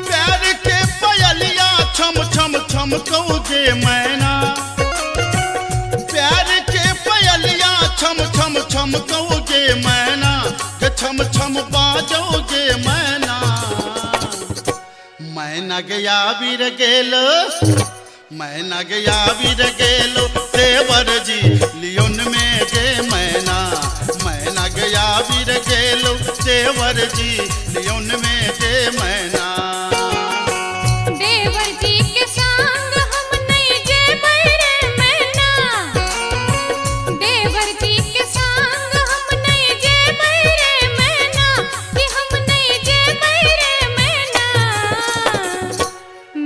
प्यार के पयलिया छम छम छम कौ जे मैना। प्यार के पयलिया छम छम छम कौ जे मैना, के छम छम बाजौ जे मैना। मैना गया बीर गेलो, मैना गया बीर गेलो देवर जी लियोन में गे मैना। मैना गया बीर गेलो देवर जी लियोन में गे मैना।
देवर जी के संग हम नहीं जेबै रे मैना, देवर जी के संग हम नहीं जेबै रे मैना, कि हम नहीं जेबै रे मैना।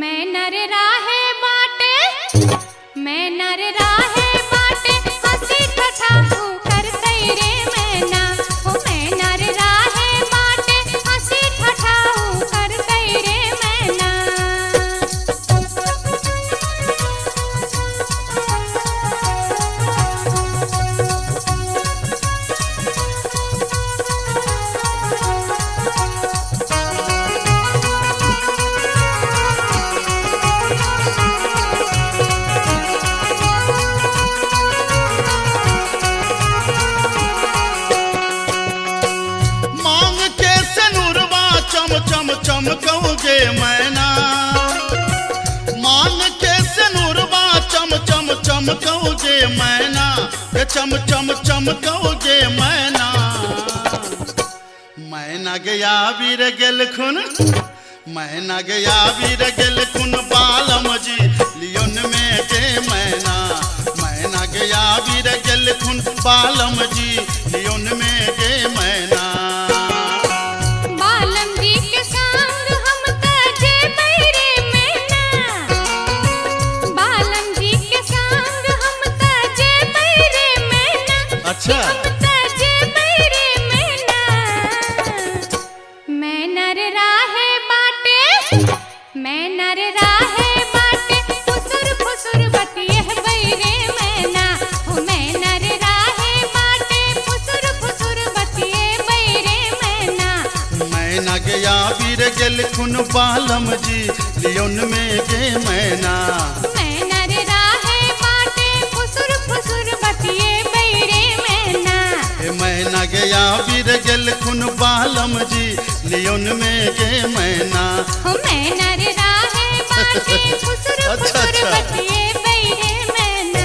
मैना रे राहे बाटे, मैना रे राहे बाटे हंसी ठठाहू कर तैरे मैना। ओ मैना रे राहे बाटे हंसी ठठाहू कर तैरे मैना।
मांग के सनुरवा चम चम चम कौ जे मैना। मांग के सनुरवा चम चम चम कौ जे मैना, के चम चम चम कौ जे मैना। मैना गया बीर गेल खुन, मैना गया बीर गेल खुन बालम जी लियोन में गे मैना। मैना गया बीर गेल खुन बालम जी लियोन में गे मैना।
बालम जी के संग हम त जेबै रे मैना, बालम जी के संग हम त जेबै रे मैना।
अच्छा
हम त जेबै रे मैना। मैना रे राहे बाटे, मैना रे राहे
खुन बालम जी लियोन में गे मैना।
मैना रे राहे बाटे फुसुर फुसुर बतिए बैरे मैना।
ए मैना गया बीर गेल खुन बालम जी लियोन में गे मैना।
हो मैना रे राहे बाटे फुसुर
अच्छा,
फुसुर
अच्छा।
बतिए बैरे मैना।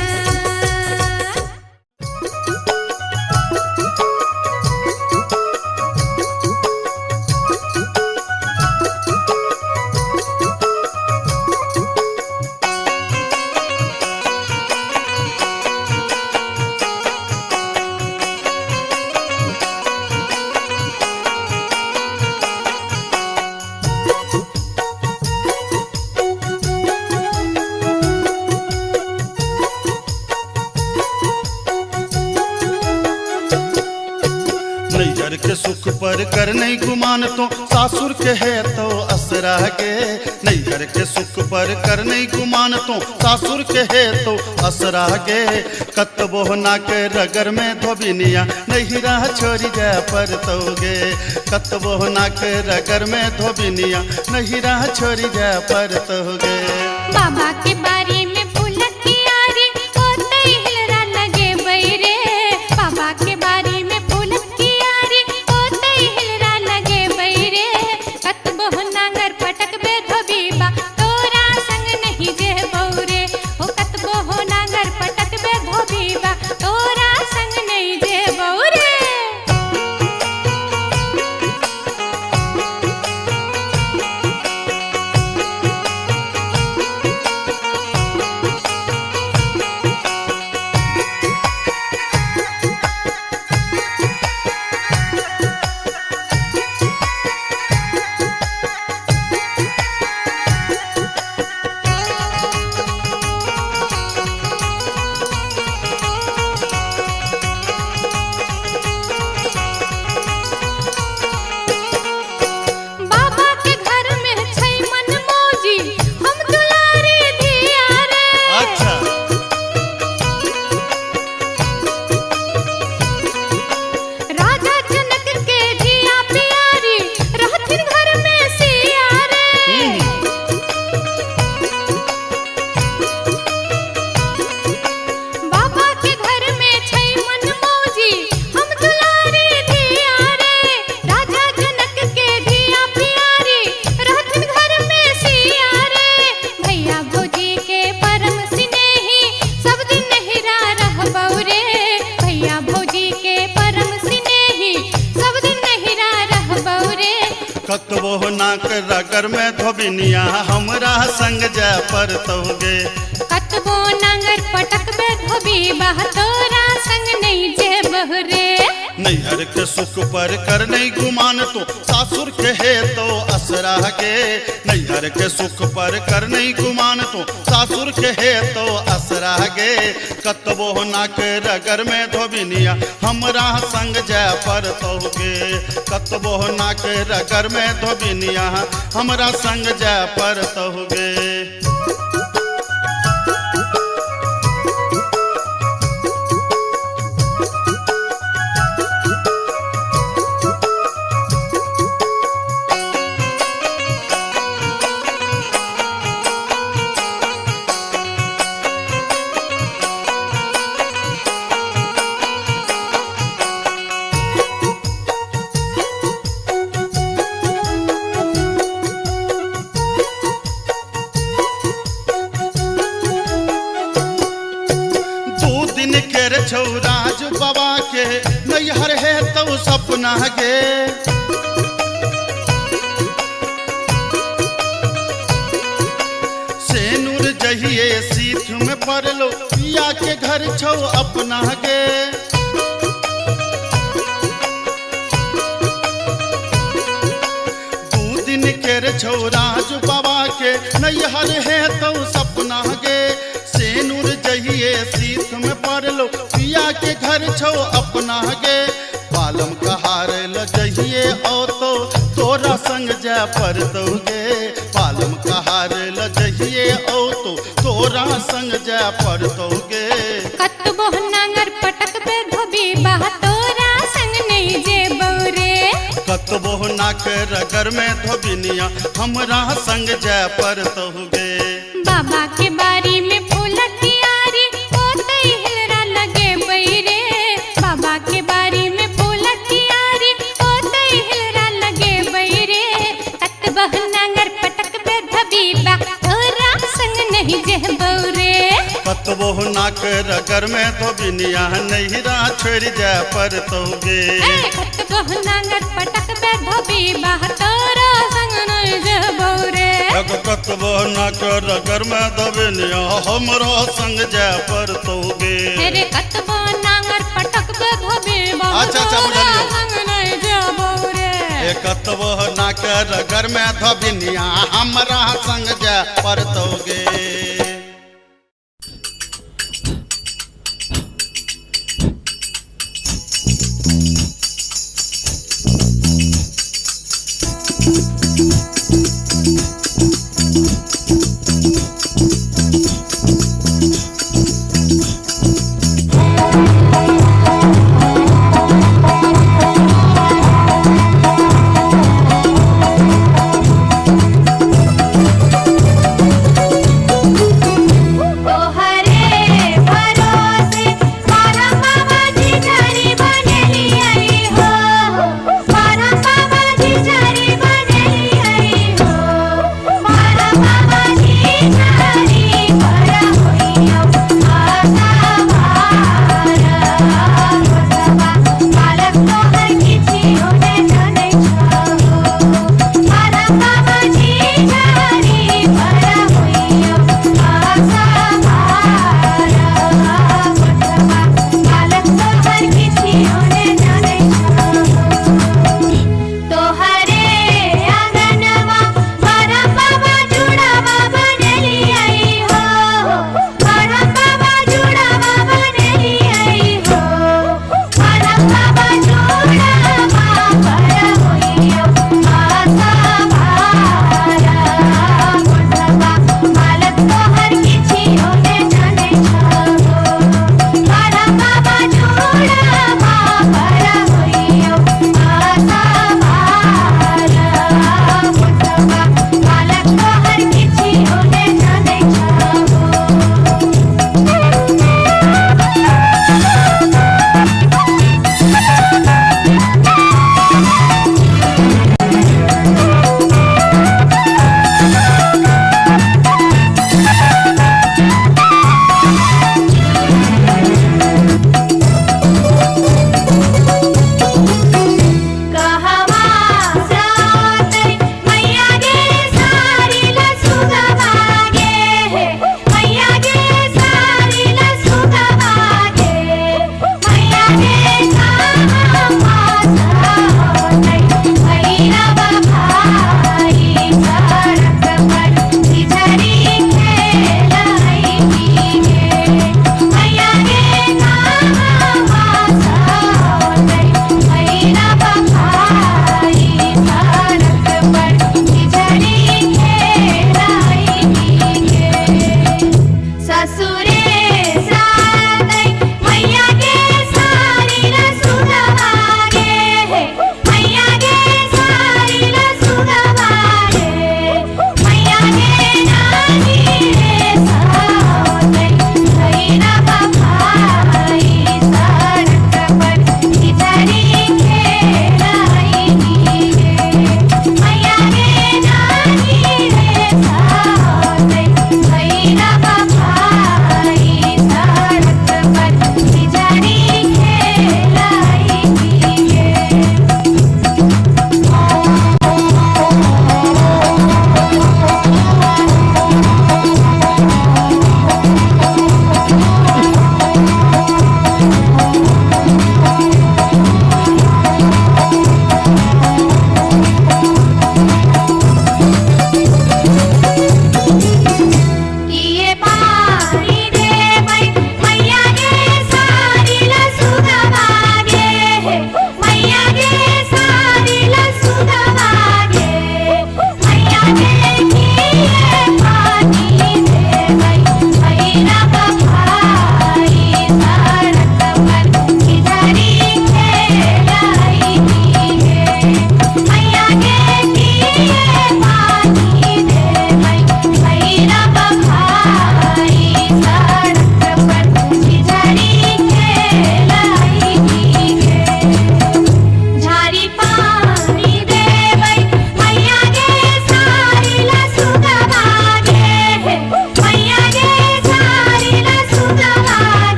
नैहर के सुख पर कर नहीं गुमान तो सासुर के है तो असरा गे। नैहर के सुख पर कर नहीं गुमान तो सासुर के है तो असरा गे। कतबो ना के रगर में धोबिनिया नहीं रह छोड़ी जा पर तोगे। कतबो ना के रगर में धोबिनिया नहीं रह छोड़ी जा पर तोगे।
बाबा के बारी में फूलक की आरी होते हिलरा लगे बैरे। बाबा के बारी में फूलक की आरी होते हिलरा लगे बैरे। कतबो नांगर पटक बे धोबीबा तोरा संग नहीं जे बौरे। हो कतबो नांगर पटक बे धोबीबा तोरा संग नहीं जे बौरे। बाबा के घर में छै मन मौजी हम दुलारी धिया रे।
अच्छा
राजा जनक के धिया प्यारी रहथिन घर में सिया रे। बाबा के घर में छै मन मौजी हम दुलारी धिया रे। राजा जनक के धिया प्यारी रहथिन घर में सिया रे। भैया भौजी के परम स्नेही सब दिन नहिरा रहबौ रे। भैया भौजी के परम स्नेही सब दिन नहिरा रहबौ रे।
कतबो नाक रगर में धोबिनिया हमरा संग जा पर तोगे।
कतबो नांगर पटक बे धोबीबा तोरा संग नहीं जे बहरे।
नैहर के सुख पर कर नहीं गुमान तो सासुर के है तो असरा गे। नैहर के सुख पर कर नहीं गुमान तो सासुर के है तो असरा गे। कतबो नाक रगर में धोबिनिया हमरा संग जा पर तोगे। कतबो नाक रगर में धोबिनिया हमरा संग जा पर तोगे। छौराज बाबा के नैहर है तो सपना गे। सेनुर जहिए सीठ में पड़लो पिया के घर छौ अपना गे। दू दिन के छौराज बाबा के नैहर है तो सपना गे। सेनुर जहिए सीठ में पड़लो पिया के घर छौ अपना गे। बालम कहार ल जहिए ओ तो तोरा संग जा पर तोगे। बालम कहार ल जहिए ओ तो तोरा संग जा पर तोगे।
कतबो नांगर पटक पे धोबी बा तोरा संग नहीं जे बौरे।
कतबो ना नाक रगर में धोबिनिया हमरा संग जय पर तहुगे।
बाबा के बारी में फूल कियारी ओते हिलरा लगे बैरे। बाबा के बारी में फूल कियारी ओते हिलरा लगे बैरे। तत बहनांगर पटक पे धबीबा तोरा संग नहीं जह बौरे।
कतबो नाक रगर में धोबिनिया नहिरा छोड़ जय पर तहुगे।
तत बहनांगर पटक पे धबीबा तोरा संग नहीं जह बौरे।
कतबो नाक रगर में धोबिनिया हमरा संग जय पर तहुगे।
अरे कतबो नांगर पटक पे धबीबा
अच्छा, बुझलियो।
संग नहीं जह बौरे।
कतबो नाक रगर में धोबिनिया हमरा संग जय पर तहुगे।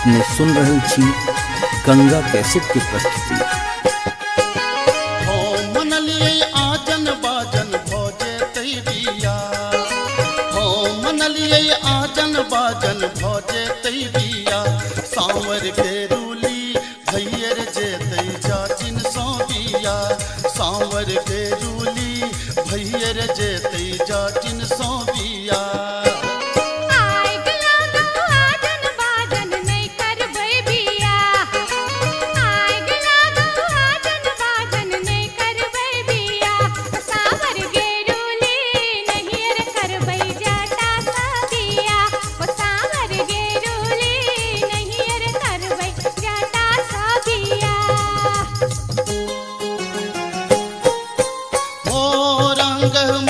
अपने सुन रहल छी गंगा कैसेट की प्रस्तुति।
हो मनलिए आजन बाजन भोजे तैबिया, हो मनलिए आजन बाजन भोजे तैबिया, सांवर के रूली भैयर जे तै जाचिन सोबिया, सांवर के रूली भैयर जे तै जाचिन सोबिया।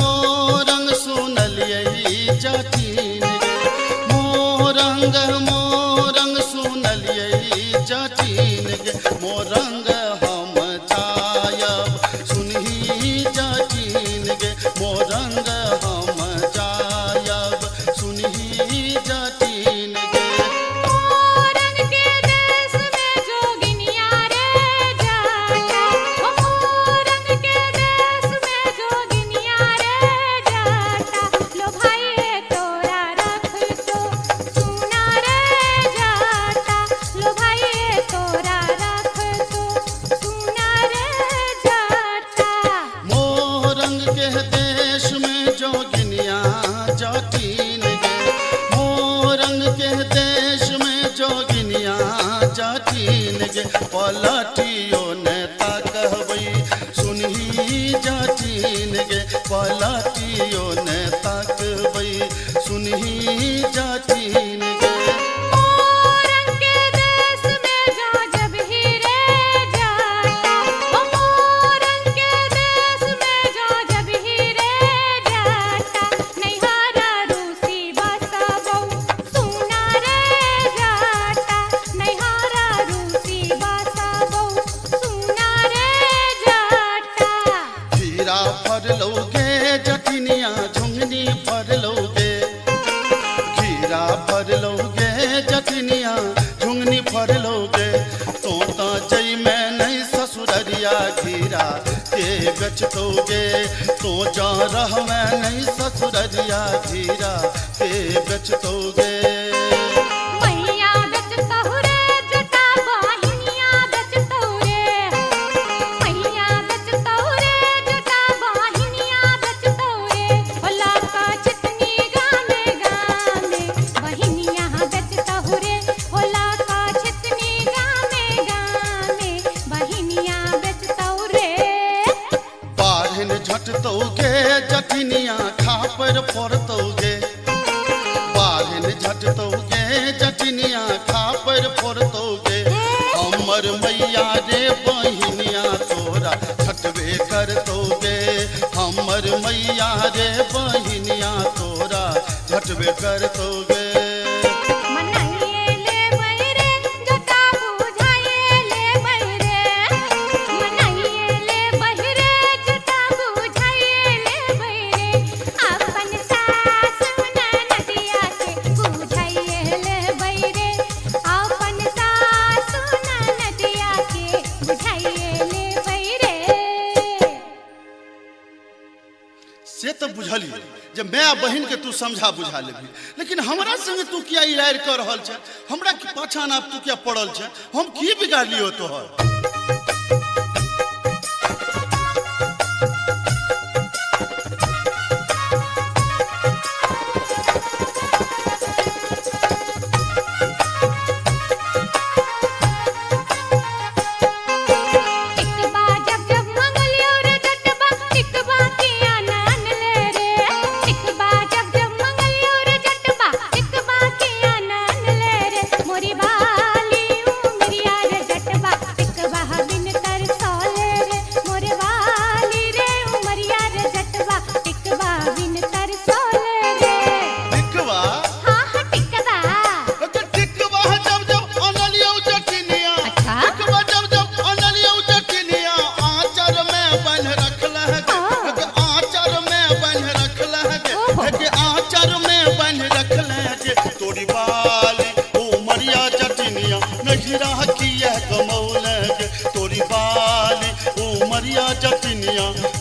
मोरंग सुनलिए जाचिन गे, मोरंग सुनलिए जाचिन गे, मोरंग हम जायब सुनही जाचिन गे, मोरंग हम जायब सुनही जाचिन गे।
मोरंग के देश में जोगिनिया रे जाता, मोरंग के देश में जोगिनिया रे जाता, लो भाई तोरा रख तो सुना रे जाता, लो भाई तोरा रख तो सुना रे जाता।
मोरंग के देश में जोगिनिया जाटिन गे, मोरंग के देश में जोगिनिया जाटिन गे, पलटियो नेता कहबई सुनही जाटिन गे, पलटियो नेता कहबई सुनही जाटिन गे।
मोरंग के देश में जो जब ही रे जाता, मोरंग के देश में जो जब ही रे जाता, नैहारा रूसी बसबौ सुना रे जाता, नैहारा रूसी बसबौ सुना रे जाता।
खीरा फरलौगे जटिनिया झुंगनी फरलौगे, खीरा फरलौगे जटिनिया झुंगनी फरलौगे, तोता जई में नहीं ससुररिया खीरा के बेचतोगे, तो जा रह में नहीं ससुररिया खीरा के बेचतोगे।
मैया बेचतहु रे जटा बहिनिया बेचतहु रे, मैया बेचतहु रे जटा बहिनिया बेचतहु रे, होला का चितनी गामे गामे बहिनिया बेचतहु रे, होला का चितनी गामे गामे बहिनिया बेचतहु रे।
बारहन झटतोगे जटिनिया खापर फोड़तोगे, बारहन झटतोगे जटिनिया खापर फोड़तोगे, हमर मैया रे बहिनिया तोरा छटबे करतोगे, हमर मैया रे बहिनिया तोरा झटबे करतोगे।
मनाइए ले बैरे जटा बुझाइए ले बैरे, मनाइए ले बहिरे जटा बुझाइए ले बैरे, अपन सास ननदिया के बुझाइए ले बैरे, अपन सास ननदिया के बुझाइए ले बैरे।
से तो बुझली जब मैं बहन के तू समझा बुझा लेबी, लेकिन हमरा संगे तू किया इलाज कर रहल छ, हमरा के पाछा ना तू क्या पड़ल छ, हम की बिगाड़ लियो तोहर।
टिकबा जब जब मंगलियो रे जटबा, टिकबा किया नान ले रे, टिकबा जब जब मंगलियो रे जटबा, टिकबा किया नान ले रे, मोरी बाली उमरिया रे जटबा, टिकबा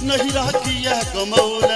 नहीं रहा की यह कमौर